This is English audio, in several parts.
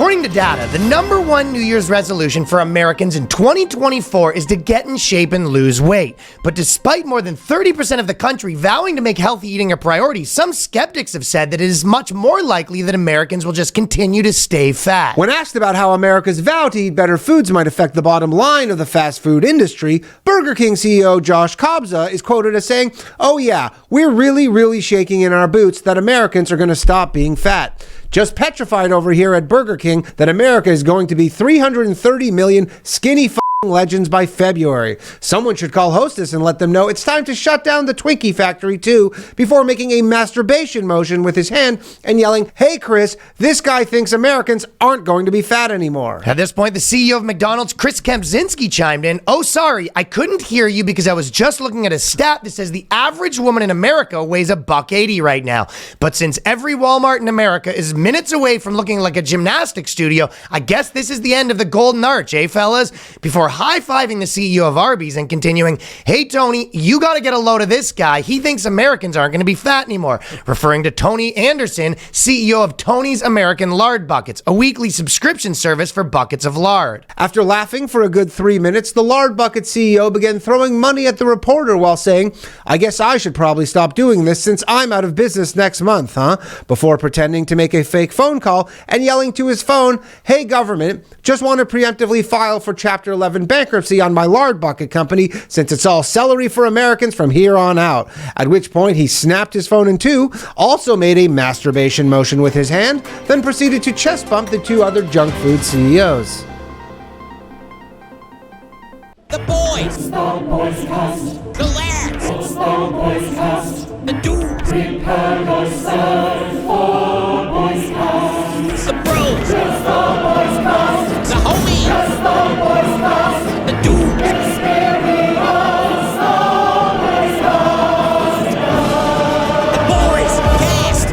According to data, the number one New Year's resolution for Americans in 2024 is to get in shape and lose weight. But despite more than 30% of the country vowing to make healthy eating a priority, some skeptics have said that it is much more likely that Americans will just continue to stay fat. When asked about how America's vow to eat better foods might affect the bottom line of the fast food industry, Burger King CEO Josh Kobza is quoted as saying, "Oh yeah, we're really shaking in our boots that Americans are going to stop being fat. Just petrified over here at Burger King that America is going to be 330 million skinny legends by February. Someone should call Hostess and let them know it's time to shut down the Twinkie factory too," before making a masturbation motion with his hand and yelling, "Hey Chris, this guy thinks Americans aren't going to be fat anymore." At this point, the CEO of McDonald's, Chris Kempczynski, chimed in, "Oh, sorry, I couldn't hear you because I was just looking at a stat that says the average woman in America weighs $180 right now. But since every Walmart in America is minutes away from looking like a gymnastics studio, I guess this is the end of the golden arch, eh, fellas?" Before high-fiving the CEO of Arby's and continuing, "Hey, Tony, you got to get a load of this guy. He thinks Americans aren't going to be fat anymore," referring to Tony Anderson, CEO of Tony's American Lard Buckets, a weekly subscription service for buckets of lard. After laughing for a good 3 minutes, the Lard Bucket CEO began throwing money at the reporter while saying, "I guess I should probably stop doing this since I'm out of business next month, huh?" Before pretending to make a fake phone call and yelling to his phone, "Hey, government, just want to preemptively file for Chapter 11 bankruptcy on my Lard Bucket company since it's all celery for Americans from here on out." At which point he snapped his phone in two, also made a masturbation motion with his hand, then proceeded to chest bump the two other junk food CEOs. The boys. It's the boys cast. The lads. It's the boys cast. The dudes. Prepare yourself for boys cast. The bros. It's the boys cast. The homies. It's the boys cast. The dudes. Experience the boys cast. The boys cast.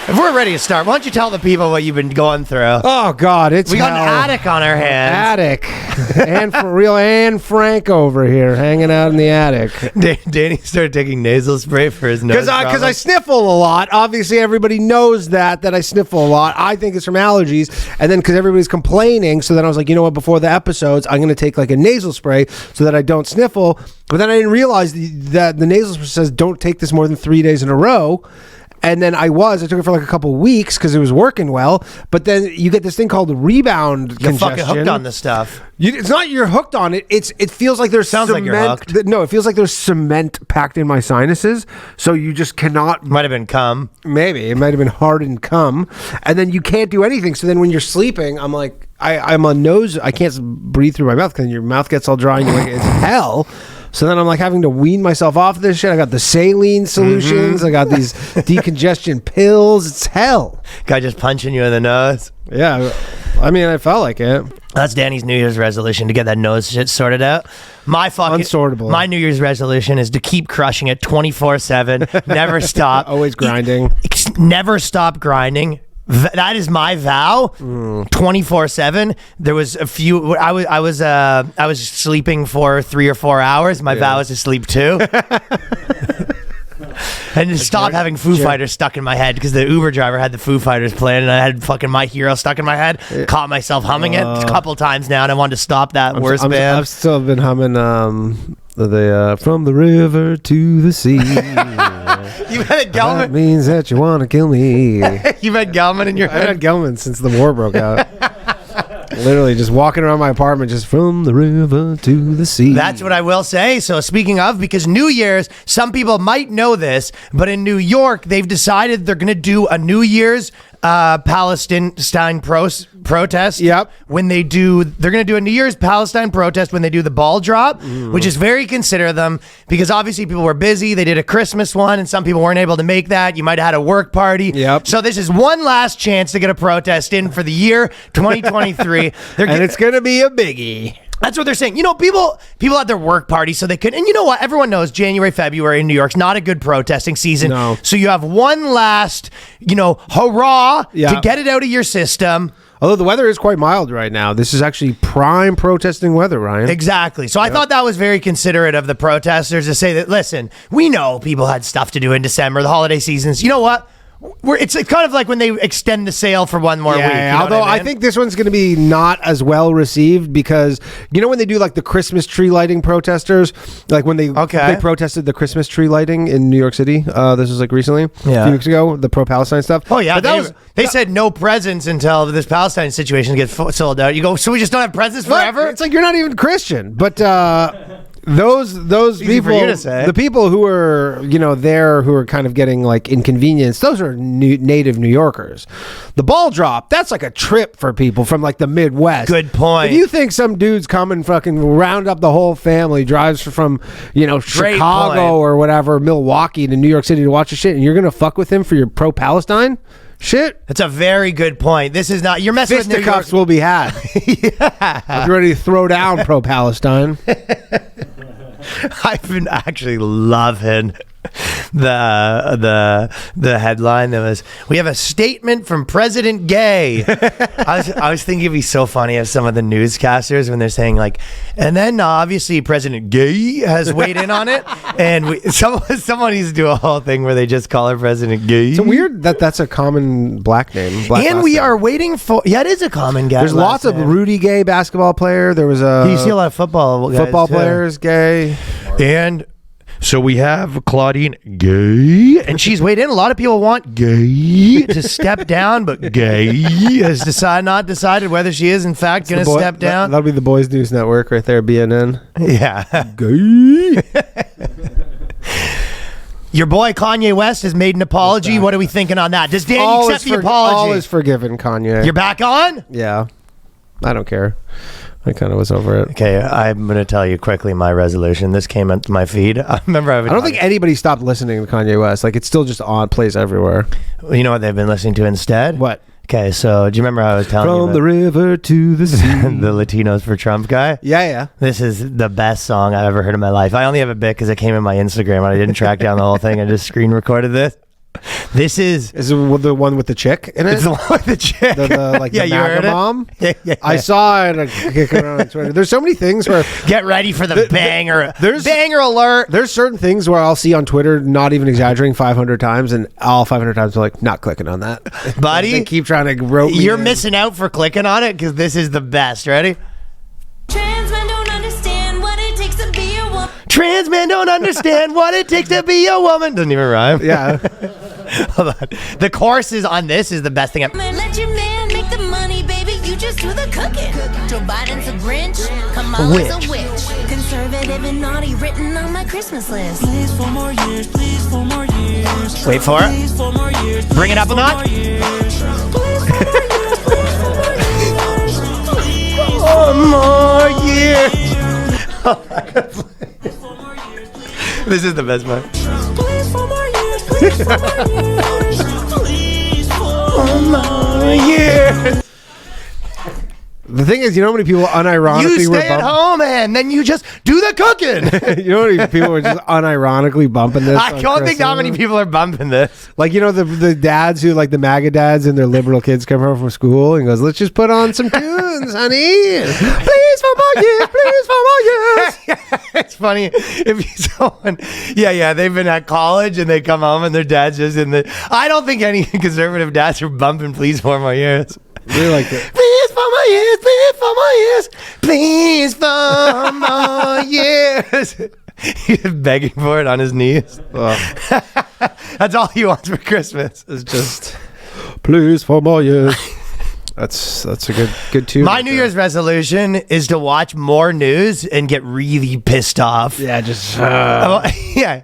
If we're ready to start, why don't you tell the people what you've been going through? Oh God, We got an attic on our hands. Attic. And for real Anne Frank over here hanging out in the attic. Danny started taking nasal spray for his nose. Because I sniffle a lot. Obviously, everybody knows that I sniffle a lot. I think it's from allergies. And then because everybody's complaining, so then I was like, you know what? Before the episodes, I'm going to take like a nasal spray so that I don't sniffle. But then I didn't realize that the nasal spray says don't take this more than 3 days in a row. And then I took it for like a couple of weeks because it was working well. But then you get this thing called rebound congestion. You're fucking hooked on this stuff. It's not you're hooked on it. It feels like there's Sounds cement. like you're hooked. No, it feels like there's cement packed in my sinuses. So you just cannot. Might have been cum. Maybe. It might have been hardened cum. And then you can't do anything. So then when you're sleeping, I'm like, I'm on nose. I can't breathe through my mouth because your mouth gets all dry and you're like, it's hell. So then I'm like having to wean myself off this shit. I got the saline solutions. I got these decongestion pills. It's hell. Guy just punching you in the nose. Yeah. I mean, I felt like it. That's Danny's New Year's resolution, to get that nose shit sorted out. Unsortable. My New Year's resolution is to keep crushing it 24/7. Never stop. Always grinding. Never stop grinding. That is my vow. 24/7. There was a few. I was sleeping for 3 or 4 hours. My vow is to sleep 2. And to stop having Foo Fighters stuck in my head, because the Uber driver had the Foo Fighters playing and I had fucking My Hero stuck in my head. Caught myself humming it a couple times now, and I wanted to stop that band. I've still been humming the From the River to the Sea. You had Gelman. That means that you want to kill me. You've had Gelman in your head? I had Gelman since the war broke out. Literally just walking around my apartment, just from the river to the sea. That's what I will say. So speaking of, because New Year's, some people might know this, but in New York, they've decided they're going to do a New Year's Palestine protest. Yep. They're going to do a New Year's Palestine protest when they do the ball drop, which is very considerate of them, because obviously people were busy. They did a Christmas one and some people weren't able to make that. You might have had a work party. Yep. So this is one last chance to get a protest in for the year 2023. And it's going to be a biggie. That's what they're saying. You know, people had their work parties so they could, and you know what? Everyone knows January, February in New York's not a good protesting season. No. So you have one last, hurrah to get it out of your system. Although the weather is quite mild right now. This is actually prime protesting weather, Ryan. Exactly. So I thought that was very considerate of the protesters to say that, listen, we know people had stuff to do in December, the holiday seasons. You know what? it's kind of like when they extend the sale for one more week. Yeah, you know although what I think this one's going to be not as well received because when they do like the Christmas tree lighting protesters, like when they protested the Christmas tree lighting in New York City. This was like recently, a few weeks ago, the pro-Palestine stuff. Oh yeah, they said no presents until this Palestine situation gets sold out. You go, so we just don't have presents forever? It's like you're not even Christian, but. Those people, the people who are there who are kind of getting like inconvenienced, those are native New Yorkers. The ball drop, that's like a trip for people from like the Midwest. Good point. If you think some dude's coming fucking round up the whole family, drives from Chicago or whatever, Milwaukee to New York City to watch the shit, and you're gonna fuck with him for your pro-Palestine shit? That's a very good point. This is not, you're messing with New York. Fisticuffs will be had. Yeah. You're ready to throw down pro-Palestine. I've been actually loving the headline that was, we have a statement from President Gay. I was thinking it'd be so funny as some of the newscasters when they're saying like, and then obviously President Gay has weighed in on it, and someone needs to do a whole thing where they just call her President Gay. It's weird that's a common black name. And we are waiting for, it is a common guy. There's lots of Rudy Gay basketball player. There was you see a lot of football players gay. And so we have Claudine Gay, and she's weighed in. A lot of people want Gay to step down, but Gay has not decided whether she is in fact going to step down. That'll be the Boys News Network right there, BNN. Yeah. Gay. Your boy Kanye West has made an apology. What are we thinking on that? Does Danny accept the apology? All is forgiven, Kanye. You're back on? Yeah. I don't care. I kind of was over it. Okay, I'm going to tell you quickly my resolution. This came into my feed. I don't think anybody stopped listening to Kanye West. Like, it's still just on, plays everywhere. You know what they've been listening to instead? What? Okay, so do you remember how I was telling you From the river to the sea. The Latinos for Trump guy? Yeah. This is the best song I've ever heard in my life. I only have a bit because it came in my Instagram and I didn't track down the whole thing. I just screen recorded this. This is it the one with the chick in it? It's the one with the chick. The you MAGA heard mom? Yeah. I saw it kicking around on Twitter. There's so many things where... Get ready for the banger. Banger alert. There's certain things where I'll see on Twitter, not even exaggerating, 500 times, and all 500 times I'm like, not clicking on that. Buddy. They keep trying to rope me You're in. missing out for clicking on it because this is the best. Ready? Trans men don't understand what it takes to be a woman. Trans men don't understand what it takes to be a woman. Doesn't even rhyme. Yeah. Hold on. The chorus on this is the best thing. Let your man make the money, baby. You just do the cooking. Joe Biden's a Grinch. Kamala's a witch. Conservative and naughty written on my Christmas list. Please for more years, please for more years. Wait for it. Please for more years. Bring it up a notch. More years. This is the best part. Please for more years, please for more years. Please for More years. The thing is, you know how many people unironically You were stay at home and then you just do the cooking. You know how many people were just unironically bumping this? I don't think that many people are bumping this. Like, the dads who, like the MAGA dads and their liberal kids come home from school and goes, let's just put on some tunes, honey. Please for more years, please for more years. It's funny if someone, they've been at college and they come home and their dad's just in the. I don't think any conservative dads are bumping "Please for more years." Really like it. Please for more years, please for more years, please for more years. He's begging for it on his knees. That's all he wants for Christmas. It's just, please for more years. That's a good tune. My New Year's resolution is to watch more news and get really pissed off. Yeah, just yeah.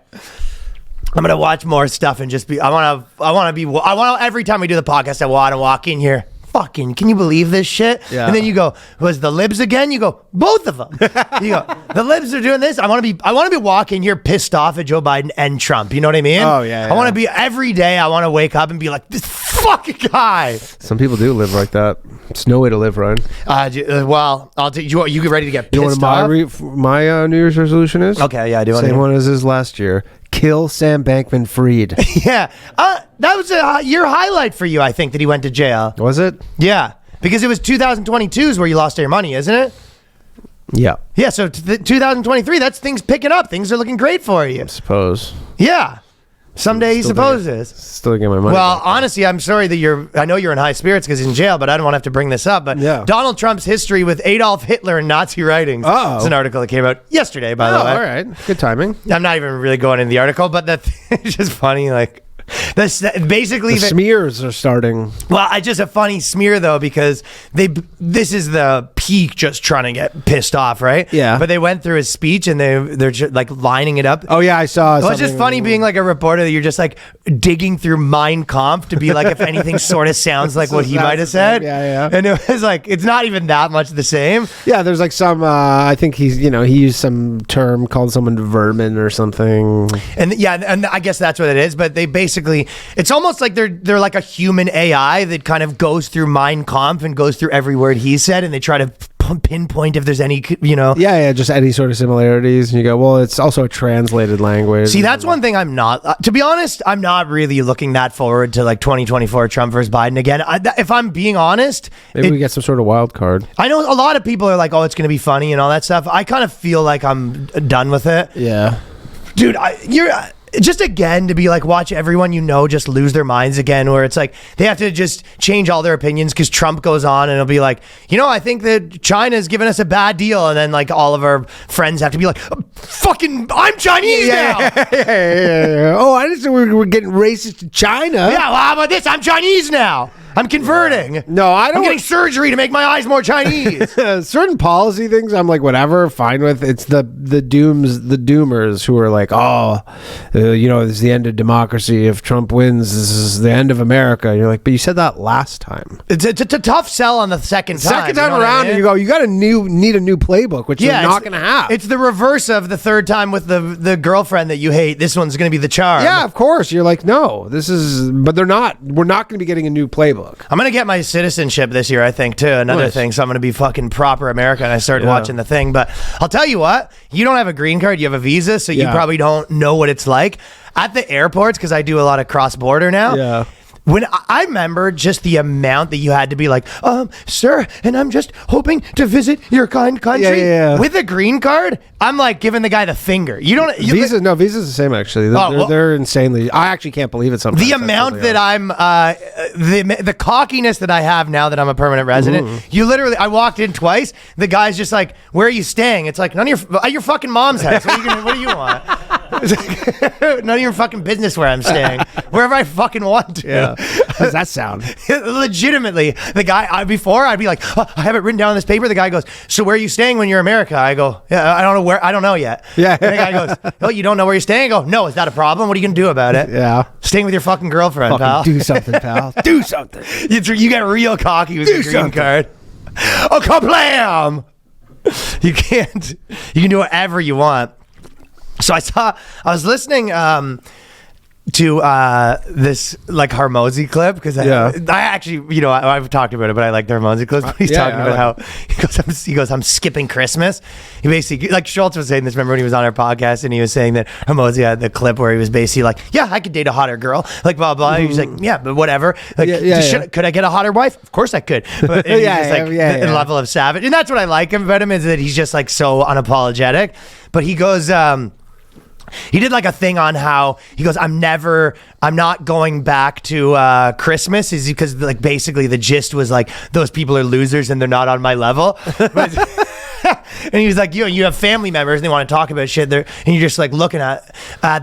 I'm gonna watch more stuff and just be. I want to. Every time we do the podcast, I want to walk in here. Fucking, can you believe this shit? Yeah. And then you go, was the libs again? You go, both of them. You go, the libs are doing this. I want to be walking here pissed off at Joe Biden and Trump. You know what I mean? Oh yeah. I want to be every day. I want to wake up and be like, this fucking guy. Some people do live like that. It's no way to live, Ryan. Well, I'll take you. You get ready to get pissed You know what my New Year's resolution is? Okay, yeah, I do. Same one as his last year. Kill Sam Bankman-Fried. Yeah, that was a year highlight for you. I think that he went to jail. Was it? Yeah, because it was 2022 is where you lost all your money, isn't it? Yeah. Yeah, so 2023, that's things picking up. Things are looking great for you. I suppose. Yeah. Someday he supposes. Still get my money. Well, back. honestly, I'm sorry that I know you're in high spirits because he's in jail, but I don't want to have to bring this up. But Yeah. Donald Trump's history with Adolf Hitler and Nazi writings. Oh. It's an article that came out yesterday, by the way. All right. Good timing. I'm not even really going into the article, but it's just funny. Like, that's basically The smears are starting. well, it's just a funny smear though because this is the peak just trying to get pissed off, right? Yeah. But they went through his speech and they're just like lining it up. Oh yeah, I saw. Well, it's just funny being like a reporter that you're just like digging through Mein Kampf to be like if anything sort of sounds like what he might have said. Yeah. And it was like it's not even that much the same. Yeah, there's like some. I think he used some term called someone vermin or something. And and I guess that's what it is. But they basically, it's almost like they're like a human AI that kind of goes through Mein Kampf and goes through every word he said, and they try to pinpoint if there's any, Yeah, just any sort of similarities. And you go, well, it's also a translated language. See, that's one thing I'm not, to be honest, I'm not really looking that forward to like 2024 Trump versus Biden again. If I'm being honest, maybe we get some sort of wild card. I know a lot of people are like, oh, it's going to be funny and all that stuff. I kind of feel like I'm done with it. Yeah. Dude, you're just again to be like watch everyone just lose their minds again, where it's like they have to just change all their opinions because Trump goes on and it'll be like, I think that China's given us a bad deal, and then like all of our friends have to be like, fucking I'm Chinese now. Yeah. Oh, I didn't say we were getting racist to China. Yeah, well, how about this? I'm Chinese now. I'm converting. No, I don't. I'm getting surgery to make my eyes more Chinese. Certain policy things, I'm like, whatever, fine with. It's the doomers who are like, this is the end of democracy. If Trump wins, this is the end of America. And you're like, but you said that last time. It's a tough sell on the second time. Second time around, and you go, you got need a new playbook, which you're not going to have. It's the reverse of the third time with the girlfriend that you hate. This one's going to be the charm. Yeah, of course. You're like, no, but they're not. We're not going to be getting a new playbook. I'm going to get my citizenship this year, I think, too. Another thing. So I'm going to be fucking proper American. I started watching the thing. But I'll tell you what, you don't have a green card. You have a visa. So you probably don't know what it's like. At the airports, because I do a lot of cross-border now. Yeah. When I remember just the amount that you had to be like, sir, and I'm just hoping to visit your kind country. Yeah. With a green card, I'm like giving the guy the finger. Visa's the same, actually. They're insanely. I actually can't believe it sometimes. The amount that I'm, the cockiness that I have now that I'm a permanent resident, I walked in twice. The guy's just like, where are you staying? It's like, at your fucking mom's house. What do you want? None of your fucking business where I'm staying. Wherever I fucking want to. Yeah. How does that sound? Legitimately, the guy, I'd be like, I have it written down on this paper. The guy goes, so where are you staying when you're in America? I go, yeah, I don't know where. I don't know yet. Yeah. And the guy goes, oh, you don't know where you're staying? I go, no, is that a problem? What are you going to do about it? Yeah. Staying with your fucking girlfriend, pal. Do something, pal. Do something. You get real cocky with your green card. Oh, kablam! You can do whatever you want. So I was listening to this like Hormozi clip because I actually, I've talked about it, but I like the Hormozi clips. But he's talking about how he goes, I'm skipping Christmas. He basically, like Schultz was saying this, remember when he was on our podcast and he was saying that Hormozi had the clip where he was basically like, yeah, I could date a hotter girl, like blah, blah. He's like, yeah, but whatever. Like, could I get a hotter wife? Of course I could. But he's just like the level of savage. And that's what I like about him is that he's just like so unapologetic. But he goes, he did like a thing on how he goes, I'm not going back to Christmas, is because like basically the gist was like those people are losers and they're not on my level. And he was like, you have family members and they want to talk about shit there, and you're just like looking at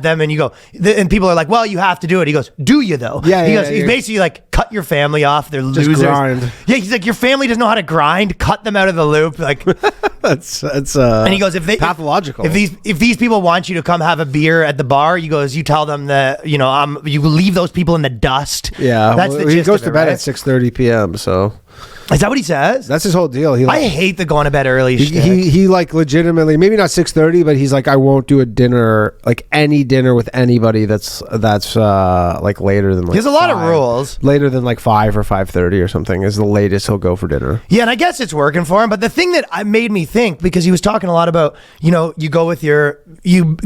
them and you go, and people are like, well, you have to do it. He goes, do you though? Yeah. He goes, he's basically like, cut your family off. They're just losers. Grind. Yeah. He's like, your family doesn't know how to grind. Cut them out of the loop. Like that's and he goes, pathological. If these people want you to come have a beer at the bar, you tell them that you leave those people in the dust. Yeah, that's the gist he goes of to it, bed right? at 6:30 p.m. So is that what he says? That's his whole deal. I hate the going to bed early shit. He like legitimately, maybe not 6:30, but he's like, I won't do a dinner, like any dinner with anybody that's like later than like. There's a lot of rules. Later than like 5 or 5:30 or something is the latest he'll go for dinner. Yeah, and I guess it's working for him. But the thing that made me think, because he was talking a lot about, you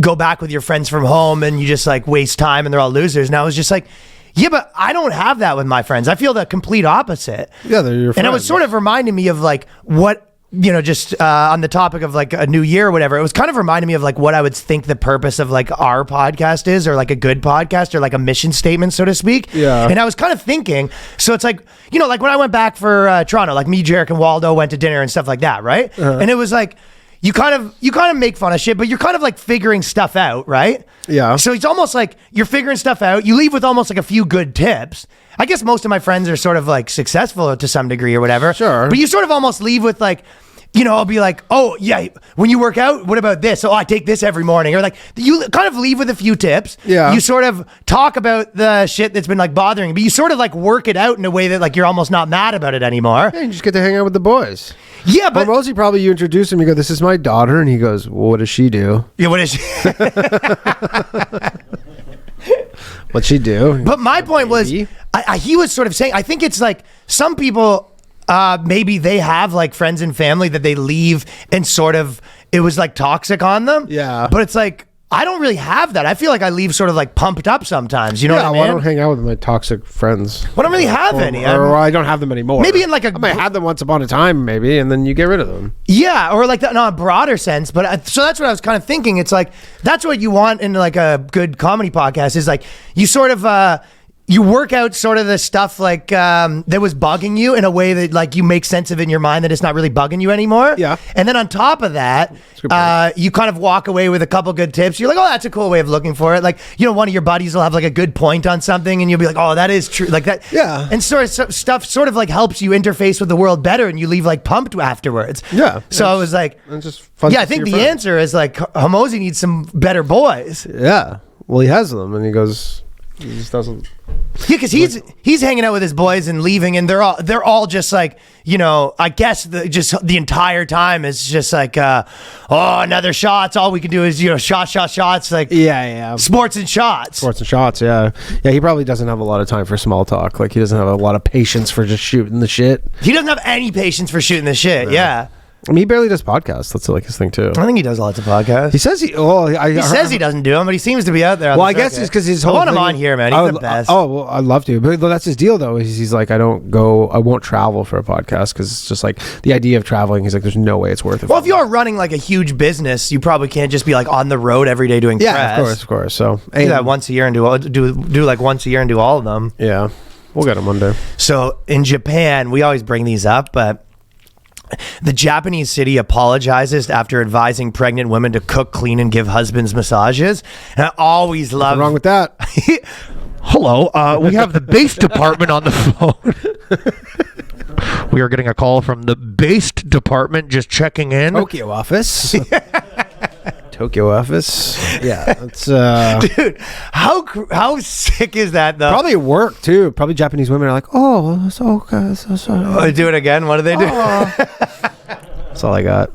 go back with your friends from home and you just like waste time and they're all losers. And I was just like, yeah, but I don't have that with my friends. I feel the complete opposite. Yeah, they're your friends. And it was sort of reminding me of like what just on the topic of like a new year or whatever, it was kind of reminding me of like what I would think the purpose of like our podcast is, or like a good podcast, or like a mission statement, so to speak. Yeah. And I was kind of thinking, so it's like, like when I went back for Toronto, like me, Jarek, and Waldo went to dinner and stuff like that, right? And it was like, you kind of make fun of shit, but you're kind of like figuring stuff out, right? Yeah. So it's almost like you're figuring stuff out. You leave with almost like a few good tips. I guess most of my friends are sort of like successful to some degree or whatever. Sure. But you sort of almost leave with like, I'll be like, oh yeah, when you work out, what about this? Oh, I take this every morning. Or like, you kind of leave with a few tips. Yeah. You sort of talk about the shit that's been like bothering you, but you sort of like work it out in a way that like you're almost not mad about it anymore. Yeah, you just get to hang out with the boys. Yeah, but Hormozi, probably you introduce him, you go, this is my daughter, and he goes, well, what does she do? yeah, what is she? What'd she do? But my point was, he was sort of saying, I think it's like some people, maybe they have like friends and family that they leave and sort of, it was like toxic on them. Yeah. But it's like, I don't really have that. I feel like I leave sort of like pumped up sometimes. You know what I mean? Well, I don't hang out with my toxic friends. Well, I don't really have any. Or I don't have them anymore. Maybe in like I might have them once upon a time, maybe, and then you get rid of them. Yeah, or like that in a broader sense. But so that's what I was kind of thinking. It's like, that's what you want in like a good comedy podcast, is like, you sort of, you work out sort of the stuff like that was bugging you in a way that like you make sense of it in your mind that it's not really bugging you anymore. Yeah. And then on top of that, you kind of walk away with a couple good tips. You're like, oh, that's a cool way of looking for it. Like, one of your buddies will have like a good point on something and you'll be like, oh, that is true. Like that. Yeah. And sort of stuff sort of like helps you interface with the world better, and you leave like pumped afterwards. Yeah. So I was like, It's just fun. yeah, to I think see the your friends. answer is like Hormozi needs some better boys. Yeah. Well, he has them, and he goes, he just doesn't. Yeah, because he's hanging out with his boys and leaving, and they're all just like, I guess just the entire time is just like, oh, another shots. All we can do is shots, like Yeah. sports and shots. Sports and shots, yeah. He probably doesn't have a lot of time for small talk. Like, he doesn't have a lot of patience for just shooting the shit. He doesn't have any patience for shooting the shit. Yeah. I mean, he barely does podcasts. That's like his thing too. I think he does lots of podcasts. He says he says he doesn't do them, but he seems to be out there. Well, I guess it's because his whole I want him thing on is- here, man. He's the best. Well, I'd love to, but that's his deal though. He's like, I won't travel for a podcast because it's just like the idea of traveling. He's like, there's no way it's worth it. Well, if you're running like a huge business, you probably can't just be like on the road every day doing yeah, press. of course. So Do that once a year and do like once a year and do all of them. yeah, we'll get him one day. So in Japan, we always bring these up, but the Japanese city apologizes after advising pregnant women to cook, clean, and give husbands massages. And I always love. What's wrong with that? Hello, we have the base department on the phone. We are getting a call from the base department, just checking in. Tokyo office. Tokyo office. Yeah, it's Dude, how sick is that though? probably at work too. Probably Japanese women are like, oh, so okay, so sorry. Oh, do it again. What do they do? That's all I got.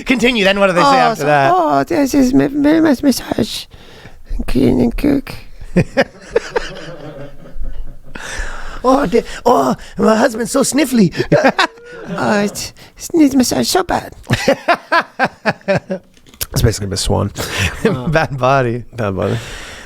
Continue. Then what do they say after that? Oh, this is very much massage, and clean and cook. Oh, my husband's so sniffly. It needs massage so bad. It's basically Miss Swan. Bad body. Bad buddy.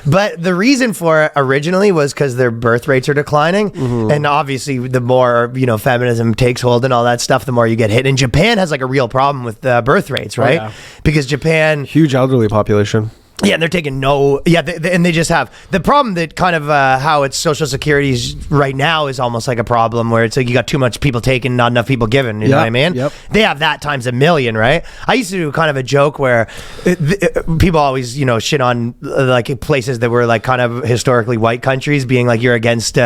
But the reason for it originally was because their birth rates are declining. And obviously, the more, feminism takes hold and all that stuff, the more you get hit. And Japan has like a real problem with birth rates, right? yeah. Because Japan... Huge elderly population. Yeah, and they're taking and they just have the problem that kind of how it's social security right now is almost like a problem where it's like you got too much people taking, not enough people giving. You know what I mean? Yep. They have that times a million, right? I used to do kind of a joke where people always, shit on like places that were like kind of historically white countries, being like you're against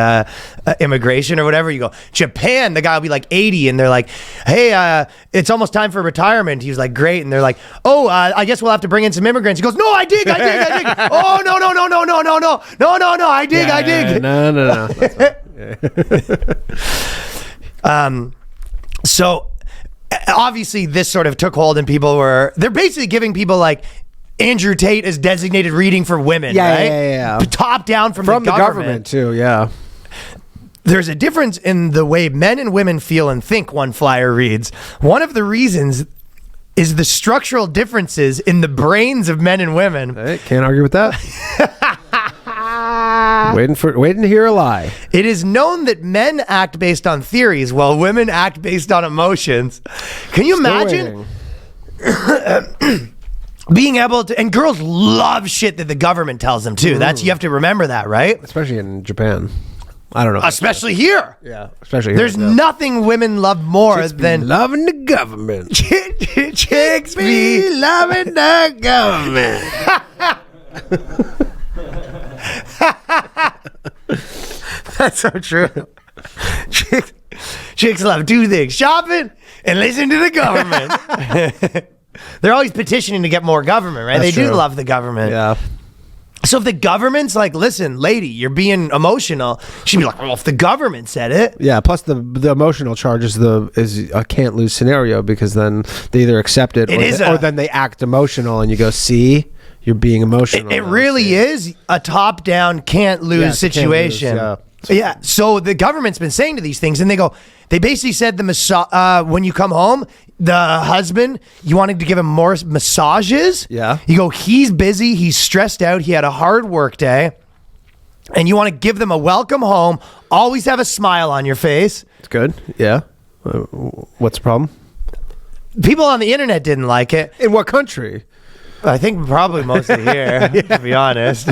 immigration or whatever. You go Japan, the guy will be like 80, and they're like, hey, it's almost time for retirement. He was like, great, and they're like, oh, I guess we'll have to bring in some immigrants. He goes, no, I dig. Oh, no, I dig. No. So obviously this sort of took hold, and they're basically giving people like Andrew Tate as designated reading for women, right? Yeah. Top down from From the government too, yeah. There's a difference in the way men and women feel and think, one flyer reads. One of the reasons is the structural differences in the brains of men and women. Hey, can't argue with that. Waiting to hear a lie. It is known that men act based on theories while women act based on emotions. Can you imagine being able to, and girls love shit that the government tells them too. You have to remember that, right? Especially in Japan. I don't know. Especially here. Yeah, especially here. There's nothing women love more than loving the government. Chicks be loving the government. That's so true. Chicks love two things: shopping and listen to the government. They're always petitioning to get more government, right? That's They do true. love the government. Yeah. So if the government's like, listen, lady, you're being emotional, she'd be like, well, if the government said it. Yeah, plus the emotional charge is a can't lose scenario, because then they either accept it, or then they act emotional, and you go, see, you're being emotional. It really is a top-down can't lose situation. Yeah. So the government's been saying to these things, and they basically said when you come home, the husband, you wanted to give him more massages. Yeah. You go, he's busy, he's stressed out, he had a hard work day, and you want to give them a welcome home, always have a smile on your face. It's good. Yeah. What's the problem? People on the internet didn't like it. In what country? I think probably mostly here, to be honest.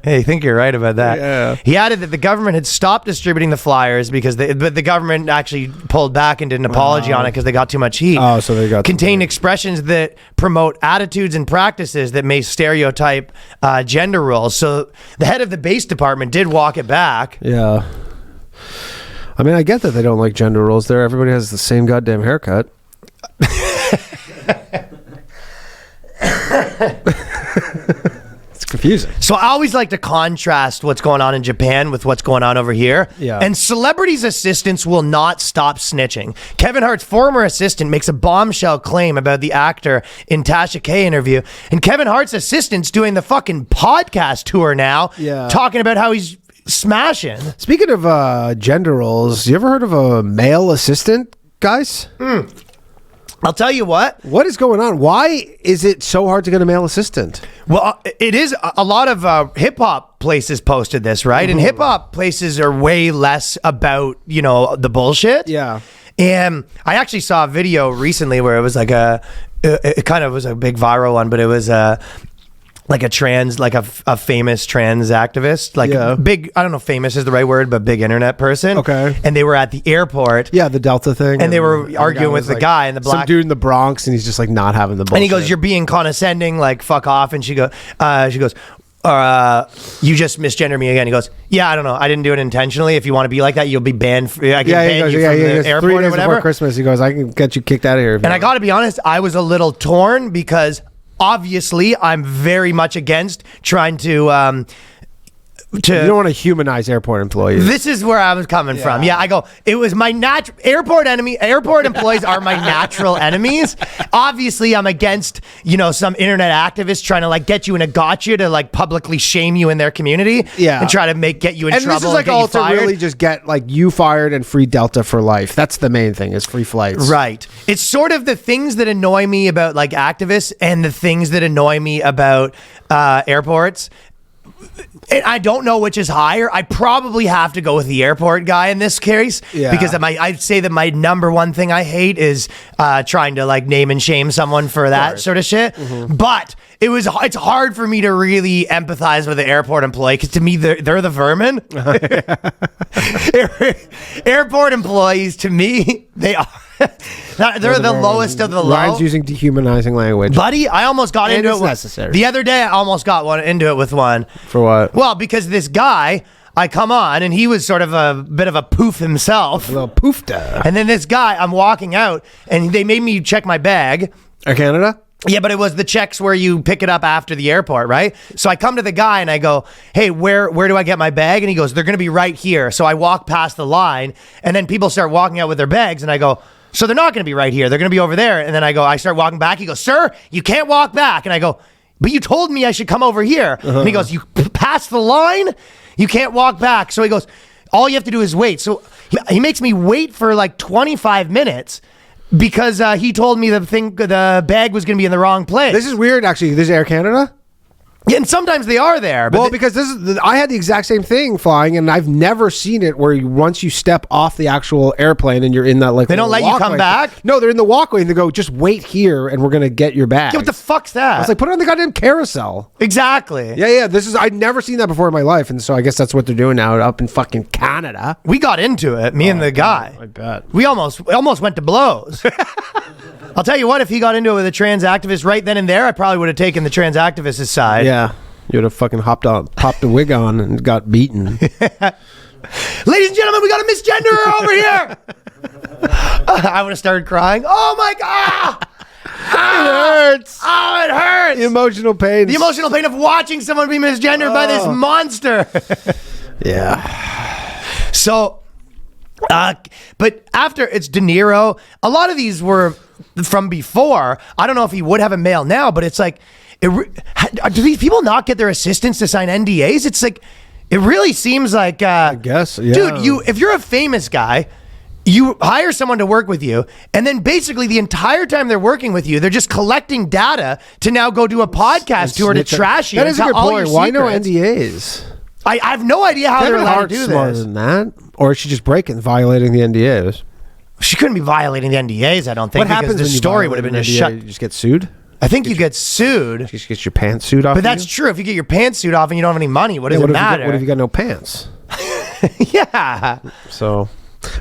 Hey, I think you're right about that. Yeah. He added that the government had stopped distributing the flyers but the government actually pulled back and did an apology on it because they got too much heat. Oh, so they got contain expressions that promote attitudes and practices that may stereotype gender roles. So the head of the base department did walk it back. Yeah. I mean, I get that they don't like gender roles there. Everybody has the same goddamn haircut. It's confusing. So I always like to contrast what's going on in Japan with what's going on over here. Yeah. And celebrities' assistants will not stop snitching. Kevin Hart's former assistant makes a bombshell claim about the actor in Tasha K interview. And Kevin Hart's assistant's doing the fucking podcast tour now. Yeah. Talking about how he's smashing. Speaking of gender roles, you ever heard of a male assistant, guys? I'll tell you what. What is going on? Why is it so hard to get a male assistant? Well, it is a lot of hip hop places posted this, right? And hip hop places are way less about, the bullshit. Yeah. And I actually saw a video recently where it was like it kind of was a big viral one, but it was like a famous trans activist, big, I don't know if famous is the right word, but big internet person. Okay. And they were at the airport. Yeah, the Delta thing. And they were arguing with the guy in the black. Some dude in the Bronx, and he's just like not having the bullshit. And he goes, "You're being condescending, like fuck off." And she goes, "You just misgendered me again." He goes, "Yeah, I don't know. I didn't do it intentionally. If you want to be like that, you'll be banned. I can ban you from the airport 3 days or whatever." Before Christmas, he goes, "I can get you kicked out of here." And I got to be honest, I was a little torn because obviously I'm very much against trying to you don't want to humanize airport employees. This is where I was coming from. Yeah, I go, it was my airport employees are my natural enemies. Obviously, I'm against, some internet activists trying to get you in a gotcha to publicly shame you in their community. Yeah. And try to get you in trouble. And this is all to really just get you fired and free Delta for life. That's the main thing, is free flights. Right. It's sort of the things that annoy me about activists and the things that annoy me about airports. And I don't know which is higher. I probably have to go with the airport guy in this case, because I'd say that my number one thing I hate is trying to name and shame someone for that sort of shit. Mm-hmm. But it's hard for me to really empathize with the airport employee, because to me they're the vermin. Airport employees, to me, they are. They're the lowest of the low. Ryan's using dehumanizing language. Buddy, I almost got into it. Necessary. The other day, I almost got into it with one. For what? Well, because this guy, I come on, and he was sort of a bit of a poof himself. A little poofta. And then this guy, I'm walking out, and they made me check my bag. Air Canada? Yeah, but it was the checks where you pick it up after the airport, right? So I come to the guy and I go, "Hey, where do I get my bag?" And he goes, "They're going to be right here." So I walk past the line, and then people start walking out with their bags, and I go, "So they're not going to be right here. They're going to be over there." And then I start walking back. He goes, "Sir, you can't walk back." And I go, "But you told me I should come over here." And he goes, "You passed the line? You can't walk back." So he goes, "All you have to do is wait." So he makes me wait for 25 minutes. Because he told me the bag was going to be in the wrong place. This is weird, actually. This is Air Canada? Yeah, and sometimes they are there. But Well, because I had the exact same thing flying, and I've never seen it where once you step off the actual airplane and you're in that they don't let you come back? No, they're in the walkway and they go, just wait here and we're going to get your bag. Yeah, what the fuck's that? I was like, put it on the goddamn carousel. Exactly. Yeah. I'd never seen that before in my life. And so I guess that's what they're doing now up in fucking Canada. We got into it, me and the guy. I bet. We almost went to blows. I'll tell you what, if he got into it with a trans activist right then and there, I probably would have taken the trans activist's side. Yeah. You would have fucking popped the wig on and got beaten. Ladies and gentlemen, we got a misgenderer over here. I would have started crying. Oh my God. It hurts. Oh, it hurts. The emotional pain. The emotional pain of watching someone be misgendered by this monster. Yeah. So, but after it's De Niro, a lot of these were from before. I don't know if he would have a male now, but it's like, do these people not get their assistants to sign NDAs? It's like, it really seems like, I guess, yeah. Dude, if you're a famous guy, you hire someone to work with you, and then basically the entire time they're working with you, they're just collecting data to now go do a podcast tour to trash you. That is a good point. Why no secrets. NDAs? I have no idea how they're allowed to do smarter this. than that, or is she just violating the NDAs? She couldn't be violating the NDAs, I don't think. What happens because the when story would have been an just NDA? shut. You just get sued. I think you get sued. You just get your pantsuit off. But that's true. If you get your pantsuit off and you don't have any money, what does it matter? What if you got no pants? Yeah. So,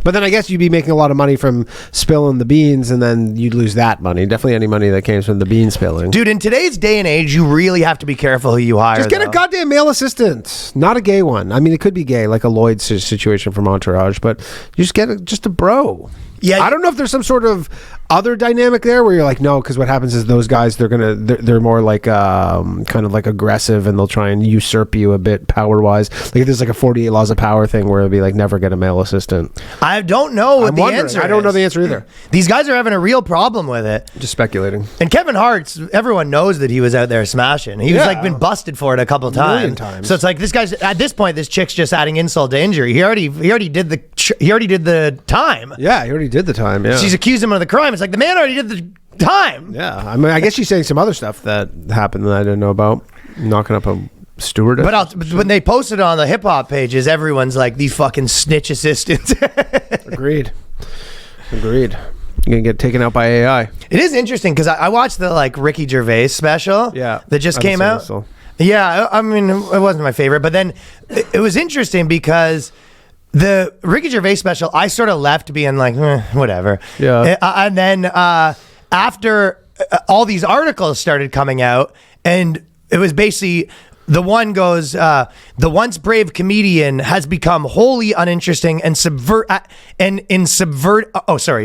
but then I guess you'd be making a lot of money from spilling the beans, and then you'd lose that money. Definitely any money that came from the bean spilling. Dude, in today's day and age, you really have to be careful who you hire. Just get a goddamn male assistant, not a gay one. I mean, it could be gay, like a Lloyd situation from Entourage, but you just get just a bro. Yeah, I don't know if there's some sort of other dynamic there where you're like, no, because what happens is those guys, they're more like kind of like aggressive, and they'll try and usurp you a bit power wise. Like there's like a 48 Laws of Power thing where it'll be like, never get a male assistant. I don't know what the answer is. I don't know the answer either. These guys are having a real problem with it. Just speculating. And Kevin Hart, everyone knows that he was out there smashing. He was like been busted for it a couple times. So it's like this guy's at this point. This chick's just adding insult to injury. He already did the time. Yeah, he already did the time. Yeah, she's accused him of the crime. It's like the man already did the time. Yeah, I mean, I guess she's saying some other stuff that happened that I didn't know about. Knocking up a stewardess. But when they posted it on the hip hop pages, everyone's like, these fucking snitch assistants. Agreed. You're gonna get taken out by AI. It is interesting because I watched the like Ricky Gervais special. Yeah, that just came out. Yeah, I mean, it wasn't my favorite, but then it was interesting because the Ricky Gervais special, I sort of left being like, whatever. Yeah. And then after all these articles started coming out, and it was basically the one goes, the once brave comedian has become wholly uninteresting and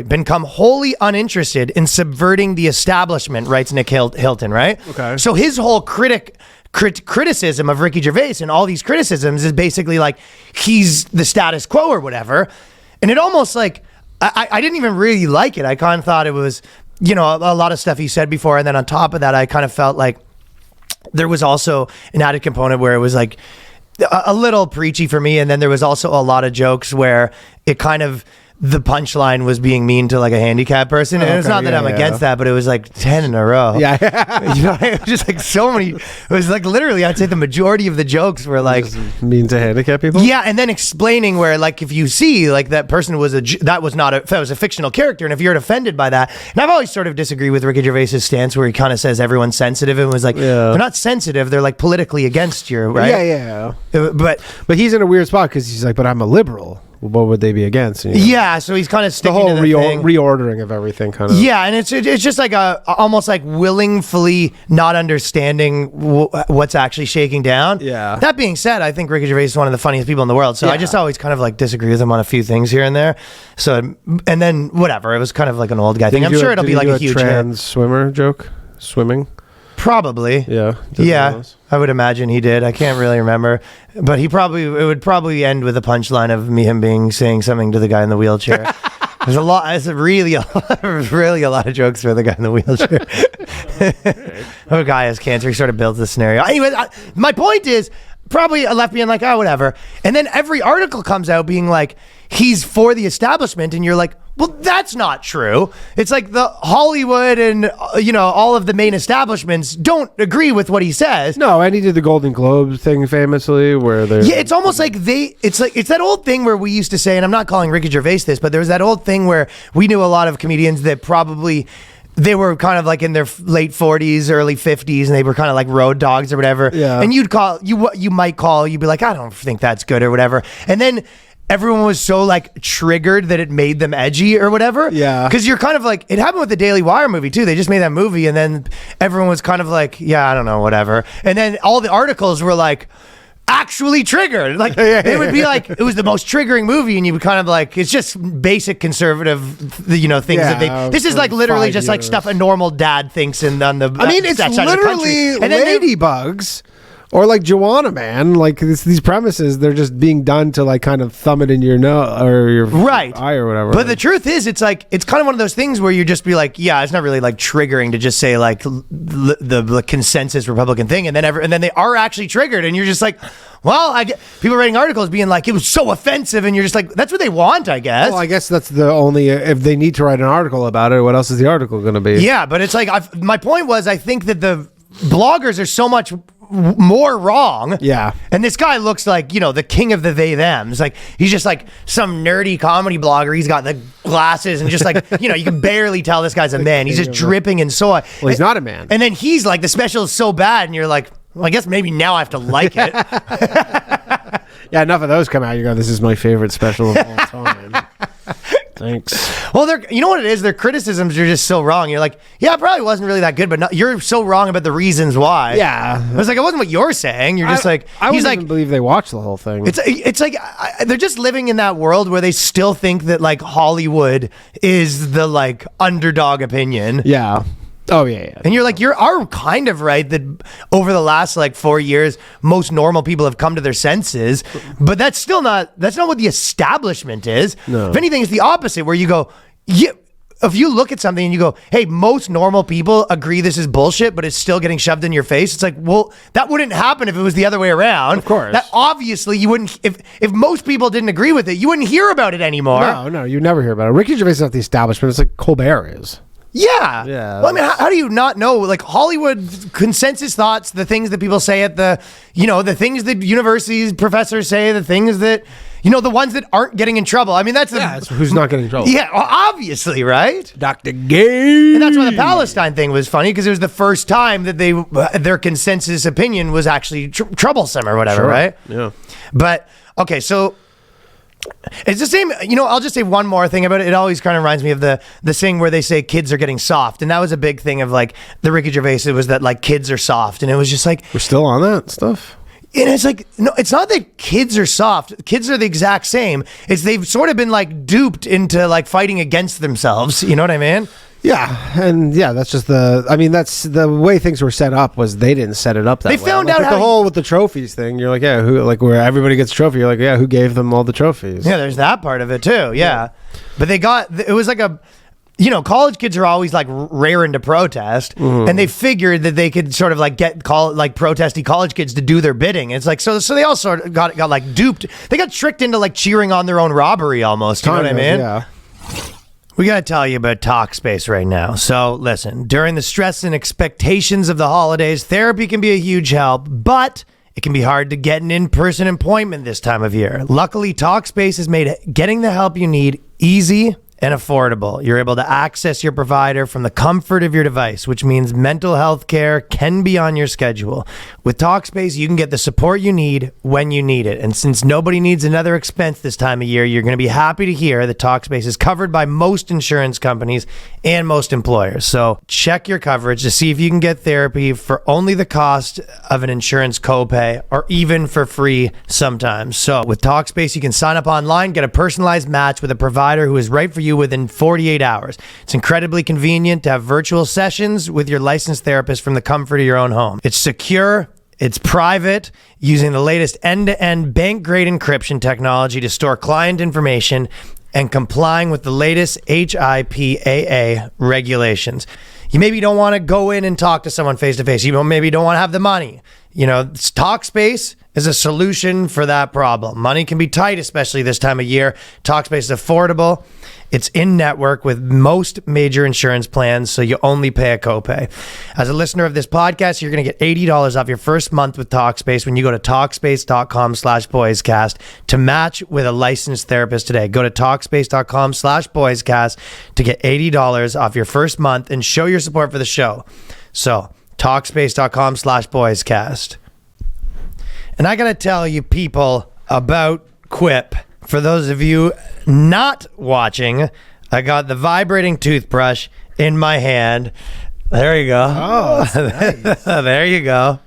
become wholly uninterested in subverting the establishment, writes Nick Hilton, right? Okay. So his whole criticism of Ricky Gervais and all these criticisms is basically like he's the status quo or whatever. And it almost like, I didn't even really like it. I kind of thought it was, a lot of stuff he said before. And then on top of that, I kind of felt like there was also an added component where it was like a little preachy for me. And then there was also a lot of jokes where it kind of, the punchline was being mean to like a handicapped person. And it's not that I'm against that, but it was like 10 in a row. Yeah. It was just like so many, it was like literally, I'd say the majority of the jokes were like mean to handicapped people. Yeah. And then explaining where like, if you see like that person was that was a fictional character. And if you're offended by that, and I've always sort of disagreed with Ricky Gervais's stance where he kind of says everyone's sensitive and was like, they're not sensitive. They're like politically against you. Right. Yeah. But he's in a weird spot because he's like, but I'm a liberal. What would they be against? Yeah, so he's kind of sticking the whole to the thing. reordering of everything, kind of. Yeah, and it's just like almost like willingly not understanding what's actually shaking down. Yeah. That being said, I think Ricky Gervais is one of the funniest people in the world. So I just always kind of like disagree with him on a few things here and there. So and then whatever, it was kind of like an old guy thing. I'm sure it'll be like a huge trans swimmer joke. Swimming. Probably. Yeah. I would imagine he did. I can't really remember, but it would probably end with a punchline of him saying something to the guy in the wheelchair. There's a lot. It's really a lot of jokes for the guy in the wheelchair. A guy has cancer. He sort of builds the scenario. Anyway, my point is, probably left being like, oh, whatever. And then every article comes out being like, he's for the establishment. And you're like, well, that's not true. It's like the Hollywood and, all of the main establishments don't agree with what he says. No, and he did the Golden Globes thing famously where they're... Yeah, it's almost like it's that old thing where we used to say, and I'm not calling Ricky Gervais this, but there was that old thing where we knew a lot of comedians that probably... They were kind of like in their late 40s, early 50s, and they were kind of like road dogs or whatever. Yeah. And you'd be like, I don't think that's good or whatever. And then everyone was so like triggered that it made them edgy or whatever. Yeah. Because you're kind of like, it happened with the Daily Wire movie too. They just made that movie and then everyone was kind of like, yeah, I don't know, whatever. And then all the articles were like, actually triggered. Like they would be like, it was the most triggering movie, and you would kind of like, it's just basic conservative, things that they. This is like literally just like stuff a normal dad thinks on the. I mean, it's that side of the country. literally And then ladybugs. Or like Joanna Man, like these premises, they're just being done to like kind of thumb it in your nose or your eye or whatever. But the truth is, it's like, it's kind of one of those things where you just be like, yeah, it's not really like triggering to just say like the consensus Republican thing, and then they are actually triggered, and you're just like, well, I get people writing articles being like, it was so offensive, and you're just like, that's what they want, I guess. Well, I guess that's the only, if they need to write an article about it, what else is the article going to be? Yeah, but it's like, my point was, I think that the bloggers are so much more wrong. Yeah. And this guy looks like, the king of the they them. It's like he's just like some nerdy comedy blogger. He's got the glasses and just like, you can barely tell this guy's a man. He's just dripping in soy. Well, he's not a man. And then he's like, the special is so bad, and you're like, well, I guess maybe now I have to like it. Yeah, enough of those come out. You go, this is my favorite special of all time. Thanks. Well, you know what it is? Their criticisms are just so wrong. You're like, yeah, it probably wasn't really that good, but you're so wrong about the reasons why. Yeah. I was like, it wasn't what you're saying. You're just like, I he's wouldn't like, even believe they watched the whole thing. It's like they're just living in that world where they still think that like Hollywood is the like underdog opinion. Yeah. Oh, yeah. And you're like, you are kind of right that over the last like 4 years, most normal people have come to their senses, but that's not what the establishment is. No. If anything, it's the opposite, where you go, if you look at something and you go, hey, most normal people agree this is bullshit, but it's still getting shoved in your face. It's like, well, that wouldn't happen if it was the other way around. Of course. That obviously you wouldn't, if most people didn't agree with it, you wouldn't hear about it anymore. No, you never hear about it. Ricky Gervais is not the establishment. It's like Colbert is. Yeah. Yeah. Well, I mean, how do you not know, like, Hollywood consensus thoughts, the things that people say at the things that universities professors say, the things that, the ones that aren't getting in trouble. I mean, that's who's not getting in trouble. Yeah, well, obviously, right? Dr. Gay. And that's why the Palestine thing was funny, because it was the first time that their consensus opinion was actually troublesome or whatever, Sure. right? Yeah. But, okay, so it's the same, I'll just say one more thing about it. It always kind of reminds me of the thing where they say kids are getting soft. And that was a big thing of like the Ricky Gervais, it was that like kids are soft. And it was just like, We're still on that stuff? and it's like, no, it's not that kids are soft. Kids are the exact same. It's they've sort of been like duped into like fighting against themselves. You know what I mean? Yeah, and that's just that's the way things were set up. Was they didn't set it up that way. They found like out with how the whole with the trophies thing. You're like, yeah, who, like where everybody gets a trophy. You're like, yeah, who gave them all the trophies? Yeah, there's that part of it too. Yeah. But it was like college kids are always like raring to protest, and they figured that they could sort of like get protesty college kids to do their bidding. It's like, so they all sort of got like duped. They got tricked into like cheering on their own robbery almost. You know what I mean? Yeah. We got to tell you about Talkspace right now. So listen, during the stress and expectations of the holidays, therapy can be a huge help, but it can be hard to get an in-person appointment this time of year. Luckily, Talkspace has made getting the help you need easy and affordable. You're able to access your provider from the comfort of your device, which means mental health care can be on your schedule. With Talkspace, you can get the support you need when you need it. And since nobody needs another expense this time of year, you're going to be happy to hear that Talkspace is covered by most insurance companies and most employers. So check your coverage to see if you can get therapy for only the cost of an insurance copay, or even for free sometimes. So with Talkspace, you can sign up online, get a personalized match with a provider who is right for you within 48 hours. It's incredibly convenient to have virtual sessions with your licensed therapist from the comfort of your own home. It's secure, it's private, using the latest end-to-end bank-grade encryption technology to store client information, and complying with the latest HIPAA regulations. You maybe don't want to go in and talk to someone face-to-face. You maybe don't want to have the money. Talkspace is a solution for that problem. Money can be tight, especially this time of year. Talkspace is affordable. It's in-network with most major insurance plans, so you only pay a copay. As a listener of this podcast, you're going to get $80 off your first month with Talkspace when you go to Talkspace.com/boyscast to match with a licensed therapist today. Go to Talkspace.com/boyscast to get $80 off your first month and show your support for the show. So, Talkspace.com/boyscast. And I got to tell you people about Quip. For those of you not watching, I got the vibrating toothbrush in my hand. There you go. Oh, nice. There you go.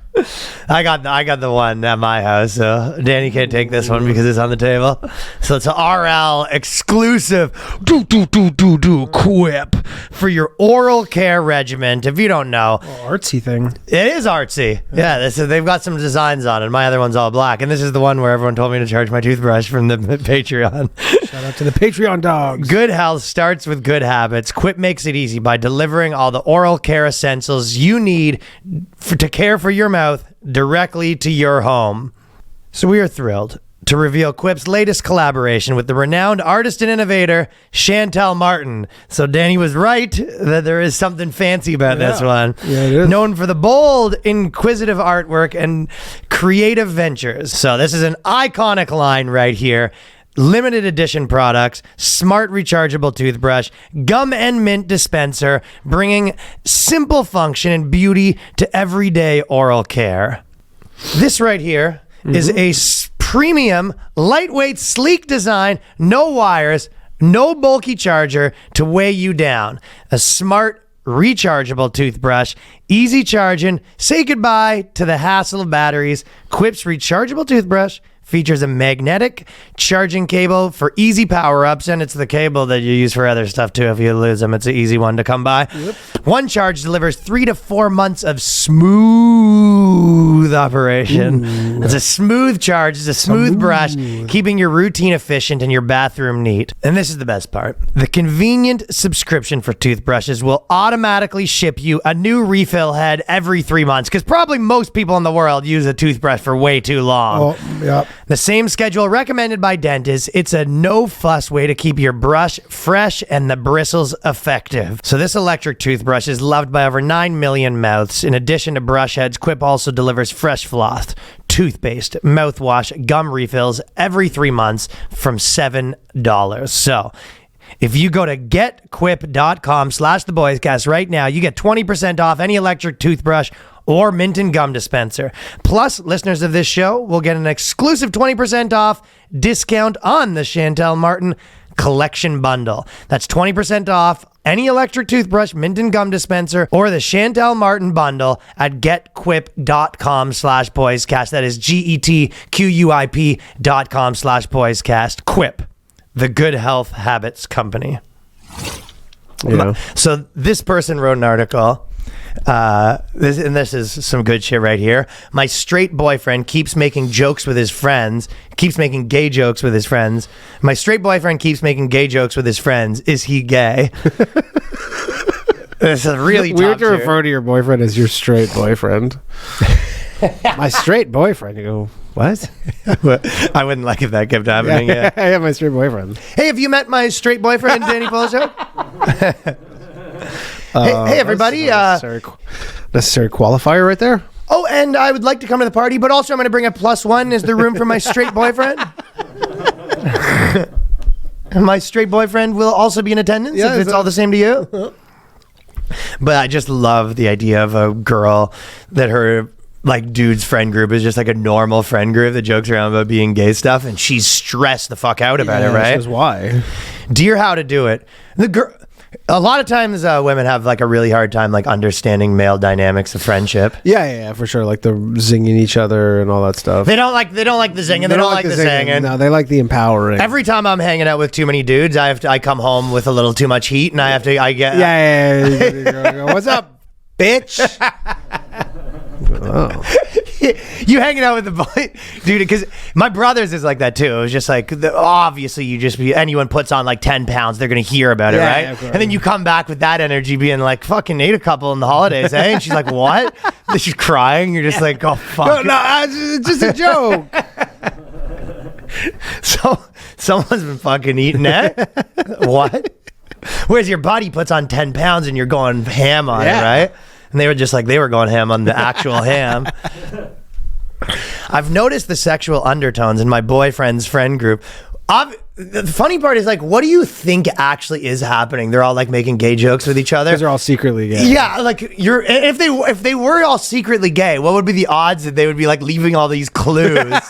I got the one at my house, so Danny can't take this one because it's on the table. So it's an RL exclusive Quip for your oral care regimen. If you don't know, Artsy thing. it is artsy. Yeah, they've got some designs on it. My other one's all black, and this is the one where everyone told me to charge my toothbrush from the Patreon. Shout out to the Patreon dogs. Good health starts with good habits. Quip makes it easy by delivering all the oral care essentials you need to care for your mouth directly to your home. So we are thrilled to reveal Quip's latest collaboration with the renowned artist and innovator Chantal Martin. So Danny was right that there is something fancy about this one. Yeah, it is. Known for the bold, inquisitive artwork and creative ventures. So this is an iconic line right here. Limited edition products, smart rechargeable toothbrush, gum and mint dispenser, bringing simple function and beauty to everyday oral care. This right here is a premium, lightweight, sleek design, no wires, no bulky charger to weigh you down. A smart rechargeable toothbrush, easy charging, say goodbye to the hassle of batteries. Quip's rechargeable toothbrush features a magnetic charging cable for easy power-ups, and it's the cable that you use for other stuff too. If you lose them, it's an easy one to come by. One charge delivers 3 to 4 months of smooth operation. It's a smooth charge. It's a smooth brush, keeping your routine efficient and your bathroom neat. And this is the best part. The convenient subscription for toothbrushes will automatically ship you a new refill head every 3 months, because probably most people in the world use a toothbrush for way too long. Oh, yep. The same schedule recommended by dentists. It's a no-fuss way to keep your brush fresh and the bristles effective. So this electric toothbrush is loved by over 9 million mouths. In addition to brush heads, Quip also delivers fresh floss, toothpaste, mouthwash, gum refills every 3 months from $7. So if you go to getquip.com/theboyscast right now, you get 20% off any electric toothbrush or mint and gum dispenser. Plus, listeners of this show will get an exclusive 20% off discount on the Chantal Martin collection bundle. That's 20% off any electric toothbrush, mint and gum dispenser, or the Chantal Martin bundle at getquip.com/boyscast. That is GETQUIP.com/boyscast. Quip, the good health habits company. Yeah. So this person wrote an article. This is some good shit right here. My straight boyfriend keeps making jokes with his friends. Keeps making gay jokes with his friends. My straight boyfriend keeps making gay jokes with his friends. Is he gay? It's a really weird to top tier. refer to your boyfriend as your straight boyfriend. My straight boyfriend. You go, what? I wouldn't like if that kept happening. Yeah. I have my straight boyfriend. Hey, have you met my straight boyfriend, Danny Polishuk? Hey, everybody. Necessary qualifier right there. Oh, and I would like to come to the party, but also I'm going to bring a +1. Is there room for my straight boyfriend? My straight boyfriend will also be in attendance if it's all the same to you. But I just love the idea of a girl that her dude's friend group is just like a normal friend group that jokes around about being gay stuff, and she's stressed the fuck out about it, right? That's why. Dear how to do it. A lot of times women have a really hard time understanding male dynamics of friendship. Yeah, for sure. Like the zinging each other and all that stuff. They don't like the zinging. They don't like the zinging. No, they like the empowering. Every time I'm hanging out with too many dudes, I come home with a little too much heat, and Yeah. What's up, bitch? You hanging out with the boy, dude, because my brother's is like that too. It was just like, obviously you just be, anyone puts on like 10 pounds, they're going to hear about it, right? Yeah, of course. And then you come back with that energy being like, fucking ate a couple in the holidays, eh? And she's like, what? She's crying. You're just like, oh, fuck. No, it's just a joke. So someone's been fucking eating it. What? Whereas your body puts on 10 pounds and you're going ham on it, right? And they were just like, they were going ham on the actual ham. I've noticed the sexual undertones in my boyfriend's friend group. The funny part is, like, what do you think actually is happening? They're all like making gay jokes with each other. Because they're all secretly gay. Yeah, like if they were all secretly gay, what would be the odds that they would be like leaving all these clues?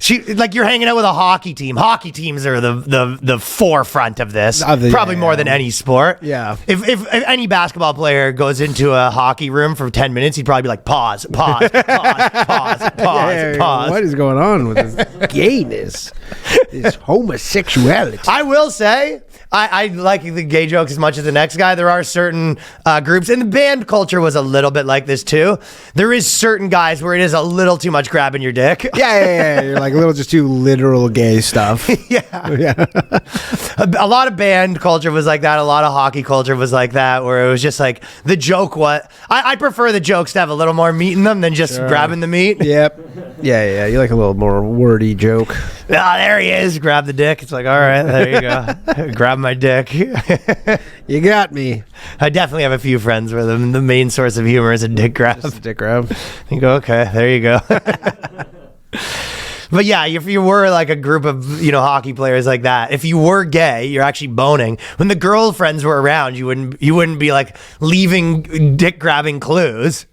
Like, you're hanging out with a hockey team. Hockey teams are the forefront of this, probably more than any sport. Yeah. If any basketball player goes into a hockey room for 10 minutes, he'd probably be like, pause. What is going on with this gayness? This homosexuality. I will say, I like the gay jokes as much as the next guy. There are certain groups, and the band culture was a little bit like this too. There is certain guys where it is a little too much grabbing your dick. Yeah. You're like a little just too literal gay stuff. Yeah. A lot of band culture was like that. A lot of hockey culture was like that, where it was just like the joke. I prefer the jokes to have a little more meat in them than just grabbing the meat. Yep. Yeah. You like a little more wordy joke. Ah, there he is. Grab the dick. It's like, all right, there you go. Grab my dick. You got me. I definitely have a few friends where the main source of humor is a dick grab. Just a dick grab. You go, okay, there you go. But yeah, if you were like a group of, hockey players like that, if you were gay, you're actually boning. When the girlfriends were around, you wouldn't be like leaving dick grabbing clues.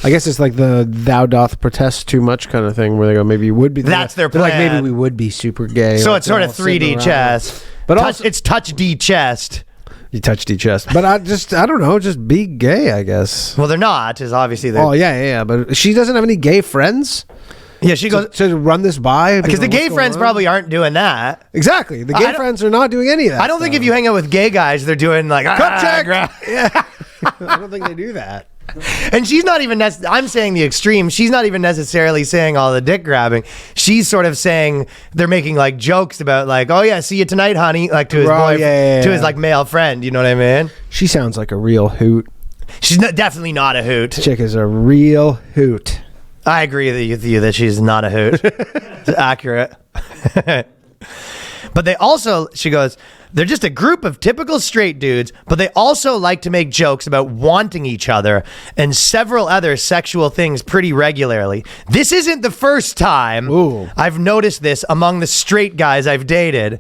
I guess it's like the thou doth protest too much kind of thing, where they go, maybe you would be. That's their they're like, plan. maybe we would be super gay. So like it's sort of they're all sitting 3D around. chess. But it's touch D chest. You touch D chest. But I don't know, just be gay, I guess. Well, they're not, is obviously they're. Oh, yeah. But she doesn't have any gay friends? Yeah, she goes to run this by? because the gay friends probably aren't doing that. Exactly. The gay friends are not doing any of that. I don't think if you hang out with gay guys, they're doing like Cup check. Yeah. I don't think they do that. And she's not even I'm saying the extreme. She's not even necessarily saying all the dick grabbing. She's sort of saying they're making like jokes about like, oh yeah, see you tonight, honey, like to his boyfriend, to his like male friend. You know what I mean? She sounds like a real hoot. She's definitely not a hoot. Chick is a real hoot. I agree with you that she's not a hoot. It's accurate. But they also, she goes, they're just a group of typical straight dudes, but they also like to make jokes about wanting each other and several other sexual things pretty regularly. This isn't the first time I've noticed this among the straight guys I've dated.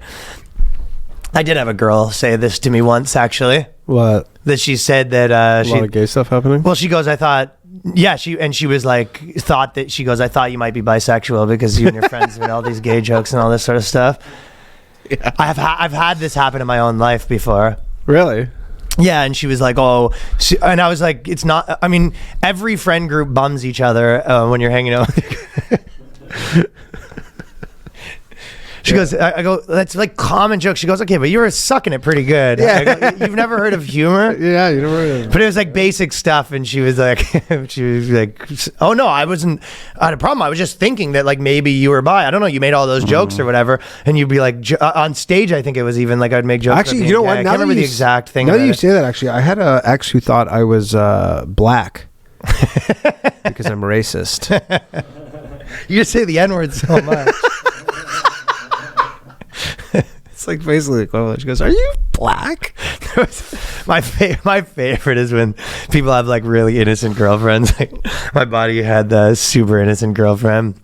I did have a girl say this to me once, actually. What? That she said that a lot of gay stuff happening? Well, she goes, I thought, yeah, she was like, she goes, I thought you might be bisexual because you and your friends made all these gay jokes and all this sort of stuff. Yeah. I've had this happen in my own life before. Really? Yeah, and she was like, and I was like, it's not, I mean, every friend group bums each other when you're hanging out. She goes, I go, that's like common joke. She goes, okay, but you were sucking it pretty good. Yeah. I go, you've never heard of humor? Yeah, you never heard of it. But it was like basic stuff, and she was like, oh no, I had a problem. I was just thinking that like maybe you were bi. I don't know, you made all those jokes or whatever, and you'd be like, on stage, I think it was even like I'd make jokes. Actually, you know what? I can't remember the exact thing. Now that you say that, actually, I had an ex who thought I was black because I'm racist. You just say the N-word so much. It's like basically the equivalent. She goes, "Are you black?" My favorite is when people have like really innocent girlfriends. Like, my buddy had the super innocent girlfriend.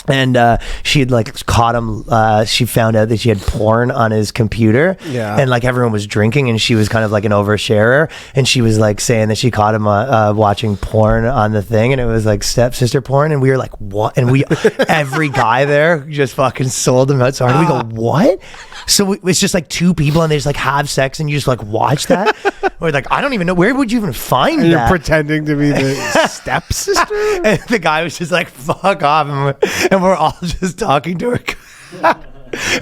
And she had like caught him. She found out that she had porn on his computer. Yeah. And like everyone was drinking, and she was kind of like an oversharer. And she was like saying that she caught him watching porn on the thing, and it was like stepsister porn. And we were like, what? And every guy there just fucking sold him out so hard. And we go, what? So it's just like two people, and they just like have sex, and you just like watch that. We're like, I don't even know, where would you even find and that? You're pretending to be the stepsister. And the guy was just like, fuck off. And we're all just talking to her.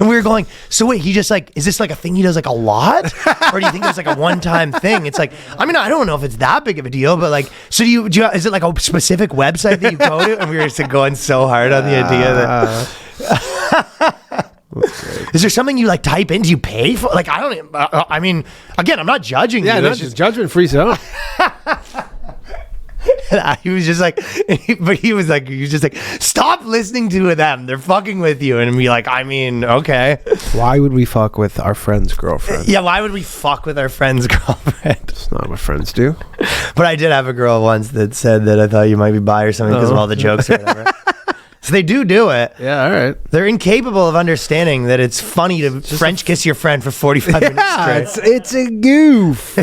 And we were going, so wait, he just like, is this like a thing he does like a lot? Or do you think it's like a one-time thing? It's like, I mean, I don't know if it's that big of a deal, but like, so is it like a specific website that you go to? And we were just going so hard on the idea that... Is there something you like type in? Do you pay for? Like, I don't. I mean, again, I'm not judging. Yeah, you. that's just judgment-free zone. He was just like, but he was just like, stop listening to them. They're fucking with you. And be like, I mean, okay. Why would we fuck with our friend's girlfriend? Yeah, why would we fuck with our friend's girlfriend? It's not what friends do. But I did have a girl once that said that I thought you might be bi or something because of all the jokes or whatever. So they do it. Yeah, all right. They're incapable of understanding that it's funny to French kiss your friend for 45 minutes straight. It's a goof.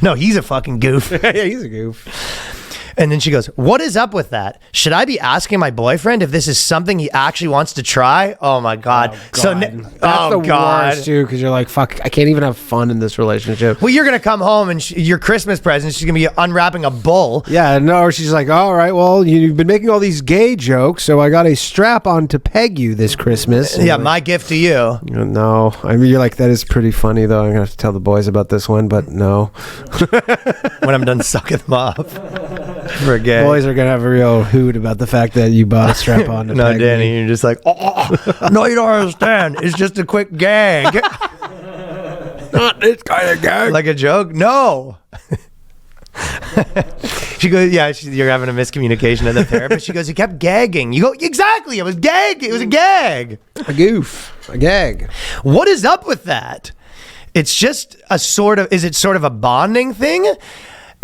No, he's a fucking goof. Yeah, he's a goof. And then she goes, what is up with that? Should I be asking my boyfriend if this is something he actually wants to try? Oh my God. That's the worst too, because you're like, fuck, I can't even have fun in this relationship. Well, you're going to come home and your Christmas present, she's going to be unwrapping a bull. Yeah, no, or she's like, all right, well, you've been making all these gay jokes, so I got a strap on to peg you this Christmas. Yeah, my gift to you. No, I mean, you're like, that is pretty funny, though. I'm going to have to tell the boys about this one, but no. When I'm done sucking them off. For gay. Boys are going to have a real hoot about the fact that you bought a strap on to no, peg Danny, me. you're just like, oh, no, you don't understand. It's just a quick gag. Not this kind of gag. Like a joke? No. She goes, yeah, you're having a miscommunication at the therapist. She goes, you kept gagging. You go, exactly. It was gag. It was a gag. A goof. A gag. What is up with that? It's just is it sort of a bonding thing?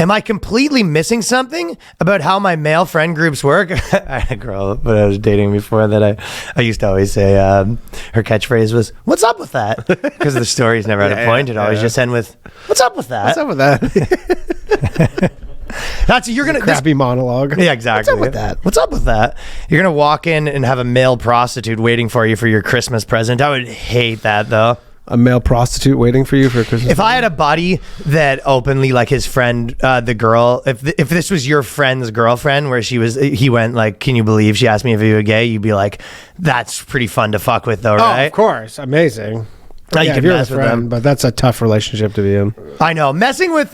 Am I completely missing something about how my male friend groups work? I had a girl that I was dating before that I used to always say, her catchphrase was, what's up with that? Because the stories never had a point. It always just end with, what's up with that? What's up with that? You're gonna Crappy monologue. Yeah, exactly. What's up with that? What's up with that? You're gonna walk in and have a male prostitute waiting for you for your Christmas present. I would hate that though. A male prostitute waiting for you for Christmas. If I had a buddy that openly, like his friend, the girl, if this was your friend's girlfriend, where he went like, can you believe she asked me if you were gay? You'd be like, that's pretty fun to fuck with, though, right? Oh, of course, amazing. Now you yeah, can you're mess a with friend, them, but that's a tough relationship to be in. I know, messing with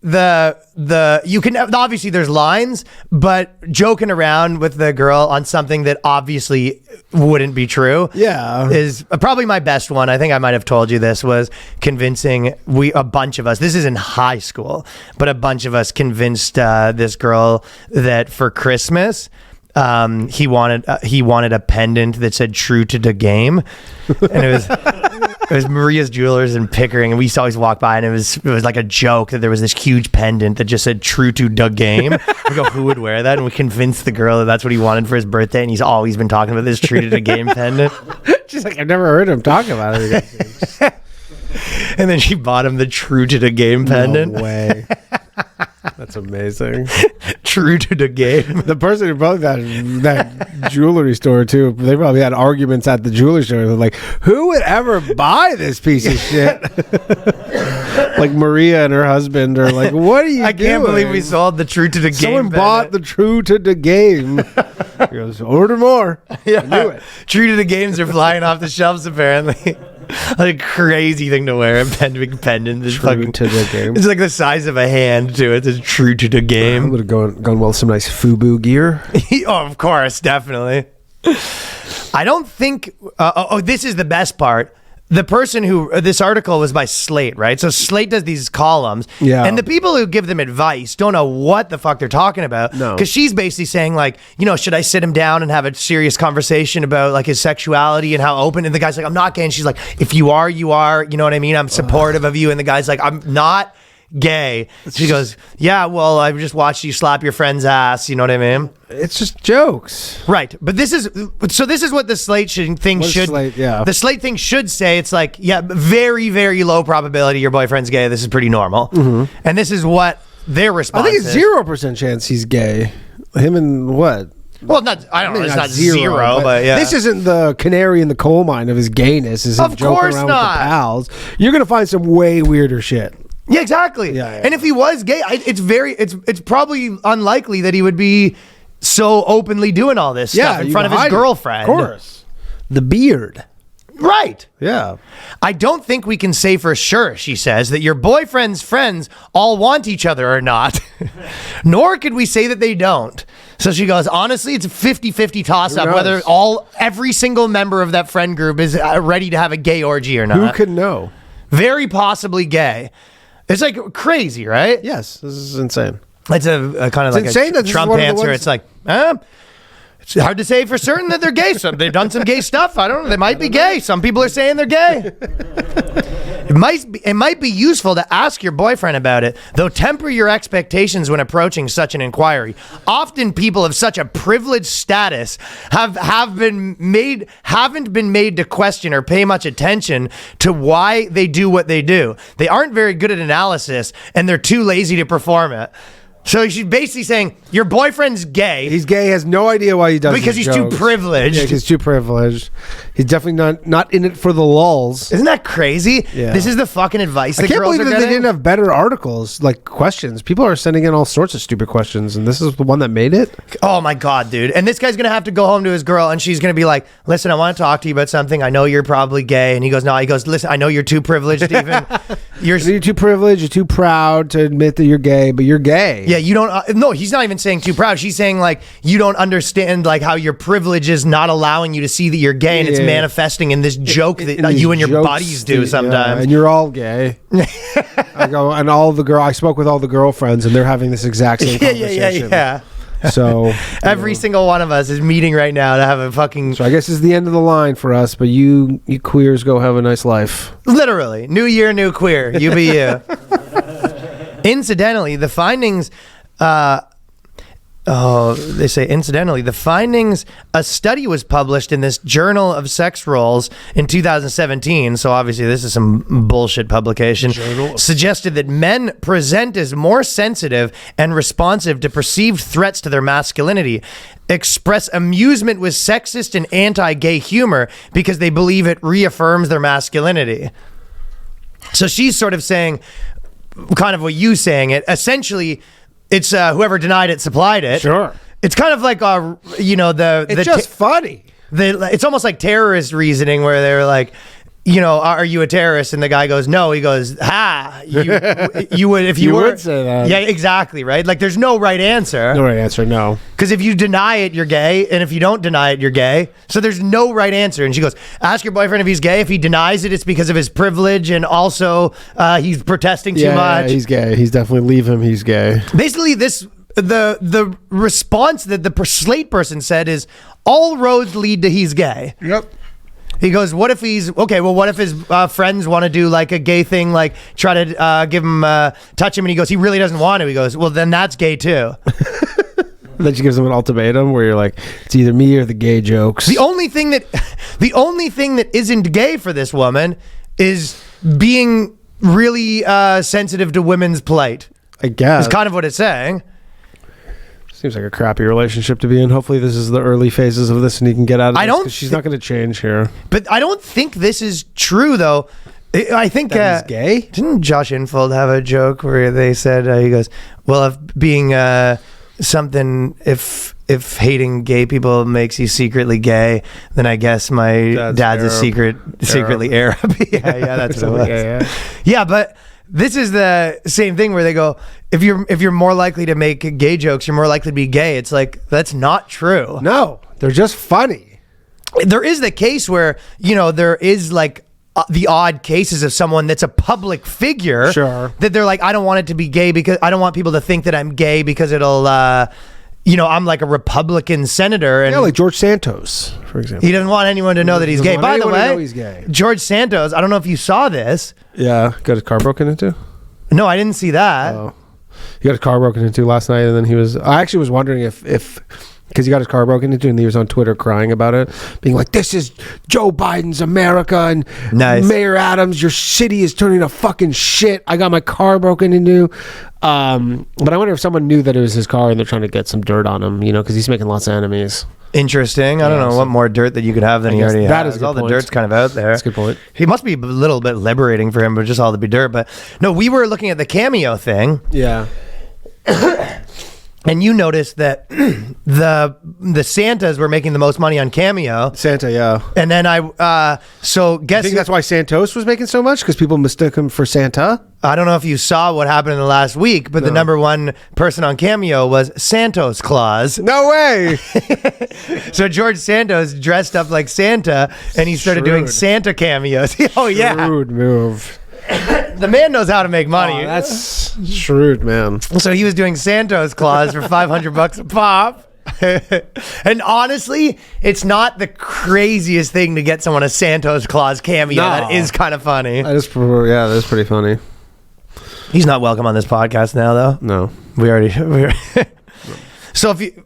you can obviously there's lines, but joking around with the girl on something that obviously wouldn't be true, is probably my best one. I think I might have told you this, was convincing a bunch of us, this is in high school, but a bunch of us convinced this girl that for Christmas he wanted a pendant that said "True to the Game," and it was Maria's Jewelers in Pickering, and we used to always walk by, and it was like a joke that there was this huge pendant that just said "True to the Game." We go, who would wear that? And we convinced the girl that that's what he wanted for his birthday, and he's always been talking about this "True to the Game" pendant. She's like, I've never heard him talk about it. And then she bought him the "True to the Game" pendant. No way. That's amazing. True to the game. The person who bought that jewelry store too, they probably had arguments at the jewelry store. They're like, who would ever buy this piece of shit? Like Maria and her husband are like, what are you I can't believe we sold the True to the Game. Someone bought the True to the Game. He goes, order more. Yeah. I knew it. True to the Games are flying off the shelves apparently. Like a crazy thing to wear, a big pendant. True to the Game. It's like the size of a hand too. It's True to the Game. Would have gone well with some nice FUBU gear. Oh, of course, definitely. I don't think. This is the best part. The person who this article was by Slate, right? So Slate does these columns, and the people who give them advice don't know what the fuck they're talking about. No, because she's basically saying like, should I sit him down and have a serious conversation about like his sexuality and how open? And the guy's like, I'm not gay. And she's like, if you are, you are. You know what I mean? I'm supportive of you. And the guy's like, I'm not gay. She goes, yeah, well, I just watched you slap your friend's ass. You know what I mean? It's just jokes, right? But this is what the Slate thing should. The Slate thing should say. It's like, yeah, very, very low probability your boyfriend's gay. This is pretty normal, and this is what their response. I think it's 0% chance he's gay. Him and what? Well, I don't know. It's not zero, but yeah. This isn't the canary in the coal mine of his gayness. Is him joking around with the pals. You're gonna find some way weirder shit. Yeah, exactly. Yeah. And if he was gay, it's probably unlikely that he would be so openly doing all this stuff in front of his girlfriend. Of course. The beard. Right. Yeah. I don't think we can say for sure, she says, that your boyfriend's friends all want each other or not. Nor could we say that they don't. So she goes, honestly, it's a 50-50 toss-up whether every single member of that friend group is ready to have a gay orgy or not. Who could know? Very possibly gay. It's like crazy, right? Yes, this is insane. It's a kind of like insane a Trump answer. It's like, it's hard to say for certain that they're gay. They've done some gay stuff. I don't know. They might be gay. Some people are saying they're gay. It might be useful to ask your boyfriend about it, though temper your expectations when approaching such an inquiry. Often people of such a privileged status haven't been made to question or pay much attention to why they do what they do. They aren't very good at analysis, and they're too lazy to perform it. So she's basically saying your boyfriend's gay. He's gay, has no idea why he does because he's jokes. too privileged. Yeah, he's too privileged. He's definitely not in it for the lulls. Isn't that crazy? Yeah. This is the fucking advice I that can't girls believe are that they getting. didn't have better articles, like questions. People are sending in all sorts of stupid questions, and this is the one that made it? Oh my God, dude. And this guy's going to have to go home to his girl, and she's going to be like, listen, I want to talk to you about something. I know you're probably gay. And he goes, no. He goes, listen, I know you're too privileged even. You're too privileged, you're too proud to admit that you're gay, but you're gay. Yeah, you don't. No, he's not even saying too proud. She's saying like you don't understand like how your privilege is not allowing you to see that you're gay, and it's manifesting in this joke that you and your buddies do sometimes. Yeah, and you're all gay. I go and I spoke with all the girlfriends, and they're having this exact same conversation. Yeah. So every single one of us is meeting right now to have a fucking. So I guess it's the end of the line for us, but you queers go have a nice life. Literally, new year, new queer. You be you. Incidentally, the findings. They say, incidentally, the findings, a study was published in this Journal of Sex Roles in 2017, so obviously this is some bullshit publication, suggested that men present as more sensitive and responsive to perceived threats to their masculinity, express amusement with sexist and anti-gay humor because they believe it reaffirms their masculinity. So she's sort of saying, kind of what you saying it, essentially... It's whoever denied it supplied it. Sure. It's kind of like It's just funny. It's almost like terrorist reasoning where they're like, are you a terrorist? And the guy goes, no. He goes, you would if you were. would say that. Yeah, exactly. Right. Like there's no right answer. No right answer. No. Because if you deny it, you're gay, and if you don't deny it, you're gay. So there's no right answer. And she goes, ask your boyfriend if he's gay. If he denies it, it's because of his privilege, and also he's protesting too much. Yeah, he's gay. He's definitely leave him. He's gay. Basically, the response that the Slate person said is all roads lead to he's gay. Yep. He goes, what if he's okay? Well, what if his friends want to do like a gay thing, like try to give him touch him, and he goes, he really doesn't want to. He goes, well, then that's gay too. Then she gives him an ultimatum where you're like, it's either me or the gay jokes. The only thing that isn't gay for this woman is being really sensitive to women's plight. I guess. It's kind of what it's saying. Seems like a crappy relationship to be in. Hopefully this is the early phases of this and he can get out of this. I don't 'cause she's not going to change here. But I don't think this is true, though. I think That he's gay? Didn't Josh Infold have a joke where they said he goes, well, if being something, if hating gay people makes you secretly gay, then I guess my dad's secretly Arab. yeah, that's what it was. Yeah, but this is the same thing where they go, if you're more likely to make gay jokes, you're more likely to be gay. It's like, that's not true. No, they're just funny. There is the case where, there is like the odd cases of someone that's a public figure. Sure. That they're like, I don't want it to be gay because I don't want people to think that I'm gay because it'll, I'm like a Republican senator. And yeah, like George Santos, for example. He doesn't want anyone to know that he's gay. By the way, he's gay. George Santos, I don't know if you saw this. Yeah, got his car broken into? No, I didn't see that. Oh. He got his car broken into last night, and then I actually was wondering if because he got his car broken into, and he was on Twitter crying about it, being like, this is Joe Biden's America, and nice. Mayor Adams, your city is turning to fucking shit. I got my car broken into. But I wonder if someone knew that it was his car and they're trying to get some dirt on him, because he's making lots of enemies. Interesting. I don't know what more dirt that you could have than he already that has. Is all point. the dirt's kind of out there. That's a good point. He must be a little bit liberating for him, but just all to be dirt. But no, we were looking at the Cameo thing. Yeah. And you noticed that the Santas were making the most money on Cameo. Santa, yeah. And then so guess I think that's why Santos was making so much, because people mistook him for Santa. I don't know if you saw what happened in the last week, but the number one person on Cameo was Santos Claus. No way. So George Santos dressed up like Santa, and he started doing Santa cameos. Oh yeah, Shrewd move. the man knows how to make money. Oh, that's shrewd, man. So he was doing Santos Claus for $500 a pop. And honestly, it's not the craziest thing to get someone a Santos Claus cameo. No. That is kind of funny. That is pretty funny. He's not welcome on this podcast now, though. No. We already. So if you.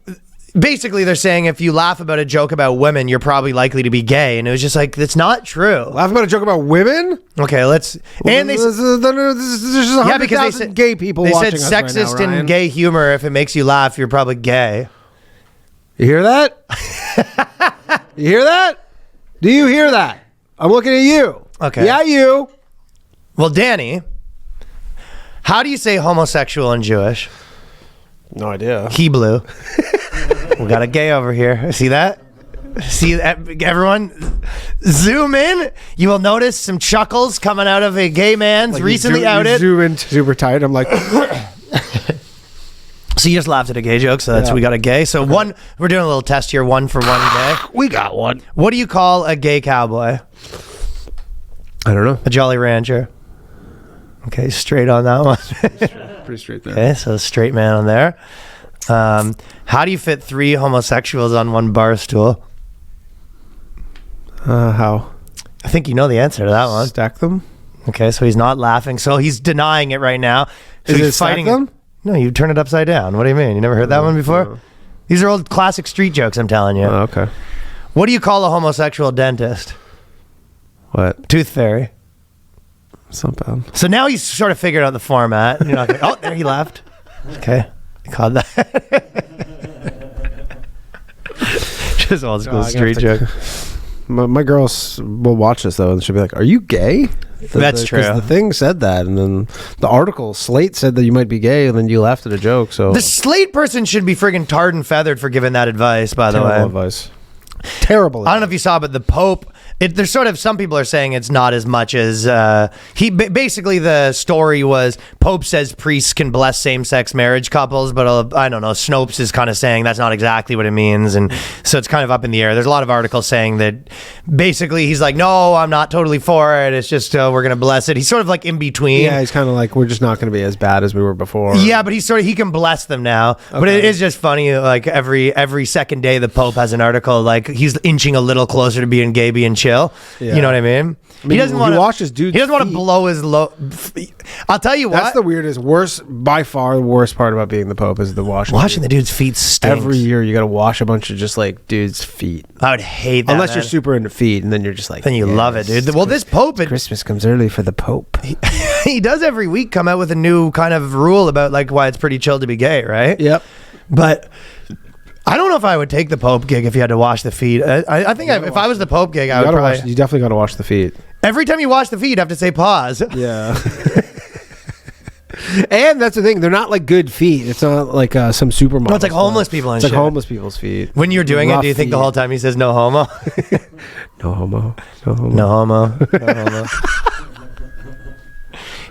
Basically, they're saying if you laugh about a joke about women, you're probably likely to be gay. And it was just like, that's not true. Laugh about a joke about women? Okay, let's. And they there's just 100,000 gay people they watching said us right now, sexist Ryan. and gay humor. If it makes you laugh, you're probably gay. You hear that? You hear that? Do you hear that? I'm looking at you. Okay. Yeah, you. Well, Danny, how do you say homosexual in Jewish? No idea. Hebrew. We got a gay over here. See that? See that? Everyone, zoom in. You will notice some chuckles coming out of a gay man's recently outed. You zoom in super tight. I'm like, So you just laughed at a gay joke. So that's we got a gay. So we're doing a little test here. 1 for 1 gay. we got one. What do you call a gay cowboy? I don't know. A Jolly Rancher. Okay, straight on that one. Pretty straight there. Okay, so straight man on there. How do you fit 3 homosexuals on one bar stool? How? I think you know the answer to that one. Stack them? Okay, so he's not laughing. So he's denying it right now. So Is he's it stack them? No, you turn it upside down. What do you mean? You never heard that one before? No. These are old classic street jokes, I'm telling you. Oh, okay. What do you call a homosexual dentist? What? Tooth fairy. It's not bad. So now he's sort of figured out the format. You're not oh, there he left. Okay. I caught that. Just old school street joke. My girls will watch this though, and she'll be like, "Are you gay?" That's true. The thing said that, and then the article Slate said that you might be gay, and then you laughed at a joke. So The Slate person should be friggin' tarred and feathered for giving that advice, by the way. terrible advice. Terrible. I don't know if you saw, but the Pope, there's sort of, some people are saying it's not as much as, basically the story was Pope says priests can bless same-sex marriage couples, but I don't know, Snopes is kind of saying that's not exactly what it means, and so it's kind of up in the air. There's a lot of articles saying that basically he's like, no, I'm not totally for it, it's just we're going to bless it. He's sort of like in between. Yeah, he's kind of like, we're just not going to be as bad as we were before. Yeah, but he can bless them now. But it is just funny, like every second day the Pope has an article, like he's inching a little closer to being gay, being chill. Yeah. You know what I mean? He doesn't want to wash his dude's He doesn't want to feet. blow his I'll tell you what. That's the weirdest, by far the worst part about being the Pope is the washing. Washing the dude's feet stinks. Every year you got to wash a bunch of just like dudes' feet. I would hate that. Unless man. you're super into feet, and then you're just like, Then you love it, dude. Well, this Pope, Christmas comes early for the Pope. he does every week come out with a new kind of rule about like why it's pretty chill to be gay, right? Yep. But I don't know if I would take the Pope gig if you had to wash the feet. I think if I was the Pope gig, I would probably. You definitely got to wash the feet. Every time you wash the feet, you have to say pause. Yeah. And that's the thing; they're not like good feet. It's not like some supermodel. No, it's like homeless people and It's like shit. homeless people's feet. When you're doing it, Rough do you think the feet. whole time he says no homo? No homo. No homo. No homo. No homo.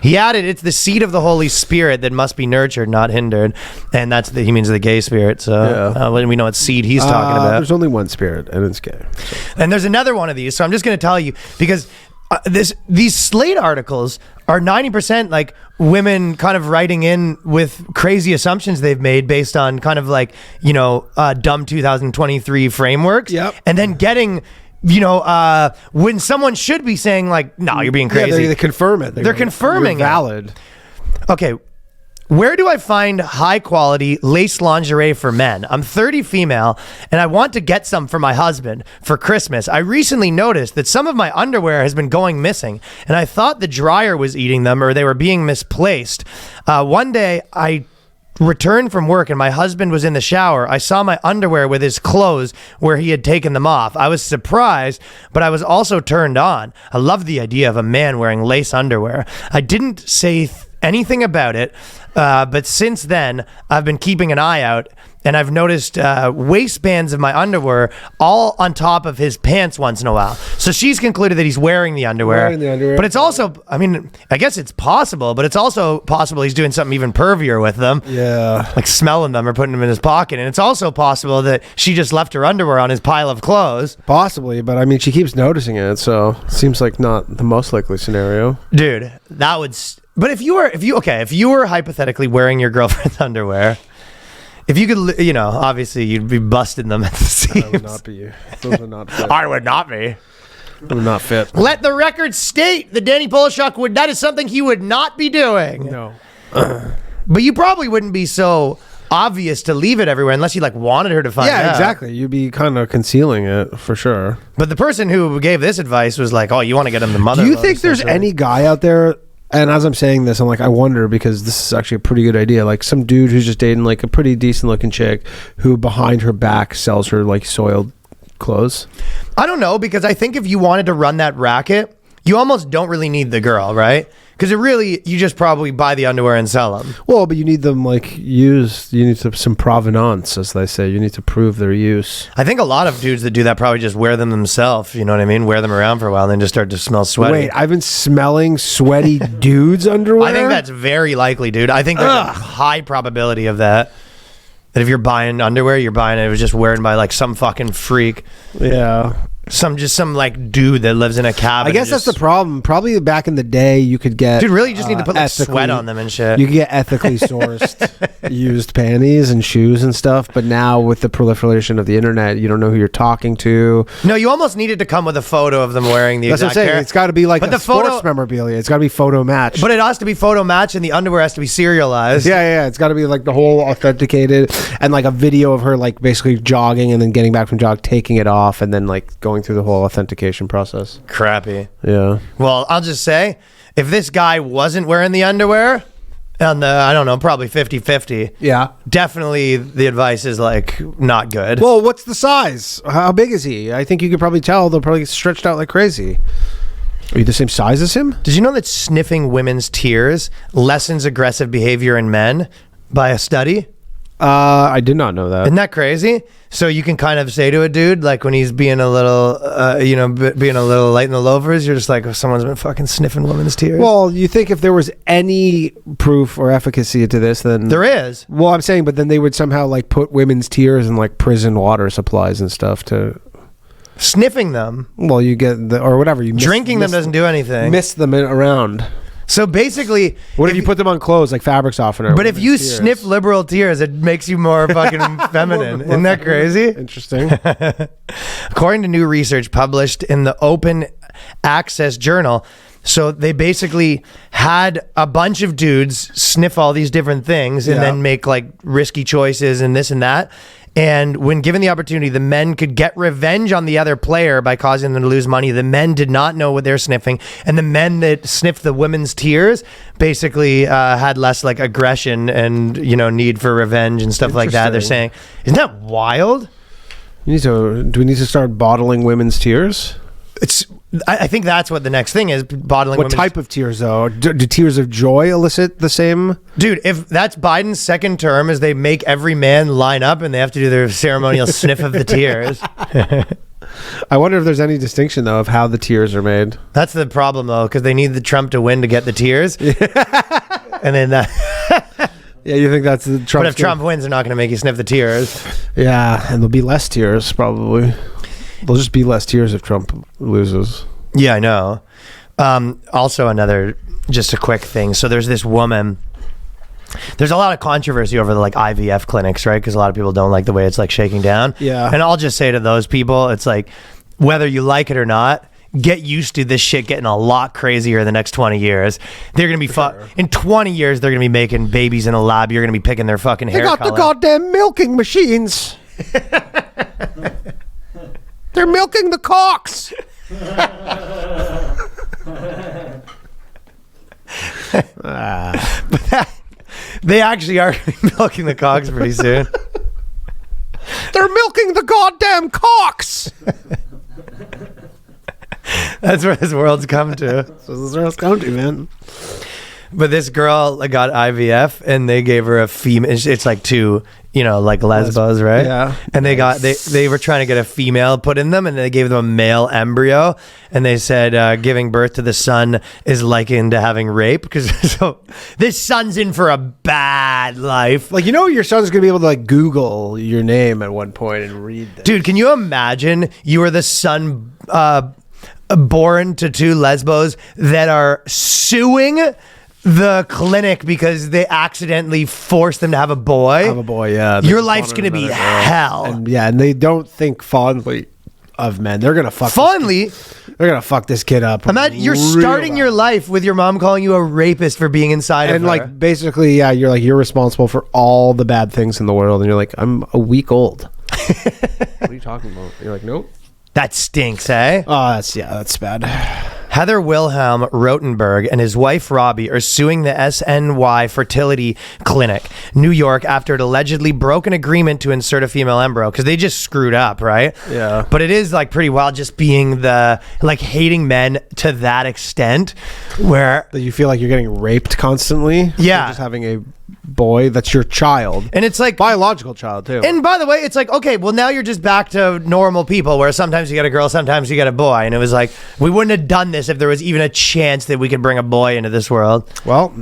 He added, it's the seed of the Holy Spirit that must be nurtured, not hindered. And he means the gay spirit. So we know what seed he's talking about. There's only one spirit, and it's gay. So. And there's another one of these. So I'm just going to tell you, because these Slate articles are 90% like women kind of writing in with crazy assumptions they've made based on kind of like, dumb 2023 frameworks. Yep. And then getting, when someone should be saying like, no, you're being crazy. Yeah, they confirm it. They're confirming you're it. valid. Okay. Where do I find high quality lace lingerie for men? I'm 30 female and I want to get some for my husband for Christmas. I recently noticed that some of my underwear has been going missing and I thought the dryer was eating them or they were being misplaced. One day I returned from work and my husband was in the shower. I saw my underwear with his clothes where he had taken them off. I was surprised, but I was also turned on. I love the idea of a man wearing lace underwear. I didn't say anything about it. But since then, I've been keeping an eye out, and I've noticed waistbands of my underwear all on top of his pants once in a while. So she's concluded that he's wearing the underwear. But it's also, I mean, I guess it's possible, but it's also possible he's doing something even pervier with them. Yeah. Like smelling them or putting them in his pocket. And it's also possible that she just left her underwear on his pile of clothes. Possibly, but I mean, she keeps noticing it, so seems like not the most likely scenario. Dude, that would... But if you were hypothetically wearing your girlfriend's underwear... If you could, you know, obviously you'd be busting them at the seams. I would not be. Those are not fit. I would not be. Would not fit. Let the record state that Danny Polishuk that is something he would not be doing. No. But you probably wouldn't be so obvious to leave it everywhere unless you like wanted her to find out. Yeah, exactly. You'd be kind of concealing it for sure. But the person who gave this advice was like, oh, you want to get him the mother. Do you think there's any guy out there? And as I'm saying this, I'm like, I wonder, because this is actually a pretty good idea. Like some dude who's just dating like a pretty decent looking chick who behind her back sells her like soiled clothes. I don't know, because I think if you wanted to run that racket, you almost don't really need the girl, right? Because you just probably buy the underwear and sell them. Well, but you need them like used. You need some provenance, as they say. You need to prove their use. I think a lot of dudes that do that probably just wear them themselves. You know what I mean? Wear them around for a while and then just start to smell sweaty. Wait, I've been smelling sweaty dudes' underwear? I think that's very likely, dude. I think there's a high probability of that. That if you're buying underwear, you're buying it was just wearing by like some fucking freak. Yeah. Some like dude that lives in a cabin. I guess that's the problem. Probably back in the day, you could get... Dude, really, you just need to put like sweat on them and shit. You could get ethically sourced used panties and shoes and stuff, but now with the proliferation of the internet, you don't know who you're talking to. No, you almost needed to come with a photo of them wearing the That's exact what I'm saying. pair. It's got to be like But a the sports photo- memorabilia. It's got to be photo match. But it has to be photo match and the underwear has to be serialized. Yeah. It's got to be like the whole authenticated and like a video of her like basically jogging and then getting back from jog, taking it off, and then like going through the whole authentication process. Crappy. Yeah. Well, I'll just say, if this guy wasn't wearing the underwear, on the, I don't know, probably 50-50, Yeah. definitely the advice is like not good. Well, what's the size? How big is he? I think you could probably tell. They'll probably get stretched out like crazy. Are you the same size as him? Did you know that sniffing women's tears lessens aggressive behavior in men by a study? I did not know that. Isn't that crazy? So you can kind of say to a dude, like when he's being a little, being a little light in the loafers, you're just like, oh, someone's been fucking sniffing women's tears. Well, you think if there was any proof or efficacy to this, then there is. Well, I'm saying, but then they would somehow like put women's tears in like prison water supplies and stuff to Sniffing them. Well, you get or whatever you drinking them doesn't do anything. Miss them around. So basically, what if you put them on clothes like fabric softener? But if you sniff liberal tears, it makes you more fucking feminine. Isn't that crazy? Interesting. According to new research published in the Open Access Journal, so they basically had a bunch of dudes sniff all these different things and then make like risky choices and this and that. And when given the opportunity, the men could get revenge on the other player by causing them to lose money. The men did not know what they're sniffing. And the men that sniffed the women's tears basically had less like aggression and, need for revenge and stuff like that. They're saying, isn't that wild? Do we need to start bottling women's tears? I think that's what the next thing is, bottling What type of tears, though? Do tears of joy elicit the same? Dude, if that's Biden's second term, is they make every man line up and they have to do their ceremonial sniff of the tears. I wonder if there's any distinction, though, of how the tears are made. That's the problem, though, because they need the Trump to win to get the tears. And then that... Yeah, you think that's the Trump? But if Trump wins, they're not going to make you sniff the tears. Yeah, and there'll be less tears, probably. There'll just be less tears if Trump loses. Yeah, I know. Also, just a quick thing. So there's this woman. There's a lot of controversy over the like IVF clinics, right? Because a lot of people don't like the way it's like shaking down. Yeah. And I'll just say to those people, it's like, whether you like it or not, get used to this shit getting a lot crazier in the next 20 years. They're going to be in 20 years, they're going to be making babies in a lab. You're going to be picking their fucking hair color. They got the goddamn milking machines. They're milking the cocks. But they actually are milking the cocks pretty soon. They're milking the goddamn cocks. That's where this world's come to. That's where this world's come to, man. But this girl got IVF, and they gave her a female. It's like two, like lesbos, right? Yeah. And they were trying to get a female put in them, and they gave them a male embryo, and they said giving birth to the son is likened to having rape, because so this son's in for a bad life. Like, your son's gonna be able to like Google your name at one point and read this. Dude, can you imagine you were the son born to two lesbos that are suing the clinic because they accidentally forced them to have a boy? Yeah. Your life's gonna be hell. And they don't think fondly of men. They're gonna fuck Fondly? They're gonna fuck this kid up. Imagine you're starting your life with your mom calling you a rapist for being inside of her. And like basically, yeah, you're responsible for all the bad things in the world, and you're like, I'm a week old. What are you talking about? You're like, nope. That stinks, eh? Oh, that's bad. Heather Wilhelm Rotenberg and his wife Robbie are suing the SNY Fertility Clinic, New York, after it allegedly broke an agreement to insert a female embryo, because they just screwed up, right? Yeah. But it is like pretty wild just being hating men to that extent, where That you feel like you're getting raped constantly. Yeah. You're just having a boy that's your child. And it's like biological child too. And by the way, it's like, okay, well now you're just back to normal people, where sometimes you get a girl, sometimes you get a boy. And it was like, we wouldn't have done this if there was even a chance that we could bring a boy into this world. Well,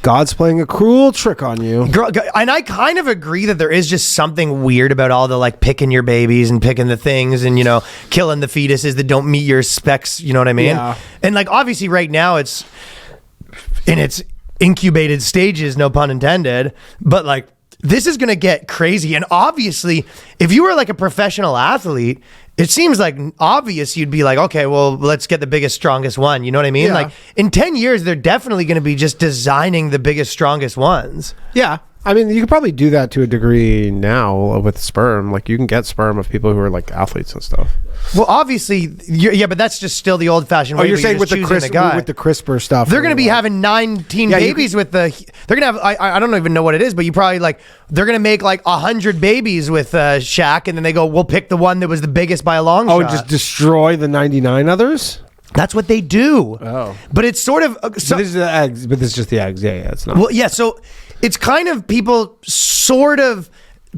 God's playing a cruel trick on you. And I kind of agree that there is just something weird about all the picking your babies and picking the things and, killing the fetuses that don't meet your specs. You know what I mean? Yeah. And obviously right now it's in its incubated stages, no pun intended, but this is going to get crazy. And obviously if you were a professional athlete, it seems obvious you'd be okay, well, let's get the biggest, strongest one. You know what I mean? Yeah. In 10 years, they're definitely going to be just designing the biggest, strongest ones. Yeah. I mean, you could probably do that to a degree now with sperm. You can get sperm of people who are athletes and stuff. Well, obviously, but that's just still the old-fashioned way. Oh, you're saying with the CRISPR stuff. They're going to be having 19 babies with the. They're going to have. I don't even know what it is, but you probably they're going to make 100 babies with Shaq, and then they go, we'll pick the one that was the biggest by a long shot. Oh, and just destroy the 99 others. That's what they do. Oh, but it's sort of. But this is the eggs. But this is just the eggs. Yeah, it's not. Well, yeah. So it's kind of people sort of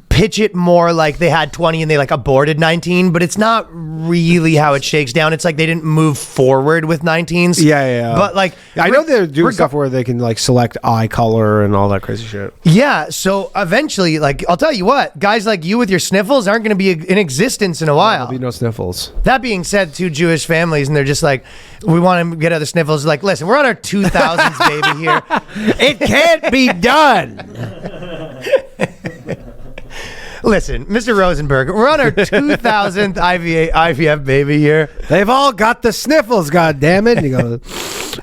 pitch it more like they had 20 and they aborted 19, but it's not really how it shakes down. It's they didn't move forward with 19s. Yeah. But I know they're doing stuff where they can select eye color and all that crazy shit. Yeah. So eventually, I'll tell you what, guys like you with your sniffles aren't going to be in existence in a while. There'll be no sniffles. That being said, two Jewish families, and they're just we want to get other sniffles. Listen, we're on our 2000s baby here. It can't be done. Listen, Mr. Rosenberg, we're on our 2000th IVF baby here. They've all got the sniffles, goddammit. And you go,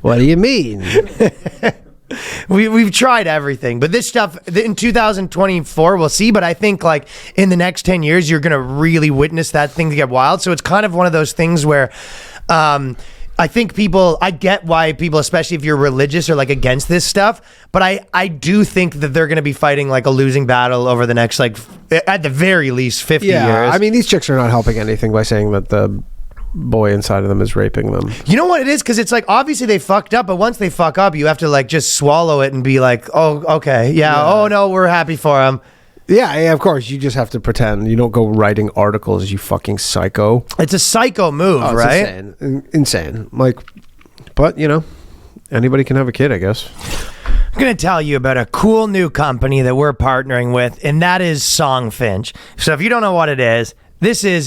what do you mean? We've tried everything, but this stuff in 2024 we'll see. But I think in the next 10 years you're gonna really witness that thing to get wild. So it's kind of one of those things where I think I get why people, especially if you're religious, are against this stuff, but I do think that they're going to be fighting a losing battle over the next at the very least 50 years. I mean, these chicks are not helping anything by saying that the boy inside of them is raping them. You know what it is? Because it's obviously they fucked up, but once they fuck up, you have to just swallow it and be oh, okay, yeah. Oh no, we're happy for them. Yeah, of course. You just have to pretend. You don't go writing articles, you fucking psycho. It's a psycho move, right? Insane. But, anybody can have a kid, I guess. I'm going to tell you about a cool new company that we're partnering with, and that is Songfinch. So if you don't know what it is,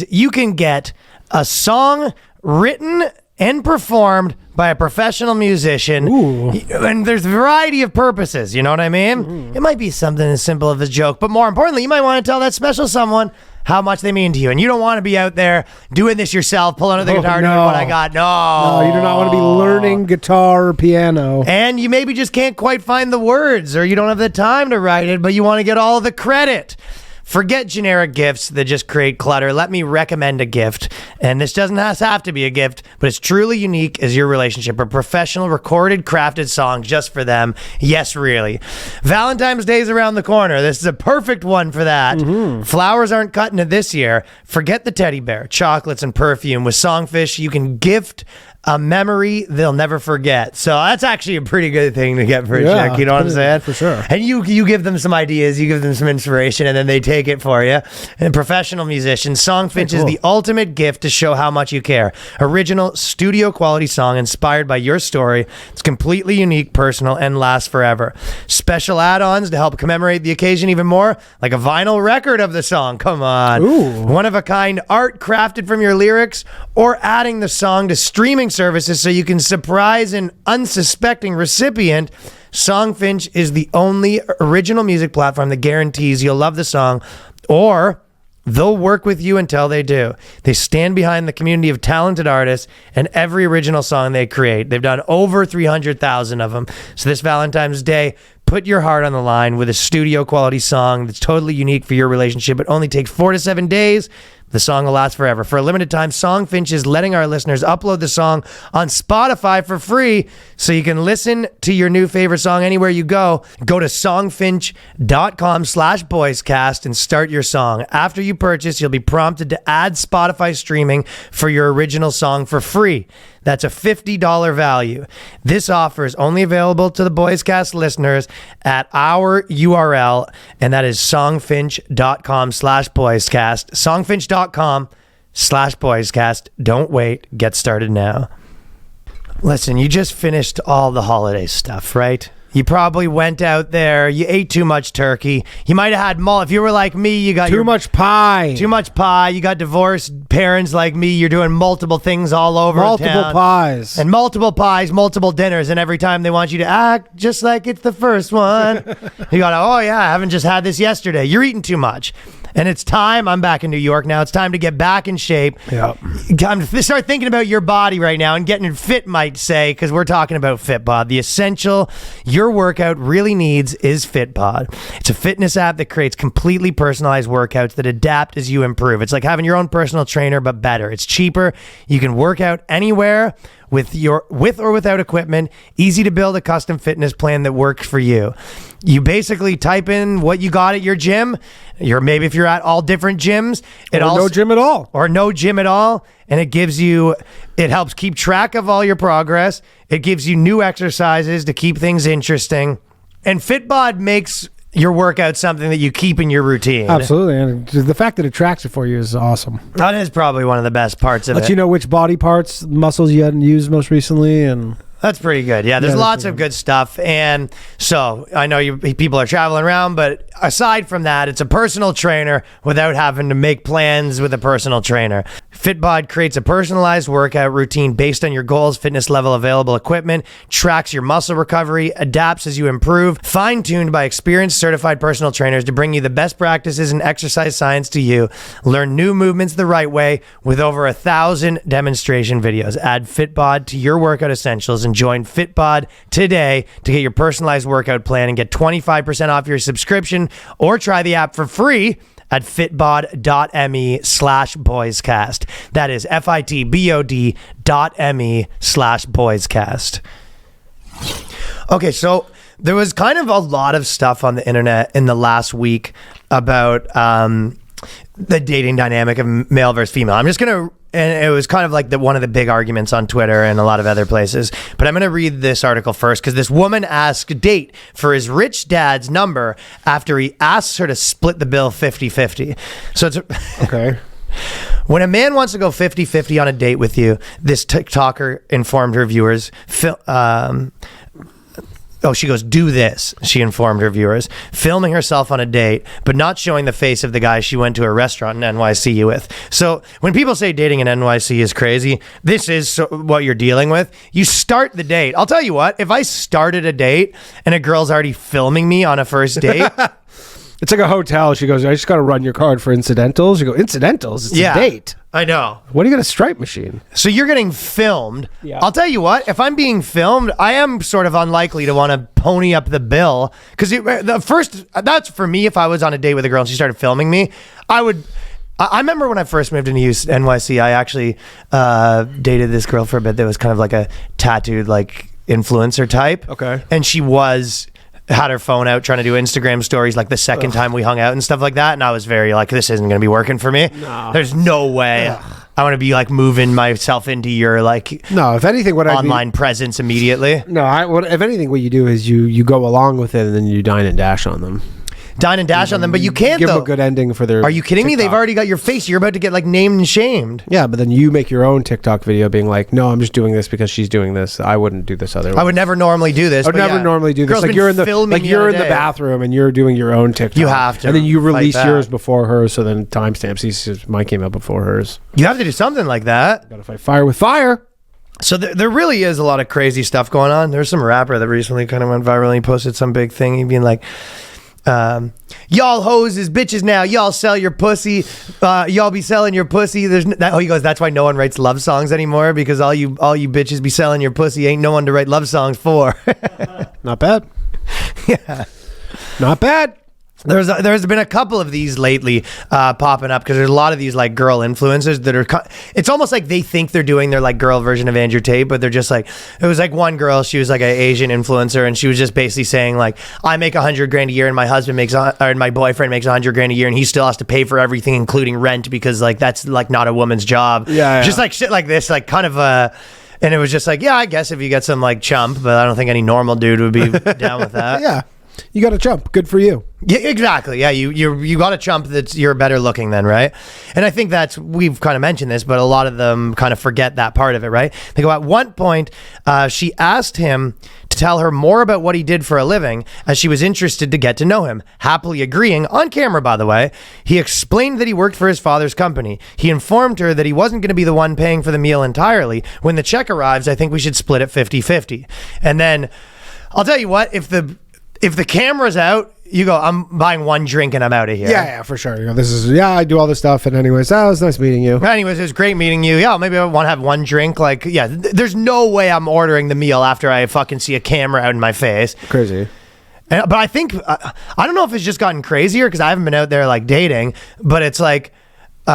you can get a song written and performed by a professional musician. Ooh. And there's a variety of purposes, you know what I mean? Mm-hmm. It might be something as simple as a joke, but more importantly, you might want to tell that special someone how much they mean to you. And you don't want to be out there doing this yourself, pulling out the guitar, doing what I got. No, you do not want to be learning guitar or piano. And you maybe just can't quite find the words, or you don't have the time to write it, but you want to get all the credit. Forget generic gifts that just create clutter. Let me recommend a gift. And this doesn't have to be a gift, but it's truly unique as your relationship. A professional, recorded, crafted song just for them. Yes, really. Valentine's Day is around the corner. This is a perfect one for that. Mm-hmm. Flowers aren't cutting it this year. Forget the teddy bear, chocolates, and perfume. With Songfish, you can gift a memory they'll never forget. So that's actually a pretty good thing to get for a chick. You know what I'm saying? For sure. And you give them some ideas, you give them some inspiration, and then they take it for you. And professional musicians, Songfinch is the ultimate gift to show how much you care. Original studio quality song inspired by your story. It's completely unique, personal, and lasts forever. Special add-ons to help commemorate the occasion even more, like a vinyl record of the song. Come on. Ooh. One-of-a-kind art crafted from your lyrics, or adding the song to streaming services so you can surprise an unsuspecting recipient. Songfinch is the only original music platform that guarantees you'll love the song, or they'll work with you until they do. They stand behind the community of talented artists and every original song they create. They've done over 300,000 of them. So this Valentine's Day, put your heart on the line with a studio quality song that's totally unique for your relationship. It only takes 4 to 7 days. The song will last forever. For a limited time, Songfinch is letting our listeners upload the song on Spotify for free, so you can listen to your new favorite song anywhere you go. Go to songfinch.com/boyscast and start your song. After you purchase, you'll be prompted to add Spotify streaming for your original song for free. That's a $50 value. This offer is only available to the Boyscast listeners at our URL, and that is songfinch.com/boyscast. Songfinch.com/boyscast. Don't wait. Get started now. Listen, you just finished all the holiday stuff, right? You probably went out there. You ate too much turkey. You might have had if you were like me, you got Too much pie. Too much pie. You got divorced parents like me. You're doing multiple things all over Multiple town. pies. And multiple pies, multiple dinners. And every time they want you to act just like it's the first one, you got to, oh yeah, I haven't just had this yesterday. You're eating too much. And it's time. I'm back in New York now. It's time to get back in shape. Yep. Time to start thinking about your body right now and getting fit, might say, because we're talking about Fitbod. The essential your workout really needs is Fitbod. It's a fitness app that creates completely personalized workouts that adapt as you improve. It's like having your own personal trainer, but better. It's cheaper. You can work out anywhere with or without equipment. Easy to build a custom fitness plan that works for you. You basically type in what you got at your gym. Maybe if you're at all different gyms, No gym at all. or no gym at all, and it helps keep track of all your progress. It gives you new exercises to keep things interesting, and Fitbod makes your workout something that you keep in your routine. Absolutely. And the fact that it tracks it for you is awesome. That is probably one of the best parts of it. Lets you know which body parts, muscles you hadn't used most recently, and That's pretty good. Yeah, there's lots of good stuff. And so I know people are traveling around, but aside from that, it's a personal trainer without having to make plans with a personal trainer. Fitbod creates a personalized workout routine based on your goals, fitness level, available equipment, tracks your muscle recovery, adapts as you improve, fine-tuned by experienced certified personal trainers to bring you the best practices and exercise science to you. Learn new movements the right way with over 1,000 demonstration videos. Add Fitbod to your workout essentials and join Fitbod today to get your personalized workout plan and get 25% off your subscription, or try the app for free at fitbod.me/boyscast. That is fitbod.me/boyscast. Okay, so there was kind of a lot of stuff on the internet in the last week about the dating dynamic of male versus female. And it was kind of like one of the big arguments on Twitter and a lot of other places. But I'm going to read this article first, because this woman asked a date for his rich dad's number after he asks her to split the bill 50-50. So it's okay. When a man wants to go 50-50 on a date with you, this TikToker informed her viewers, she goes, do this, she informed her viewers, filming herself on a date, but not showing the face of the guy she went to a restaurant in NYC with. So when people say dating in NYC is crazy, this is what you're dealing with. You start the date. I'll tell you what, if I started a date and a girl's already filming me on a first date... It's like a hotel. She goes, I just got to run your card for incidentals. You go, incidentals? It's a date. I know. What do you got, a Stripe machine? So you're getting filmed. Yeah. I'll tell you what, if I'm being filmed, I am sort of unlikely to want to pony up the bill. Because that's for me, if I was on a date with a girl and she started filming me, I remember when I first moved into NYC, I actually dated this girl for a bit that was kind of like a tattooed like influencer type. Okay. And she was... had her phone out trying to do Instagram stories like the second time we hung out and stuff like that. And I was very like, this isn't going to be working for me. No. There's no way I want to be like moving myself into your like no. If anything, what online presence immediately. No, if anything, what you do is you go along with it and then you dine and dash on them. Dine and dash on them, but you can't give though. them a good ending for their. Are you kidding me? TikTok. They've already got your face. You're about to get like named and shamed. Yeah, but then you make your own TikTok video being like, no, I'm just doing this because she's doing this. I wouldn't do this otherwise. I would never normally do this. I would never normally do this. Girl's like been you're in the filming like the you're other in the day. bathroom and you're doing your own TikTok. You have to, and then you release back. yours before hers. So then timestamps. Mine came out before hers. You have to do something like that. Got to fight fire with fire. So there really is a lot of crazy stuff going on. There's some rapper that recently kind of went viral. And he posted some big thing. He'd being like, y'all hoes is bitches now. Y'all sell your pussy. Y'all be selling your pussy. He goes, that's why no one writes love songs anymore, because all you bitches be selling your pussy. Ain't no one to write love songs for. Not bad. Yeah. Not bad. There's been a couple of these lately popping up because there's a lot of these like girl influencers that are it's almost like they think they're doing their like girl version of Andrew Tate, but they're just like, it was like one girl, she was like an Asian influencer, and she was just basically saying like, I make $100,000 a year and my husband makes or my boyfriend makes $100,000 a year and he still has to pay for everything including rent because like that's like not a woman's job. Yeah. Just like shit like this, like kind of and it was just like, yeah, I guess if you get some like chump, but I don't think any normal dude would be down with that. Yeah. You got to jump. Good for you. Yeah, exactly. Yeah, you got a chump that's you're better looking then, right? And I think we've kind of mentioned this, but a lot of them kind of forget that part of it, right? They go, at one point, she asked him to tell her more about what he did for a living, as she was interested to get to know him. Happily agreeing, on camera by the way, he explained that he worked for his father's company. He informed her that he wasn't going to be the one paying for the meal entirely. When the check arrives, I think we should split it 50-50. And then, I'll tell you what, if the camera's out, you go, I'm buying one drink and I'm out of here. Yeah, for sure. You know, I do all this stuff. And anyways, it was nice meeting you. Anyways, it was great meeting you. Yeah, maybe I want to have one drink. Like, yeah, there's no way I'm ordering the meal after I fucking see a camera out in my face. Crazy. But I think, I don't know if it's just gotten crazier because I haven't been out there like dating, but it's like, in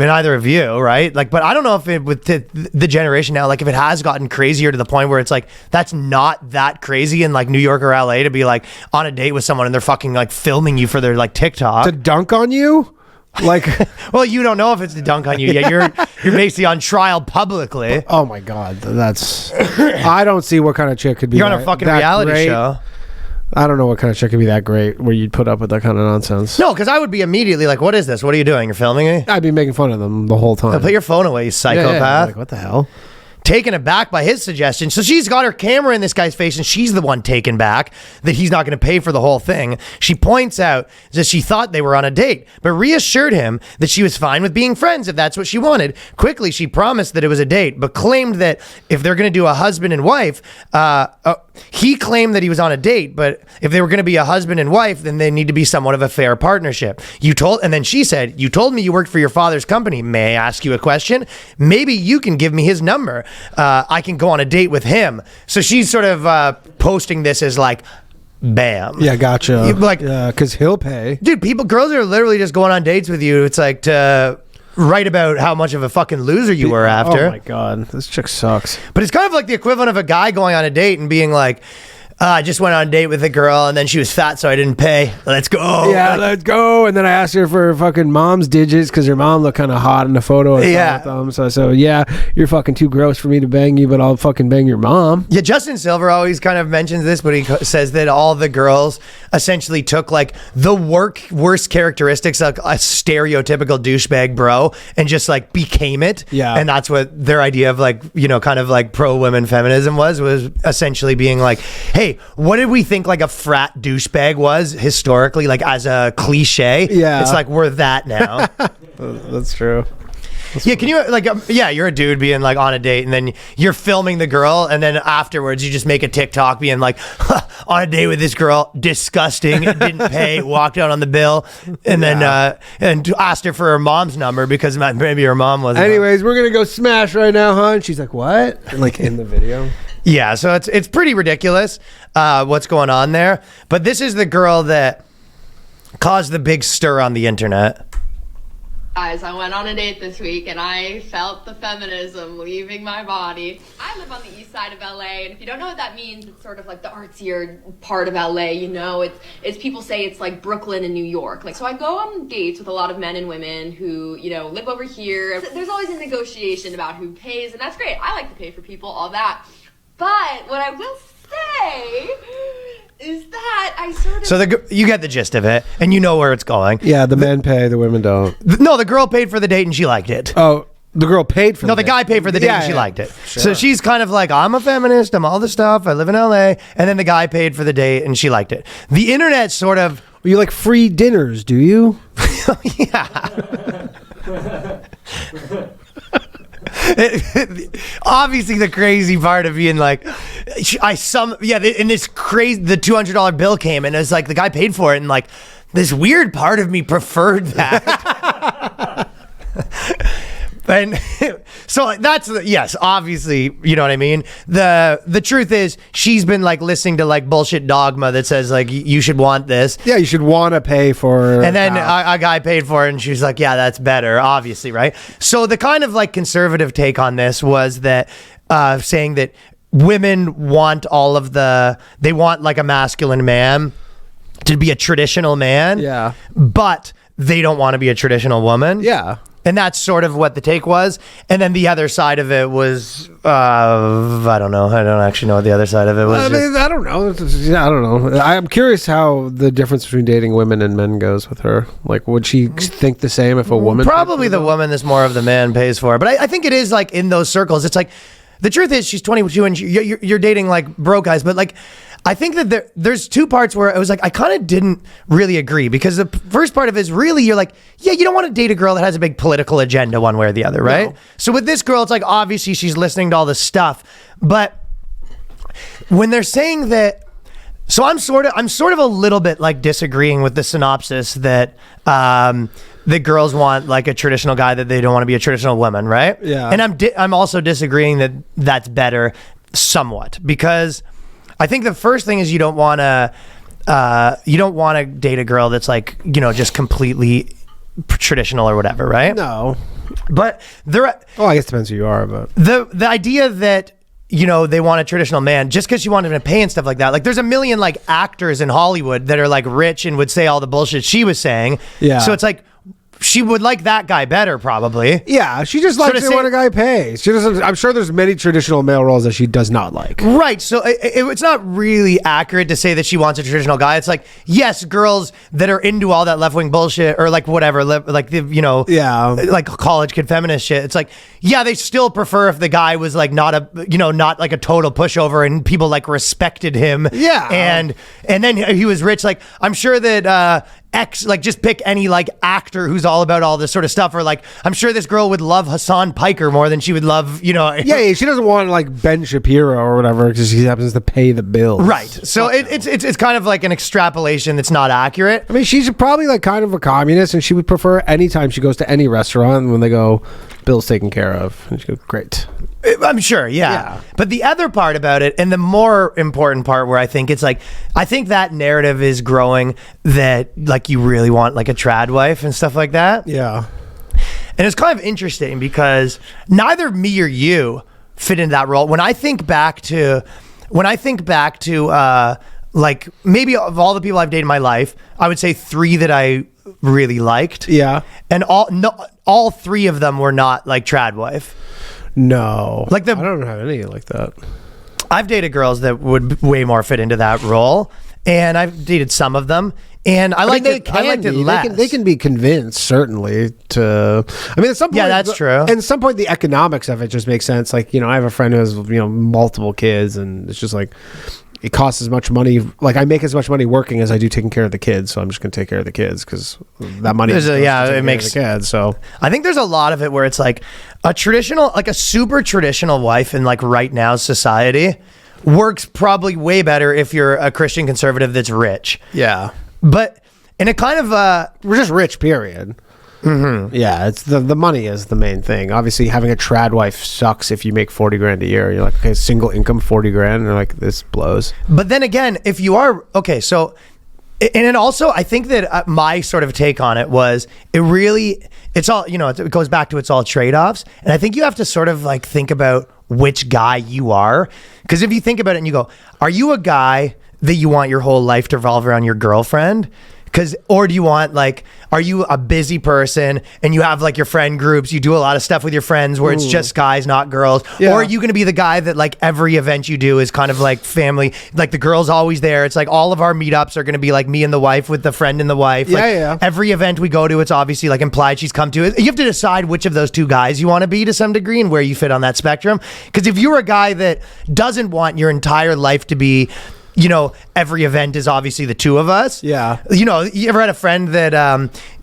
either of you, right? Like, but I don't know if it with the generation now, like if it has gotten crazier to the point where it's like that's not that crazy in like New York or LA to be like on a date with someone and they're fucking like filming you for their like TikTok to dunk on you. Like, well, you don't know if it's to dunk on you yet. You're basically on trial publicly. Oh my god, that's I don't see what kind of chick could be. You're on a fucking reality great. show. I don't know what kind of chick could be that great where you'd put up with that kind of nonsense. No, because I would be immediately like, what is this? What are you doing? You're filming me? I'd be making fun of them the whole time. Put your phone away, you psychopath. Yeah. Like, what the hell? Taken aback by his suggestion. So she's got her camera in this guy's face and she's the one taken back that he's not going to pay for the whole thing. She points out that she thought they were on a date, but reassured him that she was fine with being friends if that's what she wanted. Quickly, she promised that it was a date, but claimed that if they're going to do a husband and wife, he claimed that he was on a date, but if they were going to be a husband and wife, then they need to be somewhat of a fair partnership. And then she said, you told me you worked for your father's company. May I ask you a question? Maybe you can give me his number. I can go on a date with him. So she's sort of posting this as like, bam. Yeah, gotcha. Like, because he'll pay. Dude, girls are literally just going on dates with you. It's like to write about how much of a fucking loser you were after. Oh my god, this chick sucks. But it's kind of like the equivalent of a guy going on a date and being like, I just went on a date with a girl and then she was fat, so I didn't pay. Let's go. Yeah, let's go. And then I asked her for her fucking mom's digits because her mom looked kind of hot in the photo. Yeah. So yeah, you're fucking too gross for me to bang you, but I'll fucking bang your mom. Yeah, Justin Silver always kind of mentions this, but he says that all the girls essentially took like the worst characteristics of a stereotypical douchebag bro and just like became it. Yeah. And that's what their idea of like, you know, kind of like pro women feminism was essentially being like, hey, what did we think like a frat douchebag was historically, like as a cliche? Yeah. It's like we're that now. That's true. Yeah, can you like you're a dude being like on a date and then you're filming the girl and then afterwards you just make a TikTok being like on a date with this girl, disgusting, didn't pay, walked out on the bill, and then and asked her for her mom's number because maybe her mom wasn't. Anyways, we're gonna go smash right now, huh? And she's like, what? Like in the video. Yeah, so it's pretty ridiculous what's going on there. But this is the girl that caused the big stir on the internet. Guys, I went on a date this week and I felt the feminism leaving my body. I live on the east side of LA, and if you don't know what that means, it's sort of like the artsier part of LA, you know? It's people say it's like Brooklyn and New York. Like, so I go on dates with a lot of men and women who, you know, live over here. There's always a negotiation about who pays, and that's great. I like to pay for people, all that. But what I will say is that I sort of... So you get the gist of it, and you know where it's going. Yeah, the men pay, the women don't. No, the girl paid for the date and she liked it. Oh, the girl paid for No, the the guy paid for the date and she liked it. Sure. So she's kind of like, I'm a feminist, I'm all this stuff, I live in LA, and then the guy paid for the date and she liked it. The internet sort of... You like free dinners, do you? Yeah. Obviously the crazy part of being like and this crazy, the $200 bill came and it's like the guy paid for it and like this weird part of me preferred that. And so that's yes, obviously, you know what I mean? The truth is she's been like listening to like bullshit dogma that says like you should want this. Yeah, you should want to pay for. And then a guy paid for it and she's like, yeah, that's better, obviously, right? So the kind of like conservative take on this was that saying that women want they want like a masculine man to be a traditional man. Yeah. But they don't want to be a traditional woman. Yeah. And that's sort of what the take was. And then the other side of it was, I don't know. I don't actually know what the other side of it was. I don't know. I don't know. I'm curious how the difference between dating women and men goes with her. Like, would she think the same if a woman? Probably the woman that's more of the man pays for it. But I think it is like in those circles. It's like, the truth is she's 22 and you're dating like broke guys. But like, I think that there's two parts where it was like I kind of didn't really agree, because the first part of it is really you're like, yeah, you don't want to date a girl that has a big political agenda one way or the other, right? No. So with this girl, it's like obviously she's listening to all this stuff, but when they're saying that, so I'm sort of a little bit like disagreeing with the synopsis that the girls want like a traditional guy, that they don't want to be a traditional woman, right? Yeah. And I'm also disagreeing that that's better somewhat, because I think the first thing is you don't want to date a girl that's like, you know, just completely traditional or whatever, right? No. But I guess it depends who you are, but the idea that, you know, they want a traditional man just because you want him to pay and stuff like that. Like there's a million like actors in Hollywood that are like rich and would say all the bullshit she was saying. Yeah. So it's like, she would like that guy better, probably. Yeah, she just likes it when a guy pays. She doesn't. I'm sure there's many traditional male roles that she does not like. Right. So it's not really accurate to say that she wants a traditional guy. It's like, yes, girls that are into all that left wing bullshit or like whatever, like the, you know, like college kid feminist shit. It's like, yeah, they still prefer if the guy was like not like a total pushover and people like respected him. Yeah. And then he was rich. Like I'm sure that like just pick any like actor who's all about all this sort of stuff, or like I'm sure this girl would love Hassan Piker more than she would love, you know. Yeah, she doesn't want like Ben Shapiro or whatever because he happens to pay the bills. Right. So it's kind of like an extrapolation that's not accurate. I mean, she's probably like kind of a communist, and she would prefer anytime she goes to any restaurant when they go, bill's taken care of, and she goes, great. I'm sure, yeah. But the other part about it, and the more important part where I think it's like, I think that narrative is growing that like you really want like a trad wife and stuff like that. Yeah. And it's kind of interesting because neither me or you fit into that role. When I think back to like maybe of all the people I've dated in my life, I would say 3 that I really liked. Yeah. And all 3 of them were not like trad wife. No, like I don't have any like that. I've dated girls that would way more fit into that role, and I've dated some of them, and I liked it less. They can be convinced, certainly. I mean, at some point, yeah, that's true. And at some point, the economics of it just makes sense. Like, you know, I have a friend who has, you know, multiple kids, and it's just like, it costs as much money. Like, I make as much money working as I do taking care of the kids, so I'm just going to take care of the kids because that money it makes the kids. So I think there's a lot of it where it's like a traditional, like a super traditional wife in like right now society works probably way better if you're a Christian conservative that's rich. Yeah, but in a kind of we're just rich, period. Mm-hmm. Yeah, it's the money is the main thing. Obviously, having a trad wife sucks if you make 40 grand a year. You're like, okay, single income 40 grand, and they're like, this blows. But then again, if you are okay, so and then also I think that my sort of take on it was it really it's all, it goes back to it's all trade-offs. And I think you have to sort of like think about which guy you are. Because if you think about it and you go, are you a guy that you want your whole life to revolve around your girlfriend? Or do you want are you a busy person and you have like your friend groups, you do a lot of stuff with your friends where it's just guys, not girls? Yeah. Or are you going to be the guy that like every event you do is kind of like family, like the girl's always there. It's like all of our meetups are going to be like me and the wife with the friend and the wife. Every event we go to, it's obviously like implied she's come to it. You have to decide which of those two guys you want to be to some degree and where you fit on that spectrum. Because if you're a guy that doesn't want your entire life to be, every event is obviously the two of us. Yeah. You ever had a friend that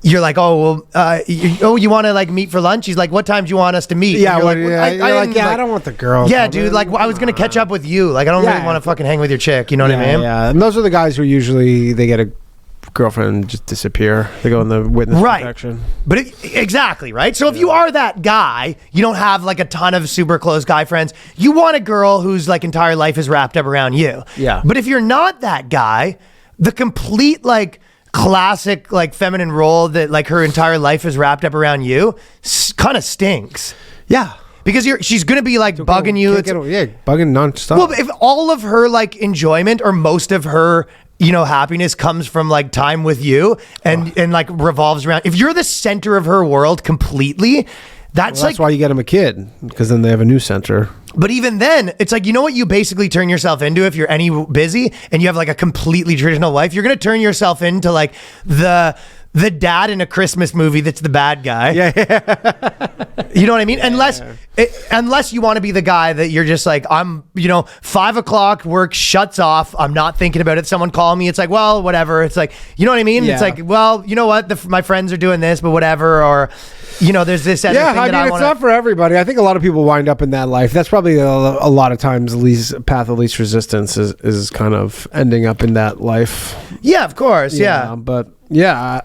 you're like, you want to like meet for lunch? He's like, what time do you want us to meet? Yeah. I don't want the girl. Yeah, dude. Like, I was going to catch up with you. Like, I don't really want to fucking hang with your chick. You know what I mean? Yeah. And those are the guys who usually, they get a girlfriend and just disappear. They go in the witness protection. But exactly, right? So if you are that guy, you don't have like a ton of super close guy friends. You want a girl whose like entire life is wrapped up around you. Yeah. But if you're not that guy, the complete like classic like feminine role that like her entire life is wrapped up around you kind of stinks. Yeah. Because she's going to be like bugging you. Bugging nonstop. Well, if all of her like enjoyment or most of her happiness comes from like time with you and like revolves around, if you're the center of her world completely, that's why you get them a kid, because then they have a new center. But even then, it's like, what you basically turn yourself into if you're any busy and you have like a completely traditional life, you're going to turn yourself into like the dad in a Christmas movie that's the bad guy. Yeah. You know what I mean? Unless you want to be the guy that you're just like, I'm, 5 o'clock work shuts off. I'm not thinking about it. Someone call me. It's like, well, whatever. It's like, you know what I mean? Yeah. It's like, well, you know what? My friends are doing this, but whatever. Or, there's this other thing that it's not for everybody. I think a lot of people wind up in that life. That's probably a lot of times the path of least resistance is kind of ending up in that life. Yeah, of course. Yeah. But yeah.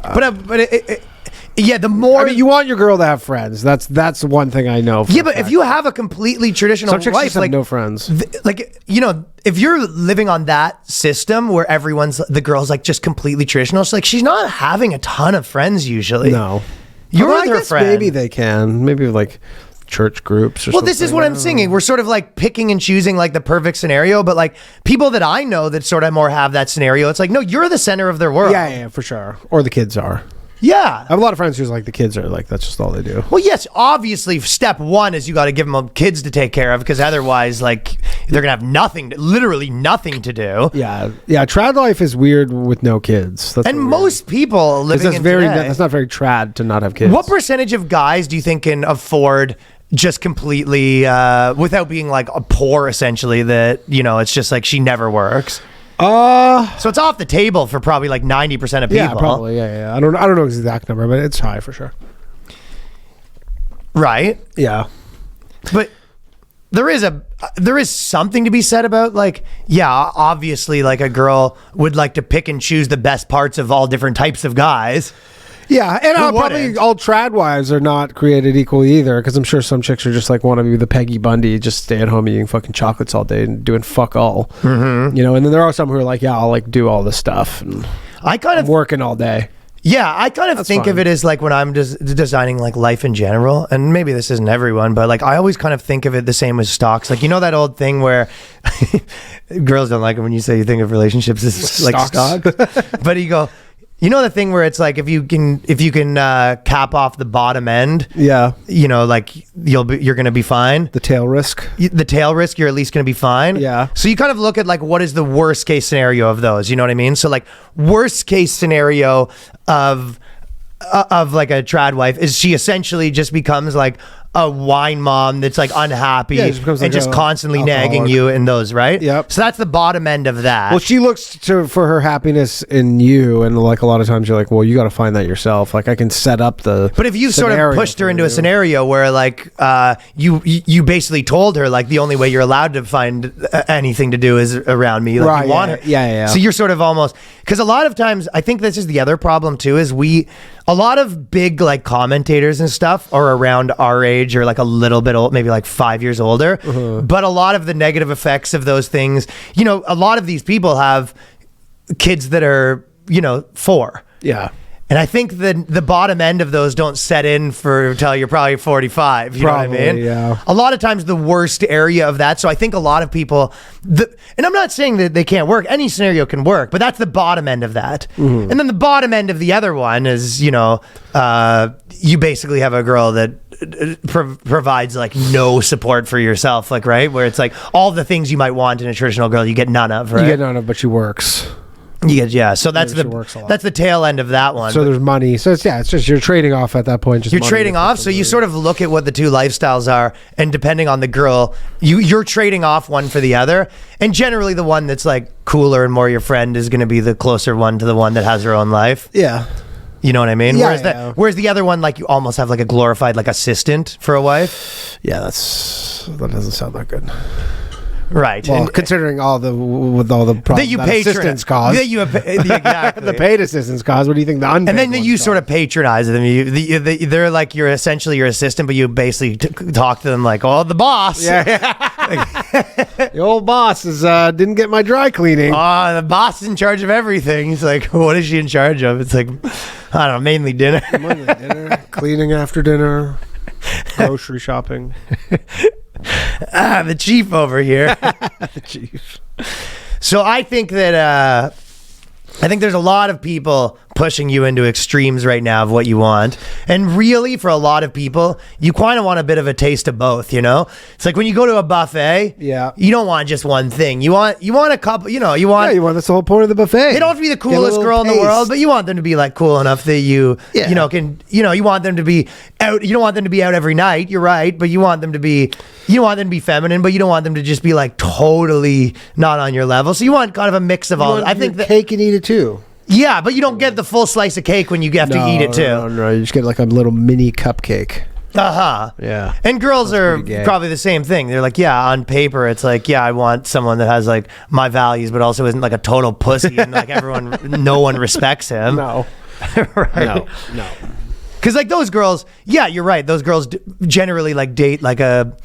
The more you want your girl to have friends. That's one thing I know. But if you have a completely traditional some chicks life, just have like no friends, if you're living on that system where the girl's like just completely traditional, it's like she's not having a ton of friends usually. No, you're with with her her friend. Maybe they can. Maybe like church groups or something. This is what I'm saying. We're sort of like picking and choosing like the perfect scenario, but like people that I know that sort of more have that scenario, it's like, no, you're the center of their world. Yeah, for sure. Or the kids are. Yeah. I have a lot of friends who's like the kids are like, that's just all they do. Well, yes, obviously step one is you got to give them kids to take care of, because otherwise like they're going to have literally nothing to do. Yeah. Trad life is weird with no kids. That's most people living in that's not very trad to not have kids. What percentage of guys do you think can afford just completely without being like a poor, essentially, that it's just like she never works? So it's off the table for probably like 90% of people. Yeah, probably. Yeah. I don't know the exact number, but it's high for sure. Right? Yeah. But there is something to be said about like, obviously like a girl would like to pick and choose the best parts of all different types of guys. Yeah, and probably all trad wives are not created equally either, because I'm sure some chicks are just like want to be the Peggy Bundy, just stay at home eating fucking chocolates all day and doing fuck all. Mm-hmm. And then there are some who are like, I'll like do all this stuff, and I'm working all day. Yeah, I kind of think of it as like when I'm just designing like life in general, and maybe this isn't everyone, but like I always kind of think of it the same as stocks. Like, that old thing where girls don't like it when you say you think of relationships as like stocks. But you go, the thing where it's like if you can cap off the bottom end, like you're gonna be fine. The tail risk, you're at least gonna be fine. Yeah. So you kind of look at like what is the worst case scenario of those. You know what I mean? So like worst case scenario of like a trad wife is she essentially just becomes like a wine mom that's like unhappy and just constantly nagging you in those, right? Yep. So that's the bottom end of that. Well, she looks for her happiness in you, and like a lot of times you're like, well, you got to find that yourself. Like I can set up the. But if you sort of pushed her into a scenario where like you basically told her like the only way you're allowed to find anything to do is around me, like right, you want her. Yeah. So you're sort of almost, because a lot of times I think this is the other problem too, is a lot of big like commentators and stuff are around our age or like a little bit old, maybe like 5 years older. Uh-huh. But a lot of the negative effects of those things, a lot of these people have kids that are, 4. Yeah. And I think the bottom end of those don't set in for until you're probably 45. You know what I mean? Yeah. A lot of times the worst area of that. So I think a lot of people, and I'm not saying that they can't work. Any scenario can work, but that's the bottom end of that. And then the bottom end of the other one is, you basically have a girl that provides like no support for yourself, like, right? Where it's like all the things you might want in a traditional girl, you get none of, right? You get none of, but she works. So that's the tail end of that one. So there's money. So it's just you're trading off at that point. Just you're trading off. So you sort of look at what the two lifestyles are, and depending on the girl, you're trading off one for the other. And generally, the one that's like cooler and more your friend is going to be the closer one to the one that has her own life. Yeah. You know what I mean? Yeah, whereas the other one, like you almost have like a glorified like assistant for a wife. Yeah, that doesn't sound that good. Right. Well, considering all the problems that you pay assistants cause, exactly. the paid assistants cause. What do you think the unpaid? And then you sort of patronize them. They're like you're essentially your assistant, but you basically talk to them like, "Oh, the boss." Yeah. The old boss didn't get my dry cleaning. Oh, the boss is in charge of everything. He's like, "What is she in charge of?" It's like, I don't know, mainly dinner. Cleaning after dinner, grocery shopping. The chief over here. The chief. So I think that there's a lot of people pushing you into extremes right now of what you want. And really, for a lot of people, you kind of want a bit of a taste of both, you know? It's like when you go to a buffet, you don't want just one thing. You want a couple, you want that's the whole point of the buffet. They don't have to be the coolest girl in the world, but you want them to be like cool enough that you want them to be out. You don't want them to be out every night. You're right, but you want them to be feminine, but you don't want them to just be like totally not on your level. So you want kind of a mix of all. I think that cake and eat it too. Yeah, but you don't get the full slice of cake when you have to eat it too. No, you just get like a little mini cupcake. Yeah. And girls are probably the same thing. They're like, yeah, on paper, it's like, yeah, I want someone that has like my values, but also isn't like a total pussy and like no one respects him. No. Right? No. Because like those girls, yeah, you're right. Those girls generally like date like a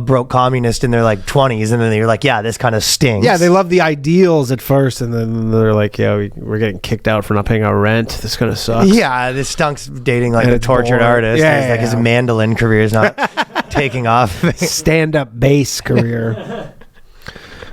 broke communist in their like 20s, and then you're like, yeah, this kind of stinks. Yeah, they love the ideals at first, and then they're like, yeah, we're getting kicked out for not paying our rent. This kind of sucks. Yeah, this stunks dating like a tortured artist. Yeah, his mandolin career is not taking off. Stand-up bass career.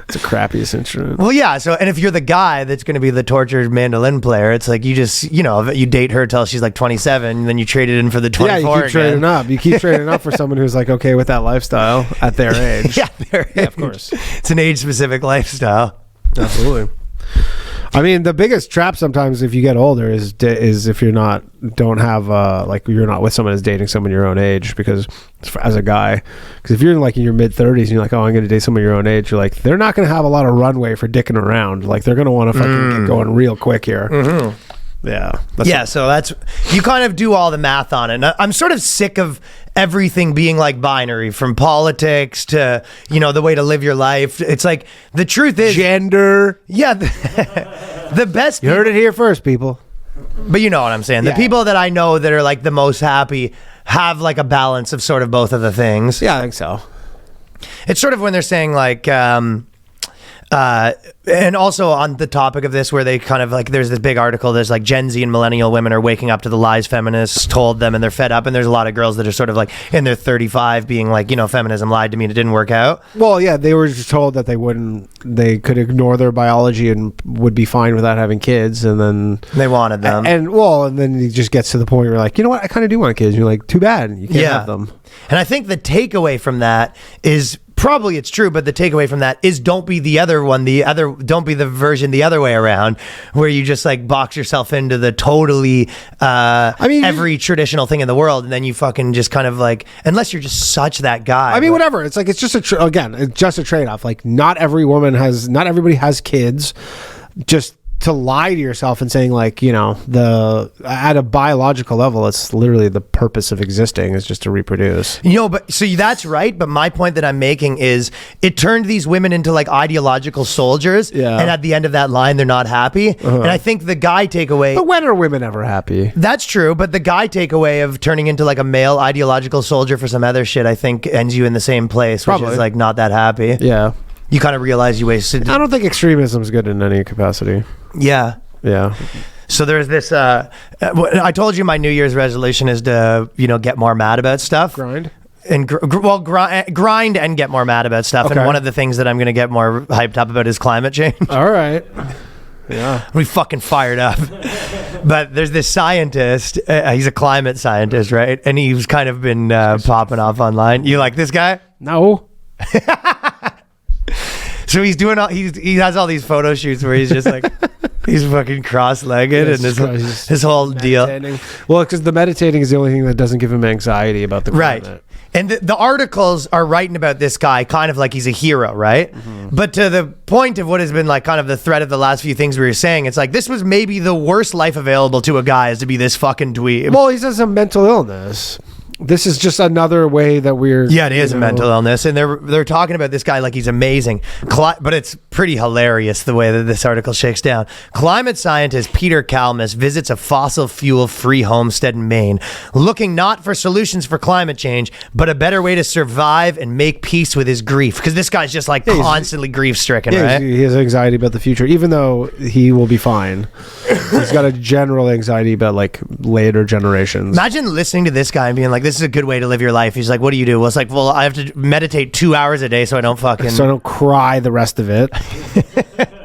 It's the crappiest instrument. Well, yeah. So, and if you're the guy that's going to be the tortured mandolin player, it's like you just, you date her till she's like 27, and then you trade it in for the 24. Yeah, you keep trading up. You keep trading up for someone who's like okay with that lifestyle at their age. Yeah, of course. It's an age-specific lifestyle. Absolutely. I mean, the biggest trap sometimes if you get older is if you're not you're not with someone that's dating someone your own age, because as a guy, because if you're in your mid 30s and you're like, oh, I'm going to date someone your own age, you're like, they're not going to have a lot of runway for dicking around. Like they're going to want to fucking get going real quick here. Mm-hmm. Yeah. So that's, you kind of do all the math on it. And I'm sort of sick of everything being like binary, from politics to, the way to live your life. It's like, the truth is gender. Yeah. The best. You heard it here first, people. But you know what I'm saying. The people that I know that are like the most happy have like a balance of sort of both of the things. Yeah, I think so. It's sort of when they're saying like, and also on the topic of this, where they kind of like, there's this big article, there's like Gen Z and millennial women are waking up to the lies feminists told them, and they're fed up. And there's a lot of girls that are sort of like in their 35 being like, feminism lied to me and it didn't work out. Well, yeah, they were just told that they could ignore their biology and would be fine without having kids. And then they wanted them. And then it just gets to the point where you're like, you know what? I kind of do want kids. And you're like, too bad. You can't have them. And I think the takeaway from that is, probably it's true, but the takeaway from that is don't be the other one, don't be the version the other way around, where you just like box yourself into the totally, every traditional thing in the world, and then you fucking just kind of like, unless you're just such that guy. I mean, whatever. It's like, it's just it's just a trade-off. Like not everybody has kids. Just to lie to yourself and saying like, at a biological level, it's literally the purpose of existing is just to reproduce. But so that's right. But my point that I'm making is it turned these women into like ideological soldiers. Yeah. And at the end of that line, they're not happy. And I think the guy takeaway. But when are women ever happy? That's true. But the guy takeaway of turning into like a male ideological soldier for some other shit, I think ends you in the same place, which is like not that happy. Yeah. You kind of realize you wasted. I don't think extremism is good in any capacity. Yeah. Yeah. So there's this. I told you my New Year's resolution is to get more mad about stuff. Grind. And grind and get more mad about stuff. Okay. And one of the things that I'm going to get more hyped up about is climate change. All right. Yeah. We fucking fired up. But there's this scientist. He's a climate scientist, right? And he's kind of been popping off online. You like this guy? No. So he's doing he has all these photo shoots where he's just like he's fucking cross-legged and his whole deal. Well, because the meditating is the only thing that doesn't give him anxiety about the climate. Right. And the articles are writing about this guy kind of like he's a hero, right? But to the point of what has been like kind of the thread of the last few things we were saying, it's like this was maybe the worst life available to a guy is to be this fucking dweeb. Well, he's has some mental illness. This is just another way that we're... Yeah, it is a mental illness. And they're talking about this guy like he's amazing. But it's pretty hilarious the way that this article shakes down. Climate scientist Peter Kalmus visits a fossil fuel-free homestead in Maine, looking not for solutions for climate change, but a better way to survive and make peace with his grief. Because this guy's just like constantly grief-stricken, right? He has anxiety about the future, even though he will be fine. He's got a general anxiety about like later generations. Imagine listening to this guy and being like, this is a good way to live your life. He's like, what do you do? Well, it's like, well, I have to meditate 2 hours a day so I don't cry the rest of it.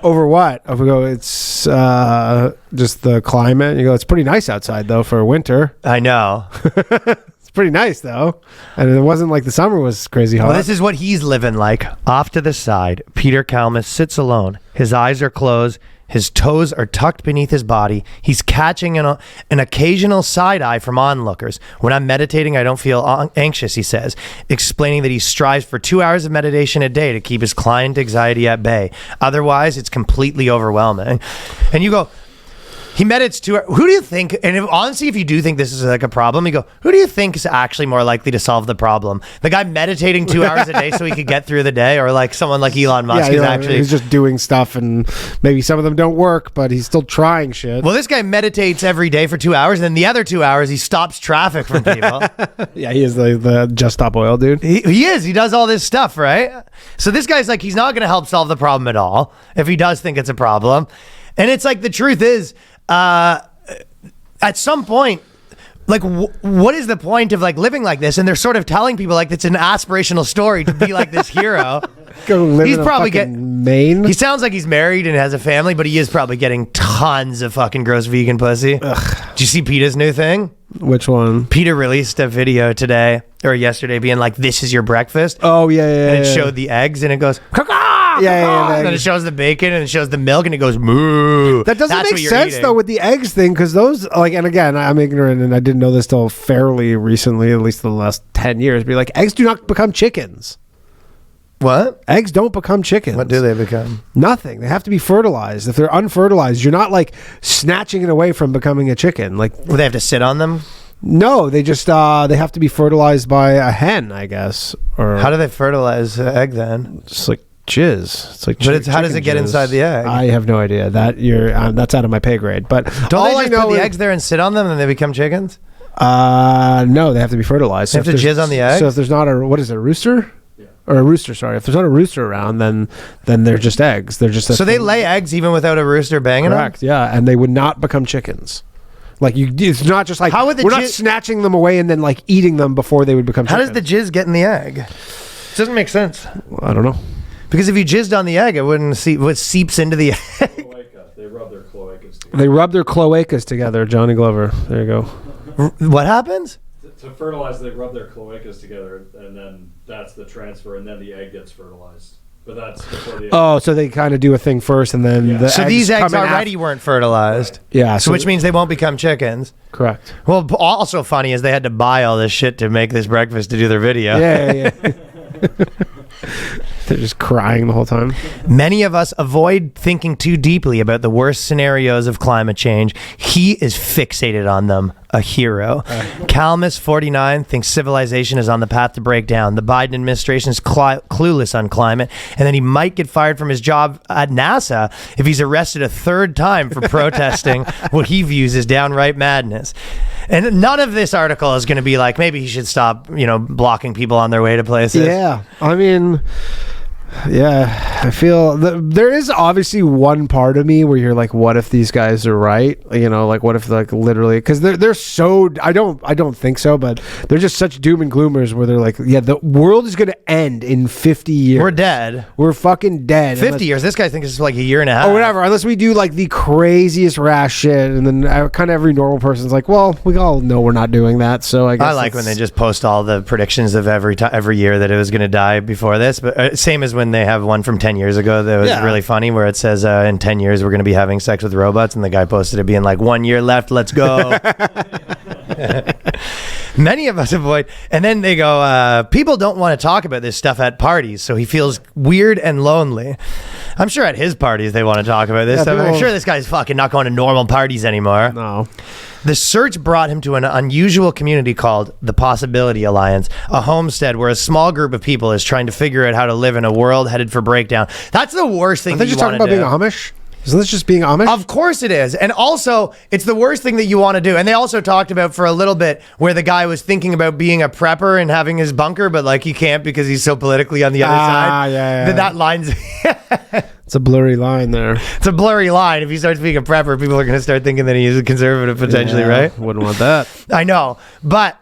Over what? If we go, it's just the climate. You go, it's pretty nice outside though for winter. I know. It's pretty nice though. And it wasn't like the summer was crazy hot. Well, this is what he's living like. Off to the side, Peter Kalmus sits alone. His eyes are closed. His toes are tucked beneath his body. He's catching an occasional side eye from onlookers. When I'm meditating, I don't feel anxious, he says, explaining that he strives for 2 hours of meditation a day to keep his client anxiety at bay. Otherwise, it's completely overwhelming. And you go, he meditates 2 hours. Who do you think, and honestly, if you do think this is like a problem, you go, who do you think is actually more likely to solve the problem? The guy meditating 2 hours a day so he could get through the day, or like someone like Elon Musk he's just doing stuff and maybe some of them don't work, but he's still trying shit. Well, this guy meditates every day for 2 hours, and then the other 2 hours he stops traffic from people. Yeah, he is the Just Stop Oil dude. He is. He does all this stuff, right? So this guy's like, he's not going to help solve the problem at all if he does think it's a problem. And it's like, the truth is, at some point, like, what is the point of like living like this? And they're sort of telling people like it's an aspirational story to be like this hero. Go live he's in probably Maine. He sounds like he's married and has a family, but he is probably getting tons of fucking gross vegan pussy. Ugh. Did you see Peter's new thing? Which one? Peter released a video today or yesterday being like, "This is your breakfast." Oh yeah. And it showed the eggs and it goes, "Caw-caw!" Yeah. And then it shows the bacon and it shows the milk and it goes, "Moo." That doesn't That's make what you're sense eating. though with the eggs thing, because those like, and again, I'm ignorant and I didn't know this till fairly recently, at least the last 10 years. Be like, eggs do not become chickens. What? Eggs don't become chickens. What do they become? Nothing. They have to be fertilized. If they're unfertilized, you're not like snatching it away from becoming a chicken. Like, Well, they have to sit on them? no, they just they have to be fertilized by a hen, I guess. Or How do they fertilize an egg then? it's like jizz. It's like But how does it chicken get jizz. inside the egg? I have no idea. That's out of my pay grade. But Don't all they I just know put the is- eggs there and sit on them and they become chickens? No, they have to be fertilized. They have if to there's- jizz on the egg? So if there's not a, what is it, a rooster? Or a rooster, sorry. If there's not a rooster around, then they're just eggs. They're just So they lay eggs even without a rooster banging them? correct, yeah, and they would not become chickens. Like it's not just like How would the we're not jizz- snatching them away and then like eating them before they would become How chickens. does the jizz get in the egg? It doesn't make sense. I don't know. Because if you jizzed on the egg, it wouldn't see what seeps into the egg. They rub their cloacas together. They rub their cloacas together, Johnny Glover. There you go. What happens? To fertilize, they rub their cloacas together, and then that's the transfer, and then the egg gets fertilized. But that's before the egg. Oh, so they kind of do a thing first, and then Yeah. the So these eggs come in already weren't fertilized. Yeah, So which means they won't become chickens. correct. Well, also funny is they had to buy all this shit to make this breakfast to do their video. Yeah. They're just crying the whole time. Many of us avoid thinking too deeply about the worst scenarios of climate change. He is fixated on them, a hero. Kalmus, 49, thinks civilization is on the path to break down. The Biden administration is clueless on climate, and then he might get fired from his job at NASA if he's arrested a third time for protesting what he views as downright madness. And none of this article is going to be like, maybe he should stop, blocking people on their way to places. Yeah, I mean, Yeah, I feel there is obviously one part of me where you're like, what if these guys are right? You know, like what if like literally, because they're so I don't think so, but they're just such doom and gloomers where they're like, yeah, the world is gonna end in 50 years. We're dead. We're fucking dead. 50 years. This guy thinks it's like a year and a half. Or whatever, unless we do like the craziest rash shit, and then kind of every normal person's like, well, we all know we're not doing that. So I guess I like when they just post all the predictions of every year that it was going to die before this. But same as when they have one from 10 years ago that was really funny, where it says in 10 years we're going to be having sex with robots, and the guy posted it being like 1 year left, let's go. Many of us avoid, and then they go, people don't want to talk about this stuff at parties, so he feels weird and lonely. I'm sure at his parties they want to talk about this stuff. I'm sure this guy's fucking not going to normal parties anymore. No. The search brought him to an unusual community called the Possibility Alliance, a homestead where a small group of people is trying to figure out how to live in a world headed for breakdown. That's the worst thing that you want to do. Are they just talking about being Amish? Isn't this just being Amish? Of course it is. And also, it's the worst thing that you want to do. And they also talked about for a little bit where the guy was thinking about being a prepper and having his bunker, but like he can't because he's so politically on the other side. Yeah. That line's... It's a blurry line there. It's a blurry line. If he starts being a prepper, people are going to start thinking that he's a conservative potentially, right? Wouldn't want that. I know. But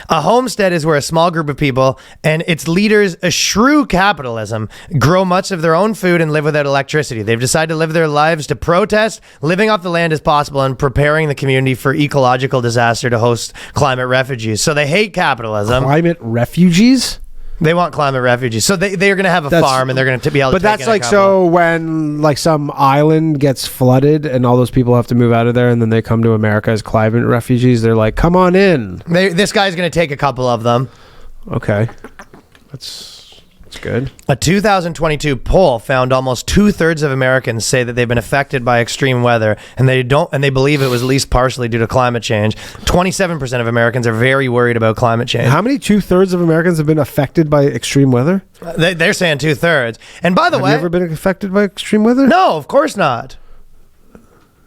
a homestead is where a small group of people and its leaders eschew capitalism, grow much of their own food, and live without electricity. They've decided to live their lives to protest, living off the land as possible, and preparing the community for ecological disaster to host climate refugees. So they hate capitalism. Climate refugees? They want climate refugees. So they're going to have a farm, and they're going to be able to But that's like, so when like some island gets flooded and all those people have to move out of there, and then they come to America as climate refugees, they're like, come on in. This guy's going to take a couple of them. Okay. That's good. A 2022 poll found almost 2/3 of Americans say that they've been affected by extreme weather, and they believe it was at least partially due to climate change. 27% of Americans are very worried about climate change. How many 2/3 of Americans have been affected by extreme weather? They're saying 2/3. And by the way, have you ever been affected by extreme weather? No, of course not.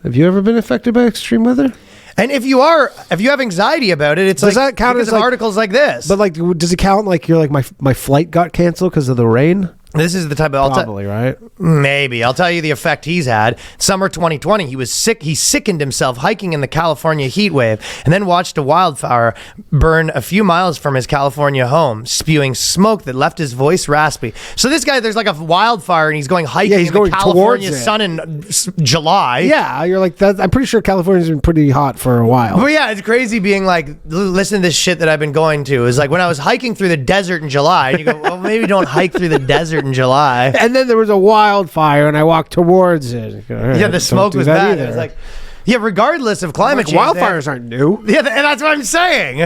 Have you ever been affected by extreme weather? And if you have anxiety about it, it's does like that count because as of like, articles like this. But like, does it count like you're like my flight got canceled because of the rain? This is the type of... Probably, right? Maybe. I'll tell you the effect he's had. Summer 2020, he was sick. He sickened himself hiking in the California heat wave and then watched a wildfire burn a few miles from his California home, spewing smoke that left his voice raspy. So this guy, there's like a wildfire and he's going hiking in the California sun in July. Yeah, you're like, that. I'm pretty sure California's been pretty hot for a while. But yeah, it's crazy being like, listen to this shit that I've been going to. It's like when I was hiking through the desert in July, and you go, well, maybe don't hike through the desert in July. And then there was a wildfire, and I walked towards it. Yeah, the smoke was bad. It was like, yeah, regardless of climate change, wildfires aren't new. Yeah, and that's what I'm saying.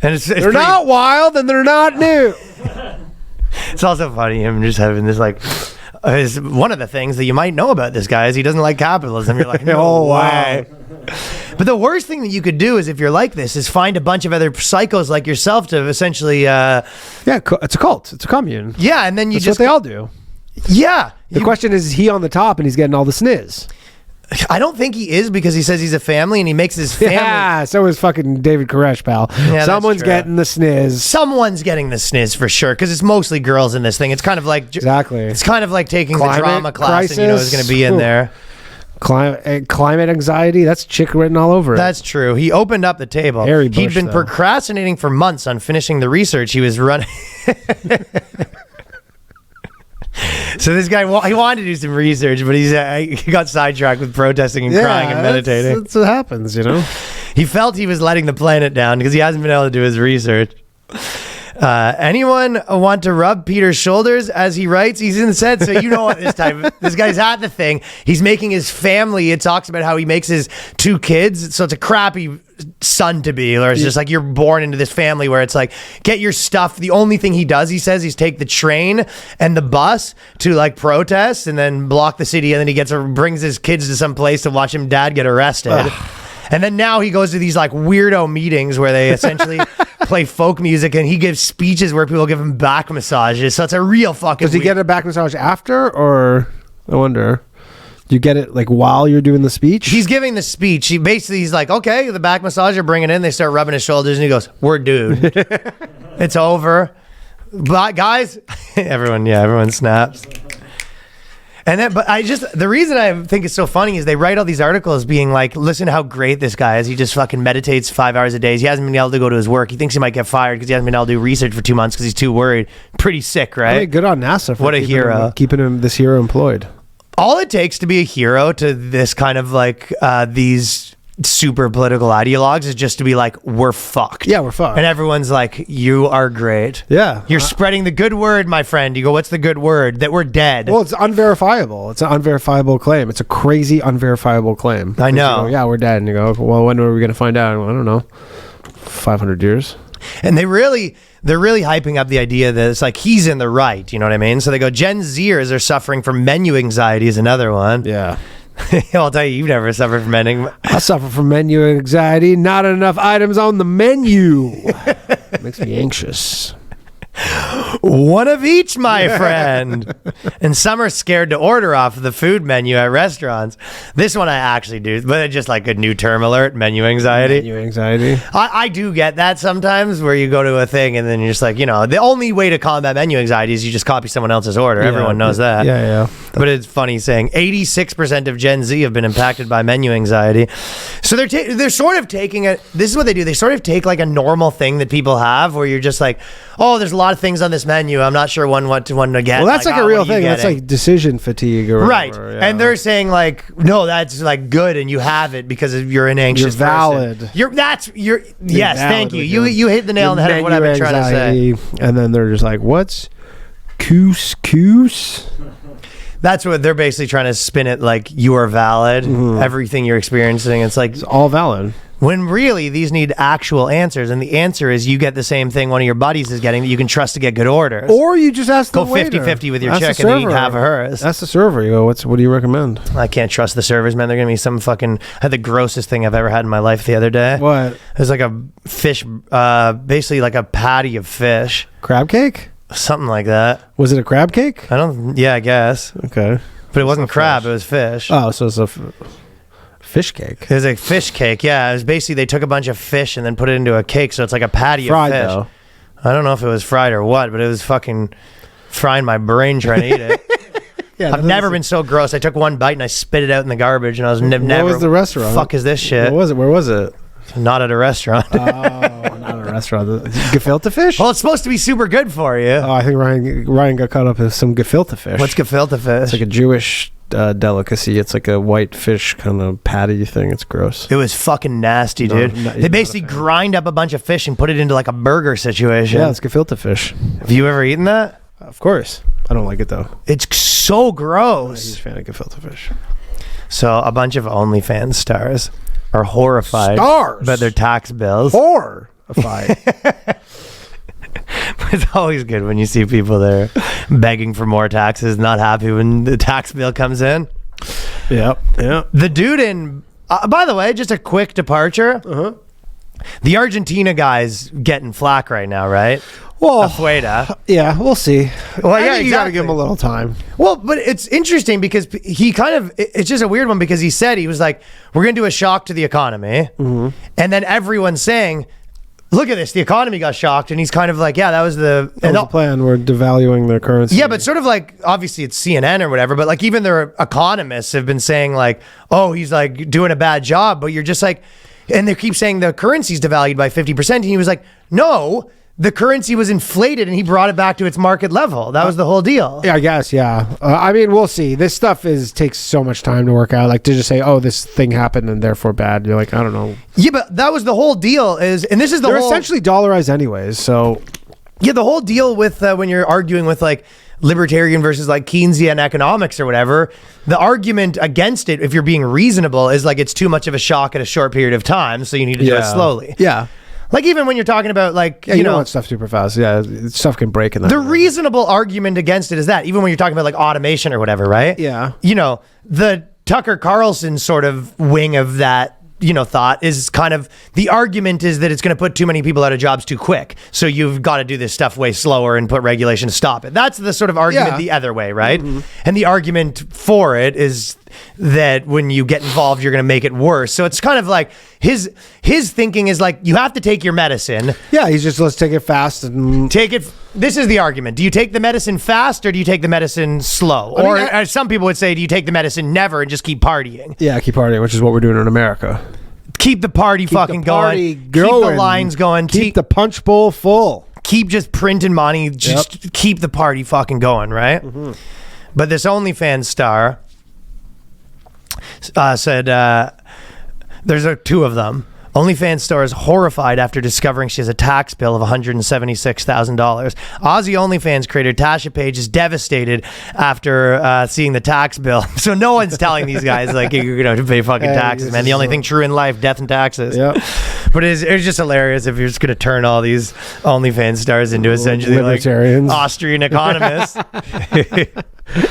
And they're not wild, and they're not new. It's also funny him just having this like. One of the things that you might know about this guy is he doesn't like capitalism. You're like, no way. But the worst thing that you could do is, if you're like this, is find a bunch of other psychos like yourself to essentially... yeah, it's a cult. It's a commune. Yeah, and then That's what they all do. Yeah. The question is he on the top and he's getting all the sniz? I don't think he is, because he says he's a family and he makes his family... Yeah, so is fucking David Koresh, pal. Yeah, someone's getting the sniz. Someone's getting the sniz for sure, because it's mostly girls in this thing. It's kind of like... Exactly. It's kind of like taking Climate the drama class and you know it's going to be in there. Climate anxiety, that's chick written all over it. That's true. He opened up the table. He'd been procrastinating for months on finishing the research he was running. So this guy, he wanted to do some research, but he got sidetracked with protesting and crying and meditating. That's what happens, you know? He felt he was letting the planet down because he hasn't been able to do his research. Anyone want to rub Peter's shoulders as he writes? He's in the set, so you know what this guy's at the thing. He's making his family. It talks about how he makes his 2 kids. So it's a crappy son to be, or it's just like you're born into this family where it's like, get your stuff. The only thing he does, he says, he's take the train and the bus to like protest and then block the city, and then he brings his kids to some place to watch him dad get arrested. And then now he goes to these like weirdo meetings where they essentially play folk music, and he gives speeches where people give him back massages. So it's a real fucking... Does he get a back massage after, or I wonder... You get it like while you're doing the speech? He's giving the speech. He's like, okay, the back massager, bring it in. They start rubbing his shoulders, and he goes, we're dude. It's over. But guys, everyone snaps. And then, but the reason I think it's so funny is they write all these articles being like, listen how great this guy is. He just fucking meditates 5 hours a day. He hasn't been able to go to his work. He thinks he might get fired because he hasn't been able to do research for 2 months because he's too worried. Pretty sick, right? Hey, good on NASA for what a hero. Keeping this hero employed. All it takes to be a hero to this kind of like these super political ideologues is just to be like, we're fucked. Yeah, we're fucked. And everyone's like, you are great. Yeah. You're spreading the good word, my friend. You go, what's the good word? That we're dead. Well, it's unverifiable. It's an unverifiable claim. It's a crazy unverifiable claim. I know. You go, yeah, we're dead. And you go, well, when are we going to find out? Well, I don't know. 500 years. And they're really hyping up the idea that it's like he's in the right. You know what I mean? So they go, Gen Zers are suffering from menu anxiety is another one. Yeah. I'll tell you, you've never suffered from menu. I suffer from menu anxiety. Not enough items on the menu. Makes me anxious. One of each, my friend. And some are scared to order off the food menu at restaurants. This one I actually do, but it's just like a new term alert, menu anxiety. Menu anxiety. I do get that sometimes where you go to a thing and then you're just like, the only way to combat menu anxiety is you just copy someone else's order. Everyone knows that. Yeah. But it's funny saying 86% of Gen Z have been impacted by menu anxiety. So they're sort of taking it. This is what they do. They sort of take like a normal thing that people have where you're just like, oh, there's a lot of things on this menu. I'm not sure what to get. Well, that's like a real thing. That's like decision fatigue or right. whatever, yeah. And they're saying like, no, that's like good, and you have it because you're an anxious You're valid. Person. Yes, valid thank you. You hit the nail on the head of what I've been trying to say. And then they're just like, what's couscous? That's what they're basically trying to spin it like you are valid. Mm-hmm. Everything you're experiencing, it's all valid. When really these need actual answers, and the answer is you get the same thing one of your buddies is getting that you can trust to get good orders. Or you just ask the go waiter. 50-50 with your chick and eat half of hers. That's the server. You go, what do you recommend? I can't trust the servers, man. They're gonna be some fucking. I had the grossest thing I've ever had in my life the other day. What? It was like a fish, basically like a patty of fish. Crab cake? Something like that. Was it a crab cake? Yeah, I guess. Okay. But it wasn't crab, it was fish. Oh, so it's a fish cake. It was a fish cake, yeah. It was basically they took a bunch of fish and then put it into a cake, so it's like a patty fried, of fish. Though. I don't know if it was fried or what, but it was fucking frying my brain trying to eat it. Yeah, I've never been so gross. I took one bite and I spit it out in the garbage, and I was never. What was the restaurant? Fuck is this shit? What was it? Where was it? Not at a restaurant. Oh, not at a restaurant. Gefilte fish? Well, it's supposed to be super good for you. Oh, I think Ryan got caught up with some gefilte fish. What's gefilte fish? It's like a Jewish delicacy. It's like a white fish kind of patty thing. It's gross. It was fucking nasty, dude. They basically grind up a bunch of fish and put it into like a burger situation. Yeah, it's gefilte fish. Have you ever eaten that? Of course. I don't like it though. It's so gross. I'm a huge fan of gefilte fish. So a bunch of OnlyFans stars are horrified by their tax bills. Horrified. It's always good when you see people there begging for more taxes, not happy when the tax bill comes in. Yep. The dude in, by the way, just a quick departure. Uh-huh. The Argentina guy's getting flack right now, right? Well, Afuera. Yeah, we'll see. Well, I yeah, think you got to give him a little time. Well, but it's interesting because he kind of, it's just a weird one because he said, he was like, we're going to do a shock to the economy. Mm-hmm. And then everyone's saying, look at this, the economy got shocked. And he's kind of like, yeah, that was the plan. We're devaluing their currency. Yeah, but sort of like, obviously it's CNN or whatever, but like even their economists have been saying like, oh, he's like doing a bad job. But you're just like, and they keep saying the currency's devalued by 50%. And he was like, no, the currency was inflated and he brought it back to its market level. That was the whole deal. Yeah, I guess, yeah. I mean, we'll see. This stuff takes so much time to work out. Like to just say, oh, this thing happened and therefore bad. You're like, I don't know. Yeah, but that was the whole deal and this is They're essentially dollarized anyways, so. Yeah, the whole deal with when you're arguing with like libertarian versus like Keynesian economics or whatever, the argument against it, if you're being reasonable, is like it's too much of a shock at a short period of time, so you need to do it slowly. Yeah. Like even when you're talking about like, you don't want stuff super fast. Yeah, stuff can break in that. The reasonable argument against it is that even when you're talking about like automation or whatever, right? Yeah. The Tucker Carlson sort of wing of that, thought is kind of the argument is that it's going to put too many people out of jobs too quick. So you've got to do this stuff way slower and put regulation to stop it. That's the sort of argument the other way, right? Mm-hmm. And the argument for it is that when you get involved, you're going to make it worse. So it's kind of like his thinking is like, you have to take your medicine. Yeah, he's just, let's take it fast and take it this is the argument. Do you take the medicine fast or do you take the medicine slow? Or as some people would say, do you take the medicine never and just keep partying? Yeah, keep partying, which is what we're doing in America. Keep the party fucking going. Keep the lines going. Keep the punch bowl full. Keep just printing money. Just keep the party fucking going, right? Mm-hmm. But this OnlyFans star said, there's two of them. OnlyFans star is horrified after discovering she has a tax bill of $176,000. Aussie OnlyFans creator Tasha Page is devastated after seeing the tax bill. So no one's telling these guys like you're gonna have to pay fucking taxes, man. The only thing true in life, death and taxes. Yep. But it's just hilarious if you're just gonna turn all these OnlyFans stars into essentially libertarians, like Austrian economists.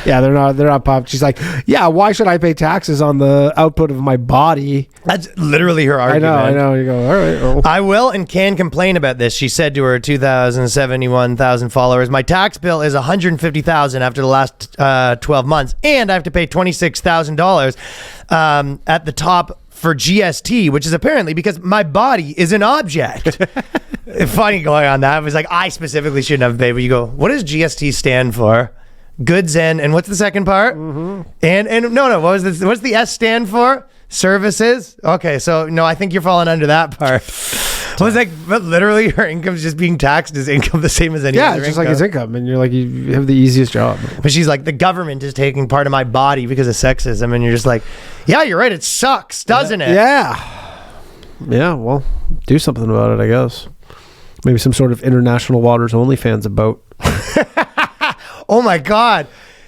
Yeah, they're not pop. She's like, yeah, why should I pay taxes on the output of my body? That's literally her argument. I know. You go, all right. Well. I will and can complain about this. She said to her 2,071,000 followers, my tax bill is $150,000 after the last 12 months, and I have to pay $26,000 at the top for GST, which is apparently because my body is an object. Funny going on that. It was like, I specifically shouldn't have paid, but you go, what does GST stand for? Goods and what's the second part? Mm-hmm. And no, what was this? What's the S stand for? Services. Okay, so no, I think you're falling under that part. I was like, but literally, her income's just being taxed as income, the same as any other it's just like his income, and you're like, you have the easiest job. But she's like, the government is taking part of my body because of sexism, and you're just like, yeah, you're right. It sucks, doesn't it? Yeah. Well, do something about it, I guess. Maybe some sort of international waters OnlyFans about. Oh my God.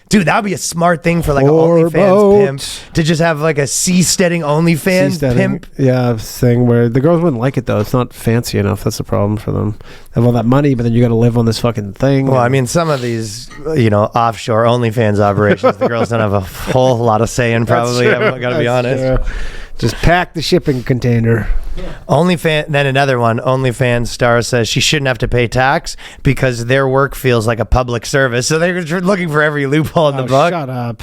Dude, that would be a smart thing for like an OnlyFans pimp to just have like a seasteading OnlyFans pimp. Yeah, thing where the girls wouldn't like it though. It's not fancy enough. That's the problem for them. They have all that money, but then you got to live on this fucking thing. Well, I mean, some of these, offshore OnlyFans operations, the girls don't have a whole lot of say in probably. I've got to be honest. True. Just pack the shipping container. Then another one, OnlyFans star says she shouldn't have to pay tax because their work feels like a public service. So they're looking for every loophole in the book. Shut up.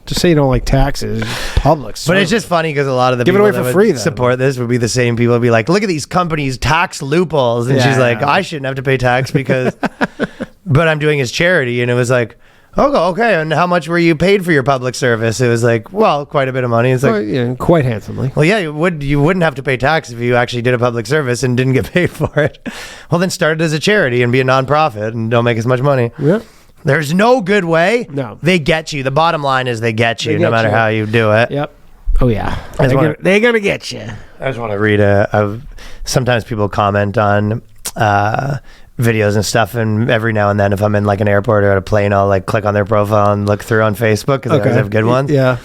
Just say you don't like taxes. Public service. But it's just funny because a lot of the give people it away for free, support this would be the same people would be like, look at these companies' tax loopholes. And she's like, I shouldn't have to pay tax because, but I'm doing his charity. And it was like, oh, okay. And how much were you paid for your public service? It was like, well, quite a bit of money. It's like, quite handsomely. Well, yeah, you wouldn't have to pay tax if you actually did a public service and didn't get paid for it. Well, then start it as a charity and be a nonprofit and don't make as much money. Yeah. There's no good way. No. They get you. The bottom line is they get you no matter how you do it. Yep. Oh, yeah. They're going to get you. I just want to read sometimes people comment on videos and stuff, and every now and then if I'm in like an airport or at a plane, I'll like click on their profile and look through on Facebook because they always have good ones. Yeah.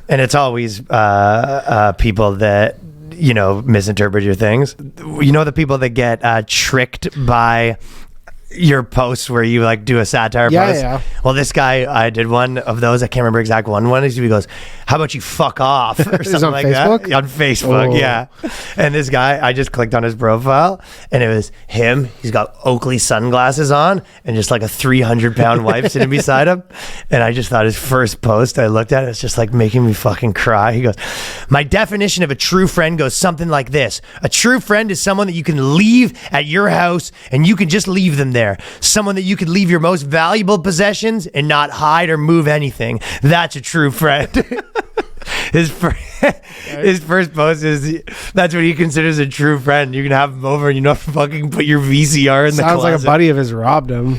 And it's always people that misinterpret your things. The people that get tricked by your posts where you like do a satire post. Yeah. Well, this guy, I did one of those. I can't remember exact one. He goes, "How about you fuck off?" or something like Facebook? that. On Facebook, yeah. And this guy, I just clicked on his profile, and it was him. He's got Oakley sunglasses on, and just like a 300-pound wife sitting beside him. And I just thought his first post, I looked at it, it's just like making me fucking cry. He goes, "My definition of a true friend goes something like this: a true friend is someone that you can leave at your house, and you can just leave them there. Someone that you could leave your most valuable possessions and not hide or move anything. That's a true friend." His first post is that's what he considers a true friend. You can have him over and you don't fucking put your VCR in the closet. Sounds like a buddy of his robbed him.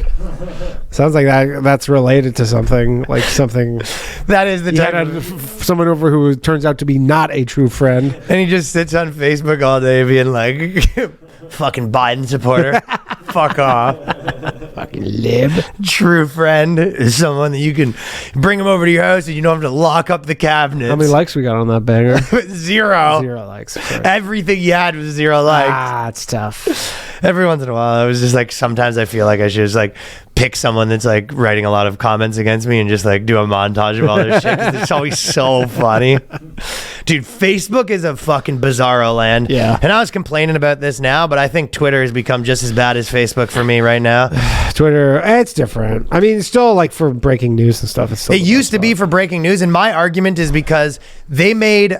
Sounds like that's related to something. That is the type of someone over who turns out to be not a true friend. And he just sits on Facebook all day being like, fucking Biden supporter. Fuck off. Fucking lib. True friend is someone that you can bring him over to your house and you don't have to lock up the cabinets. How many likes we got on that banger? Zero. 0 likes. Everything you had was 0 likes. It's tough. Every once in a while, I was just like, sometimes I feel like I should just like pick someone that's like writing a lot of comments against me and just like do a montage of all their shit. 'Cause it's always so funny. Dude, Facebook is a fucking bizarro land. Yeah. And I was complaining about this now, but I think Twitter has become just as bad as Facebook for me right now. Twitter, it's different. I mean, it's still like for breaking news and stuff. It used to be for breaking news, and my argument is because they made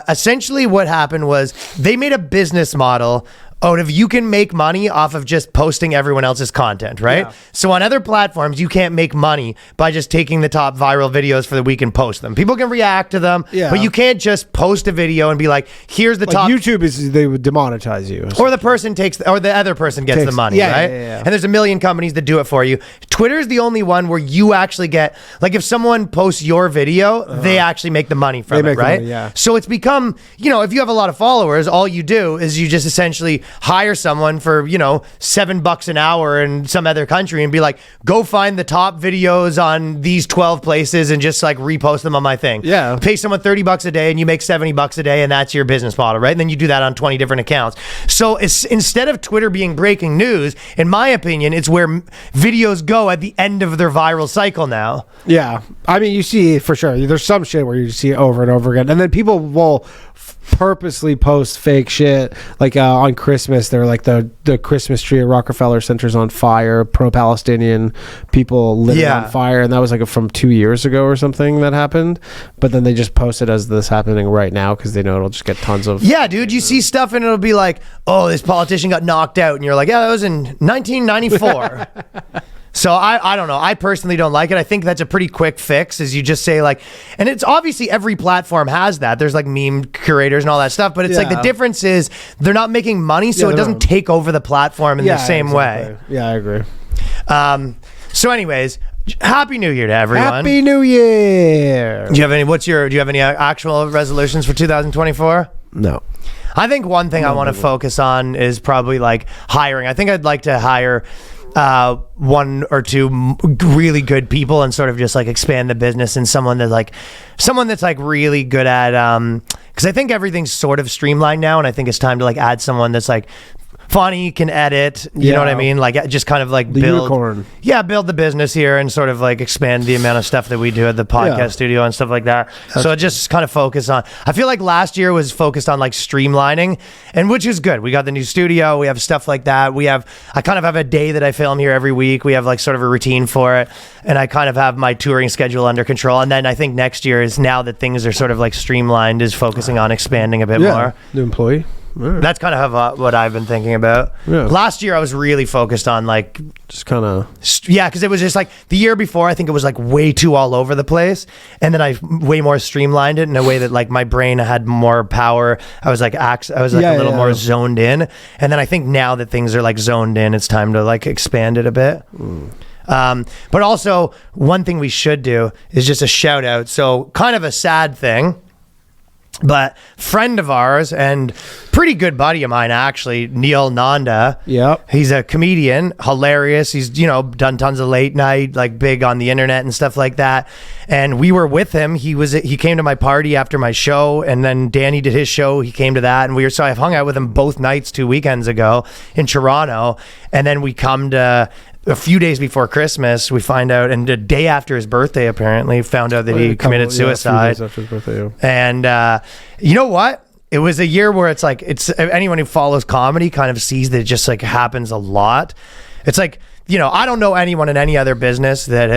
essentially what happened was they made a business model if you can make money off of just posting everyone else's content, right? Yeah. So on other platforms, you can't make money by just taking the top viral videos for the week and post them. People can react to them, but you can't just post a video and be like, here's the top. YouTube they would demonetize you. Or the person or the other person gets the money, right? Yeah. And there's a million companies that do it for you. Twitter's the only one where you actually get, like, if someone posts your video, they actually make the money from it, right? Money, So it's become, if you have a lot of followers, all you do is you just essentially hire someone for, $7 an hour in some other country and be like, go find the top videos on these 12 places and just like repost them on my thing. Yeah. Pay someone $30 a day and you make $70 a day, and that's your business model, right? And then you do that on 20 different accounts. So instead of Twitter being breaking news, in my opinion, it's where videos go at the end of their viral cycle now. Yeah. I mean, you see for sure. There's some shit where you see it over and over again. And then people will purposely post fake shit. Like on Christmas, they're like the Christmas tree at Rockefeller Center's on fire. Pro-Palestinian people lit it on fire. And that was like from 2 years ago or something that happened. But then they just post it as this happening right now because they know it'll just get tons of... Yeah, dude, you see stuff and it'll be like, oh, this politician got knocked out. And you're like, yeah, that was in 1994. So I don't know. I personally don't like it. I think that's a pretty quick fix, is you just say like, and it's obviously every platform has that. There's like meme curators and all that stuff, but it's like the difference is they're not making money, so it doesn't take over the platform in the same way. Yeah, I agree. So anyways, Happy New Year to everyone. Happy New Year. Do you have any actual resolutions for 2024? No. I think one thing I want to focus on is probably like hiring. I think I'd like to hire one or two really good people and sort of just like expand the business, and someone that's like really good at because I think everything's sort of streamlined now, and I think it's time to like add someone that's like funny, can edit, you know what I mean? Like just kind of like build the business here and sort of like expand the amount of stuff that we do at the podcast studio and stuff like that. So just kind of focus on, I feel like last year was focused on like streamlining, and which is good. We got the new studio, we have stuff like that. I kind of have a day that I film here every week. We have like sort of a routine for it, and I kind of have my touring schedule under control. And then I think next year is, now that things are sort of like streamlined, is focusing on expanding a bit more. New employee. Right. That's kind of what I've been thinking about. Yeah. Last year I was really focused on like just kind of because it was just like the year before I think it was like way too all over the place, and then I way more streamlined it in a way that like my brain had more power. I was like a little more zoned in, and then I think now that things are like zoned in, it's time to like expand it a bit. But also one thing we should do is just a shout out. So kind of a sad thing, but friend of ours and pretty good buddy of mine, actually, Neil Nanda. Yep. He's a comedian, hilarious. He's, done tons of late night, like big on the internet and stuff like that. And we were with him. He came to my party after my show, and then Danny did his show. He came to that, and so I've hung out with him both nights 2 weekends ago in Toronto. And then we come to a few days before Christmas, we find out, and the day after his birthday, apparently, found out that he committed suicide. A few days after his birthday, And you know what? It was a year where it's anyone who follows comedy kind of sees that it just like happens a lot. It's like, I don't know anyone in any other business that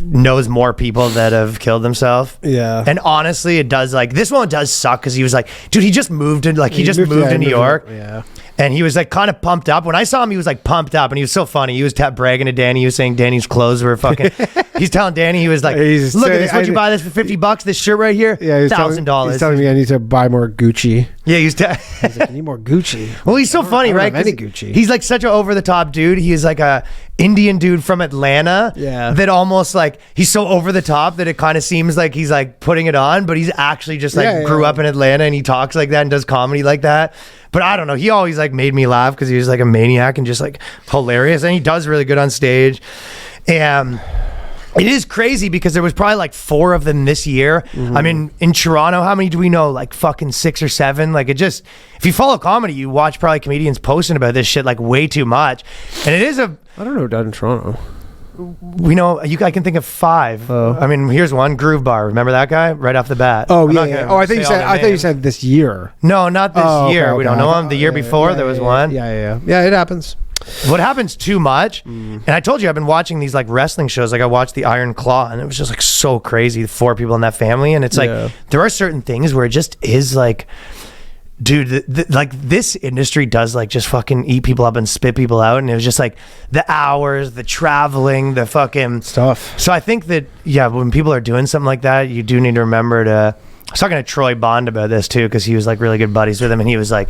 knows more people that have killed themselves. Yeah. And honestly, it does, like, this one does suck, because he was like, dude, he just moved to New York. Yeah. And he was like kind of pumped up. When I saw him, he was like pumped up, and he was so funny. He was bragging to Danny. He was saying Danny's clothes were fucking. He's telling Danny, he was like, "Look at this. Would you buy this for $50? This shirt right here, yeah, $1,000." He's telling me I need to buy more Gucci. Yeah, he's like, I need more Gucci. Well, he's so funny, right? Any Gucci. He's like such an over the top dude. He's like a Indian dude from Atlanta. Yeah. That almost like he's so over the top that it kind of seems like he's like putting it on, but he's actually just like grew up in Atlanta, and he talks like that and does comedy like that. But I don't know. He always like made me laugh because he was like a maniac and just like hilarious. And he does really good on stage. And it is crazy because there was probably like 4 of them this year. Mm-hmm. I mean, in Toronto, how many do we know? Like fucking 6 or 7. Like, it just, if you follow comedy, you watch probably comedians posting about this shit like way too much. And it is I don't know, down in Toronto. We know, I can think of 5. Oh. I mean, here's one, Groove Bar. Remember that guy right off the bat? Oh, yeah. Oh, I thought you said this year. No, not this year. Okay, we don't know him. The year before, there was one. Yeah, it happens. What happens too much, and I told you I've been watching these like wrestling shows. Like I watched the Iron Claw, and it was just like so crazy. 4 people in that family, and it's like there are certain things where it just is like Dude, like this industry does like just fucking eat people up and spit people out, and it was just like the hours, the traveling, the fucking stuff. So I think that when people are doing something like that, you do need to remember to. I was talking to Troy Bond about this too, because he was like really good buddies with him, and he was like,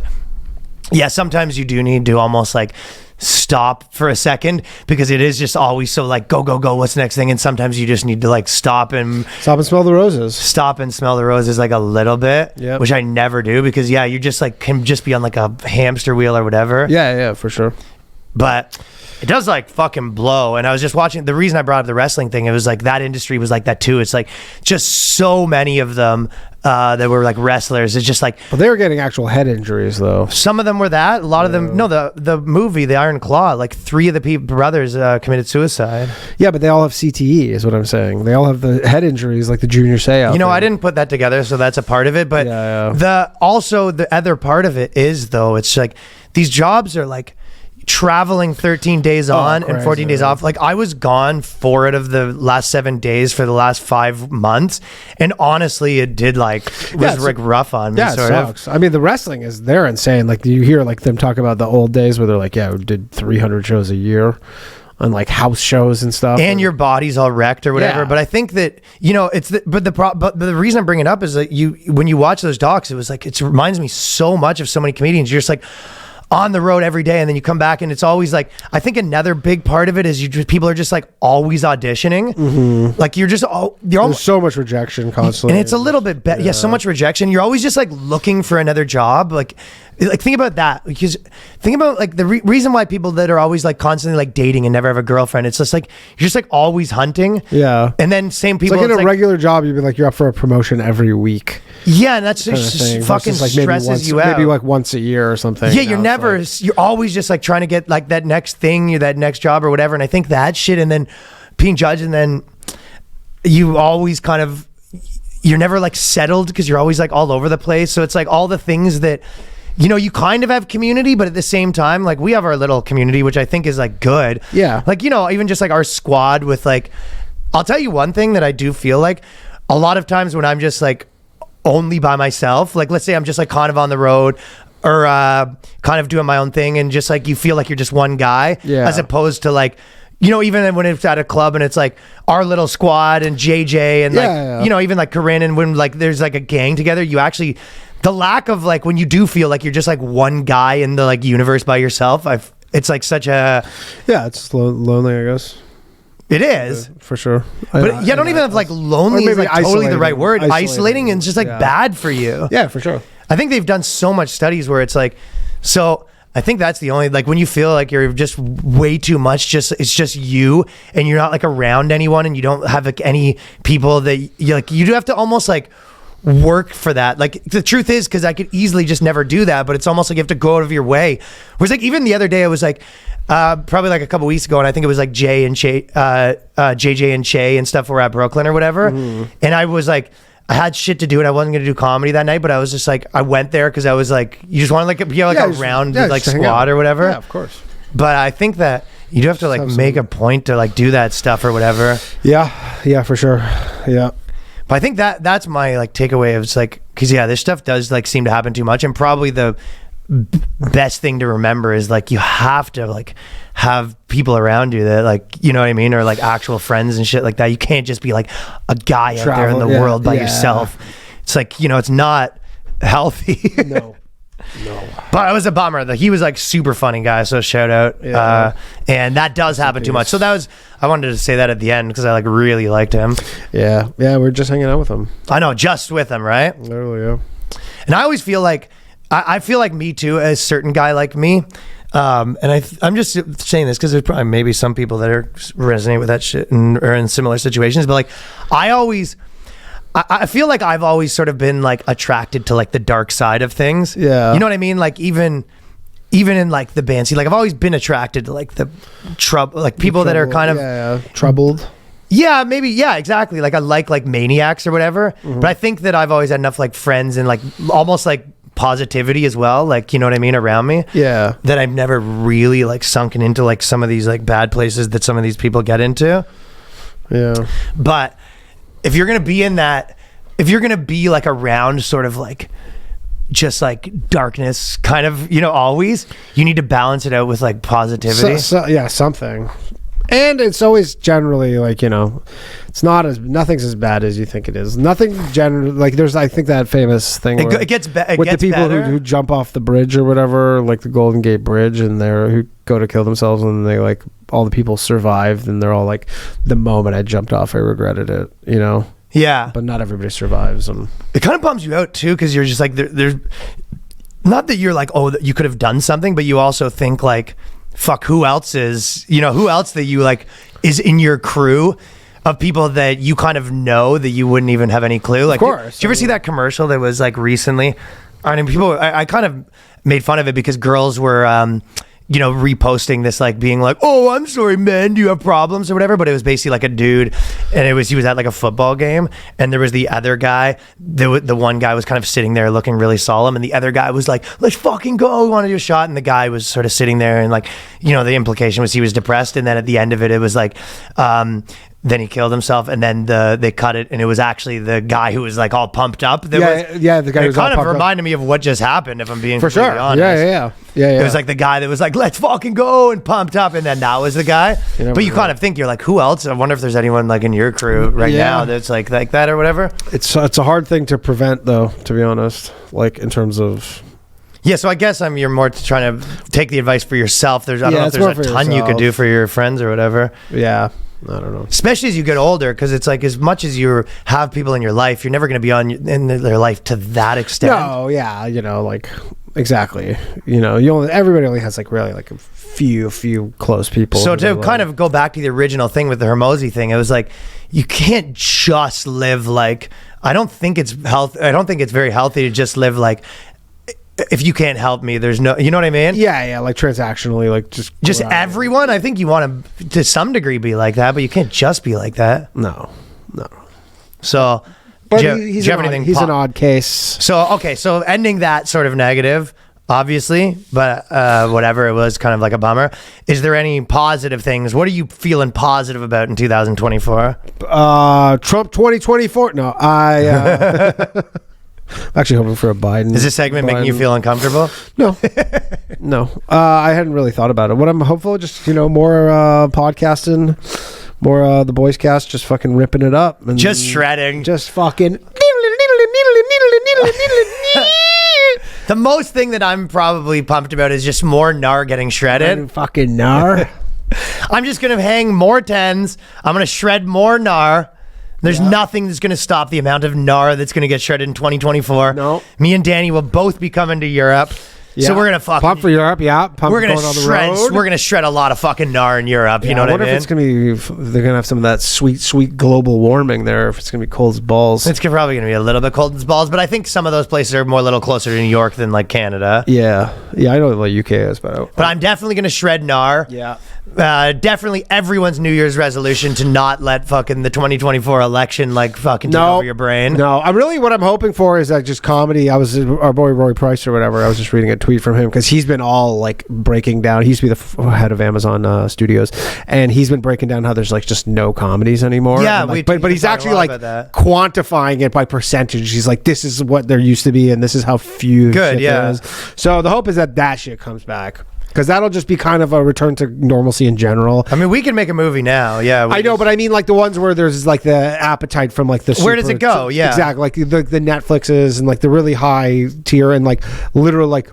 yeah, sometimes you do need to almost like stop for a second, because it is just always so like go, what's the next thing, and sometimes you just need to like stop and smell the roses. Stop and smell the roses like a little bit, which I never do, because you just like can just be on like a hamster wheel or whatever. Yeah, for sure. But it does like fucking blow. And I was just watching, the reason I brought up the wrestling thing, it was like that industry was like that too. It's like just so many of them that were like wrestlers. It's just like, well, they were getting actual head injuries though. Some of them were that. A lot of them, no, the movie, The Iron Claw, like 3 of the brothers committed suicide. Yeah, but they all have CTE is what I'm saying. They all have the head injuries like the Junior Seau. I didn't put that together, so that's a part of it. But the other part of it is though, it's like these jobs are like traveling 13 days on and 14 days off. Like I was gone 4 out of the last 7 days for the last 5 months, and honestly it did like was like rough on me. Yeah, it sucks. I mean, the wrestling they're insane. Like you hear like them talk about the old days where they're like, we did 300 shows a year on like house shows and stuff, and your body's all wrecked or whatever. But I think that it's but the reason I'm bringing it up is that when you watch those docs, it was like it reminds me so much of so many comedians. You're just like on the road every day, and then you come back, and it's always like, I think another big part of it is people are just like always auditioning. Like you're almost so much rejection constantly, and it's a little bit so much rejection. You're always just like looking for another job. Like think about that, because think about like the reason why people that are always like constantly like dating and never have a girlfriend, it's just like you're just like always hunting. And then same people, it's like in a regular job, you'd be like, you're up for a promotion every week. And that's just fucking like stresses you out. Maybe like once a year or something. You're always just like trying to get like that next thing, that next job or whatever. And I think that shit, and then being judged, and then you always kind of, you're never like settled because you're always like all over the place. So it's like all the things that, you kind of have community, but at the same time, like we have our little community, which I think is like good. Like, even just like our squad with like, I'll tell you one thing that I do feel like a lot of times when I'm just like only by myself, like let's say I'm just like kind of on the road or kind of doing my own thing, and just like you feel like you're just one guy, as opposed to like, even when it's at a club and it's like our little squad and JJ and like, even like Corinne, and when like there's like a gang together, you actually, the lack of like when you do feel like you're just like one guy in the like universe by yourself, it's like such a it's lonely, I guess. It is for sure, but I don't even have like lonely is like totally the right word. Isolating and just like bad for you. Yeah, for sure. I think they've done so much studies where it's like, so I think that's the only, like when you feel like you're just way too much, it's just you, and you're not like around anyone, and you don't have like any people that you do have to almost like work for that. Like the truth is, because I could easily just never do that, but it's almost like you have to go out of your way. Whereas like even the other day, I was like, probably like a couple weeks ago, and I think it was like JJ and Shay and stuff were at Brooklyn or whatever, and I was like, I had shit to do, and I wasn't gonna do comedy that night, but I was just like, I went there because I was like, you just want to like be like a round like squad or whatever. Yeah, of course. But I think that you do have to like make a point to like do that stuff or whatever. Yeah, for sure. Yeah. But I think that's my like takeaway of, it's like, because this stuff does like seem to happen too much, and probably the best thing to remember is like you have to like have people around you that like, you know what I mean, or like actual friends and shit like that. You can't just be like a guy out there in the world by yourself. It's like, it's not healthy. No. But it was a bummer that he was like super funny guy, so shout out. And that does happen too much. So I wanted to say that at the end because I like really liked him. Yeah, we're just hanging out with him. I know, just with him, right? Literally, yeah. And I always feel like I feel like me too, a certain guy like me. And I'm just saying this because there's probably maybe some people that resonate with that shit and are in similar situations. But like, I feel like I've always sort of been like attracted to like the dark side of things. Yeah. You know what I mean? Like even in like the band scene, like I've always been attracted to like the trouble, like people that are kind of troubled. Yeah, maybe. Yeah, exactly. Like I like maniacs or whatever. But I think that I've always had enough like friends and like almost like positivity as well, like, you know what I mean, around me, that I've never really like sunken into like some of these like bad places that some of these people get into. But if you're gonna be in that, if you're gonna be like around sort of like just like darkness, kind of, always. You need to balance it out with like positivity. Yeah, something. And it's always generally like, it's nothing's as bad as you think it is. Nothing generally, like there's, I think that famous thing It gets with the gets people better. who jump off the bridge or whatever, like the Golden Gate Bridge, and who go to kill themselves, and they like, all the people survived, and they're all like, the moment I jumped off, I regretted it, Yeah. But not everybody survives. And It kind of bums you out too, because you're just like, there's not that you're like, oh, that you could have done something, but you also think like, fuck, who else that you like is in your crew of people that you kind of know that you wouldn't even have any clue. Like, of course. Did you ever see that commercial that was like recently? I mean, I kind of made fun of it because girls were, reposting this, like being like, oh, I'm sorry, men, do you have problems or whatever? But it was basically like a dude, and he was at like a football game, and there was the other guy, the one guy was kind of sitting there looking really solemn, and the other guy was like, let's fucking go, we want to do a shot, and the guy was sort of sitting there, and like, the implication was he was depressed, and then at the end of it was like, then he killed himself, and then they cut it, and it was actually the guy who was like all pumped up. the guy who was all kind of pumped up. reminded me of what just happened, if I'm being For completely sure. honest. Yeah. It was like the guy that was like, let's fucking go, and pumped up, and then that was the guy. But you kind of think, you're like, who else? I wonder if there's anyone like in your crew right now that's like that or whatever. It's a hard thing to prevent, though, to be honest, like in terms of... Yeah, so I guess you're more trying to take the advice for yourself. I don't know if there's a ton you could do for your friends or whatever. Yeah. I don't know. Especially as you get older, because it's like, as much as you have people in your life, you're never going to be in their life to that extent. No, yeah, like exactly. Everybody only has like really like a few close people. So to kind of go back to the original thing with the Hormozi thing, it was like, you can't just live like, I don't think it's very healthy to just live like, if you can't help me, there's no, you know what I mean? Yeah, like transactionally, like just everyone. I think you want to some degree be like that, but you can't just be like that. No. So, But do you have anything? He's an odd case. So ending that sort of negative, obviously, but whatever, it was kind of like a bummer. Is there any positive things? What are you feeling positive about in 2024? Trump 2024. No, I'm actually hoping for a Biden. Is this segment making you feel uncomfortable? No. I hadn't really thought about it. What I'm hopeful, just more podcasting, more the boys cast, just fucking ripping it up and just shredding, just fucking. The most thing that I'm probably pumped about is just more gnar getting shredded. Fucking gnar. I'm just gonna hang more tens. I'm gonna shred more gnar. There's nothing that's going to stop the amount of gnar that's going to get shredded in 2024. No. Me and Danny will both be coming to Europe. Yeah. So we're going to fucking... Pump for Europe, yeah. We're going to shred. We're going to shred a lot of fucking gnar in Europe. You know what I mean? I wonder if it's going to be... They're going to have some of that sweet global warming there. If it's going to be cold as balls. It's probably going to be a little bit cold as balls, but I think some of those places are more a little closer to New York than like Canada. Yeah. I know what UK is, but I'm definitely going to shred gnar. Yeah. Definitely everyone's New Year's resolution to not let fucking the 2024 election like fucking take over your brain. No, what I'm hoping for is that just comedy. I was our boy Roy Price or whatever. I was just reading a tweet from him because he's been all like breaking down. He used to be the head of Amazon Studios, and he's been breaking down how there's like just no comedies anymore. Yeah, but he's actually like quantifying it by percentage. He's like, this is what there used to be, and this is how few. Good, yeah. There is. So the hope is that shit comes back. Because that'll just be kind of a return to normalcy in general. I mean, we can make a movie now. Yeah, I know, but I mean, like the ones where there's like the appetite from like the. Where does it go? Yeah, exactly. Like the Netflixes and like the really high tier and like literal like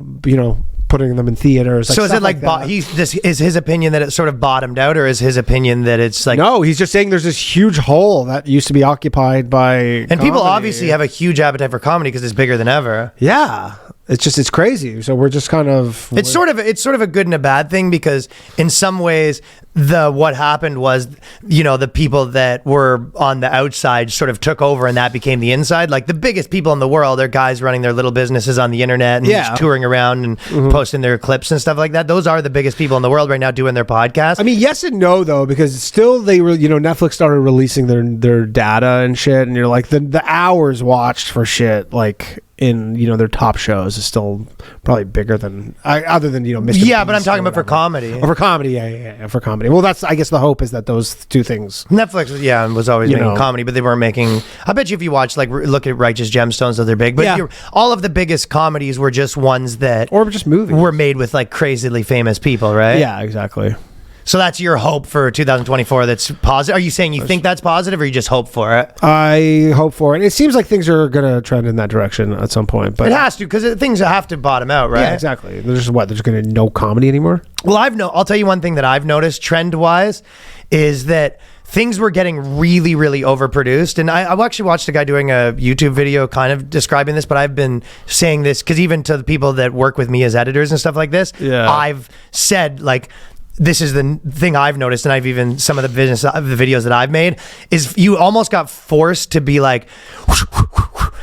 putting them in theaters. So is it like is his opinion that it sort of bottomed out, or is his opinion that it's like? No, he's just saying there's this huge hole that used to be occupied by. And comedy. People obviously have a huge appetite for comedy because it's bigger than ever. Yeah. It's crazy. So we're just kind of it's sort of a good and a bad thing, because in some ways what happened was the people that were on the outside sort of took over, and that became the inside. Like the biggest people in the world are guys running their little businesses on the internet and just touring around and posting their clips and stuff like that. Those are the biggest people in the world right now doing their podcast. I mean, yes and no though, because still they were Netflix started releasing their data and shit, and you're like the hours watched for shit like in their top shows is still probably bigger than other than Mr. Yeah, but I'm Beast talking or about for whatever. comedy. Oh, for comedy, yeah, for comedy. Well, that's I guess the hope is that those two things. Netflix, was always You making know. comedy, but they weren't making. I bet you if you watch, like, look at Righteous Gemstones, though they're big. But Yeah. all of the biggest comedies were just ones that Or just movies. were made with like crazily famous people, right? Yeah, exactly. So that's your hope for 2024. That's positive. Are you saying you think that's positive, or you just hope for it? I hope for it. It seems like things are gonna trend in that direction at some point, but It has to, because things have to bottom out, right? yeah, exactly. There's gonna be no comedy anymore. Well, I'll tell you one thing that I've noticed trend-wise is that things were getting really, really overproduced. And I actually watched a guy doing a YouTube video kind of describing this, but I've been saying this because even to the people that work with me as editors and stuff like this, I've said, like, this is the thing I've noticed, and I've even some of the videos that I've made is you almost got forced to be like,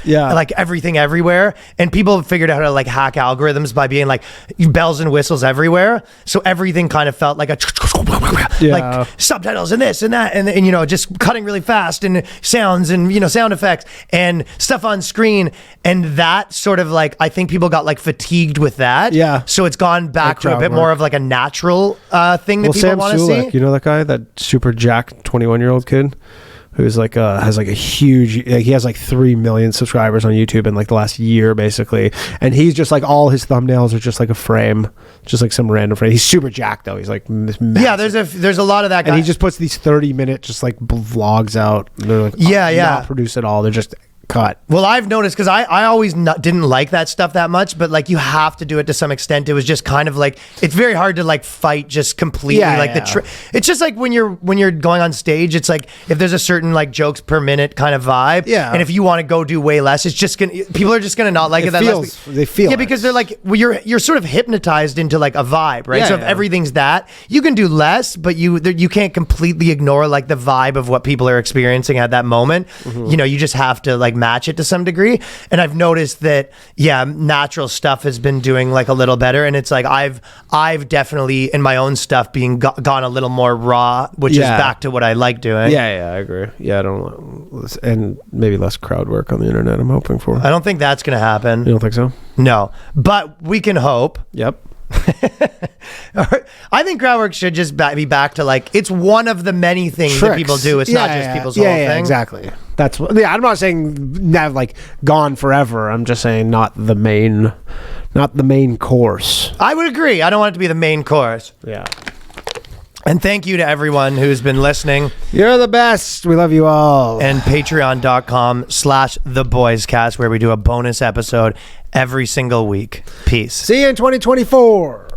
like everything everywhere, and people have figured out how to like hack algorithms by being like bells and whistles everywhere, so everything kind of felt like a like subtitles and this and that and just cutting really fast and sounds and sound effects and stuff on screen, and that sort of like I think people got like fatigued with that, so it's gone back to a bit more of like a natural thing that people want to see. You know that guy, that super jacked 21-year-old kid who's like has like a huge, he has like 3 million subscribers on YouTube in like the last year basically, and he's just like all his thumbnails are just like a frame, just like some random frame. He's super jacked though. He's like massive. There's a lot of that guy, and he just puts these 30-minute just like vlogs out. They're like not produced at all. They're just cut. Well, I've noticed because I always didn't like that stuff that much, but like you have to do it to some extent. It was just kind of like it's very hard to like fight just completely it's just like when you're going on stage, it's like if there's a certain like jokes per minute kind of vibe, and if you want to go do way less, it's just people are just gonna not like it that much. They feel because they're like, well, you're sort of hypnoptized into like a vibe, right? So if everything's that, you can do less, but you can't completely ignore like the vibe of what people are experiencing at that moment. You just have to like match it to some degree, and I've noticed that natural stuff has been doing like a little better, and it's like I've definitely in my own stuff being gone a little more raw, which is back to what I like doing. I agree. I don't, and maybe less crowd work on the internet. I'm hoping for. I don't think that's gonna happen. You don't think so? No, but we can hope. Yep. I think crowd work should just be back to like it's one of the many things that people do. It's not just people's whole thing. Exactly. That's I'm not saying now like gone forever. I'm just saying not the main course. I would agree. I don't want it to be the main course. Yeah. And thank you to everyone who's been listening. You're the best. We love you all. And patreon.com/theboyscast, where we do a bonus episode every single week. Peace. See you in 2024.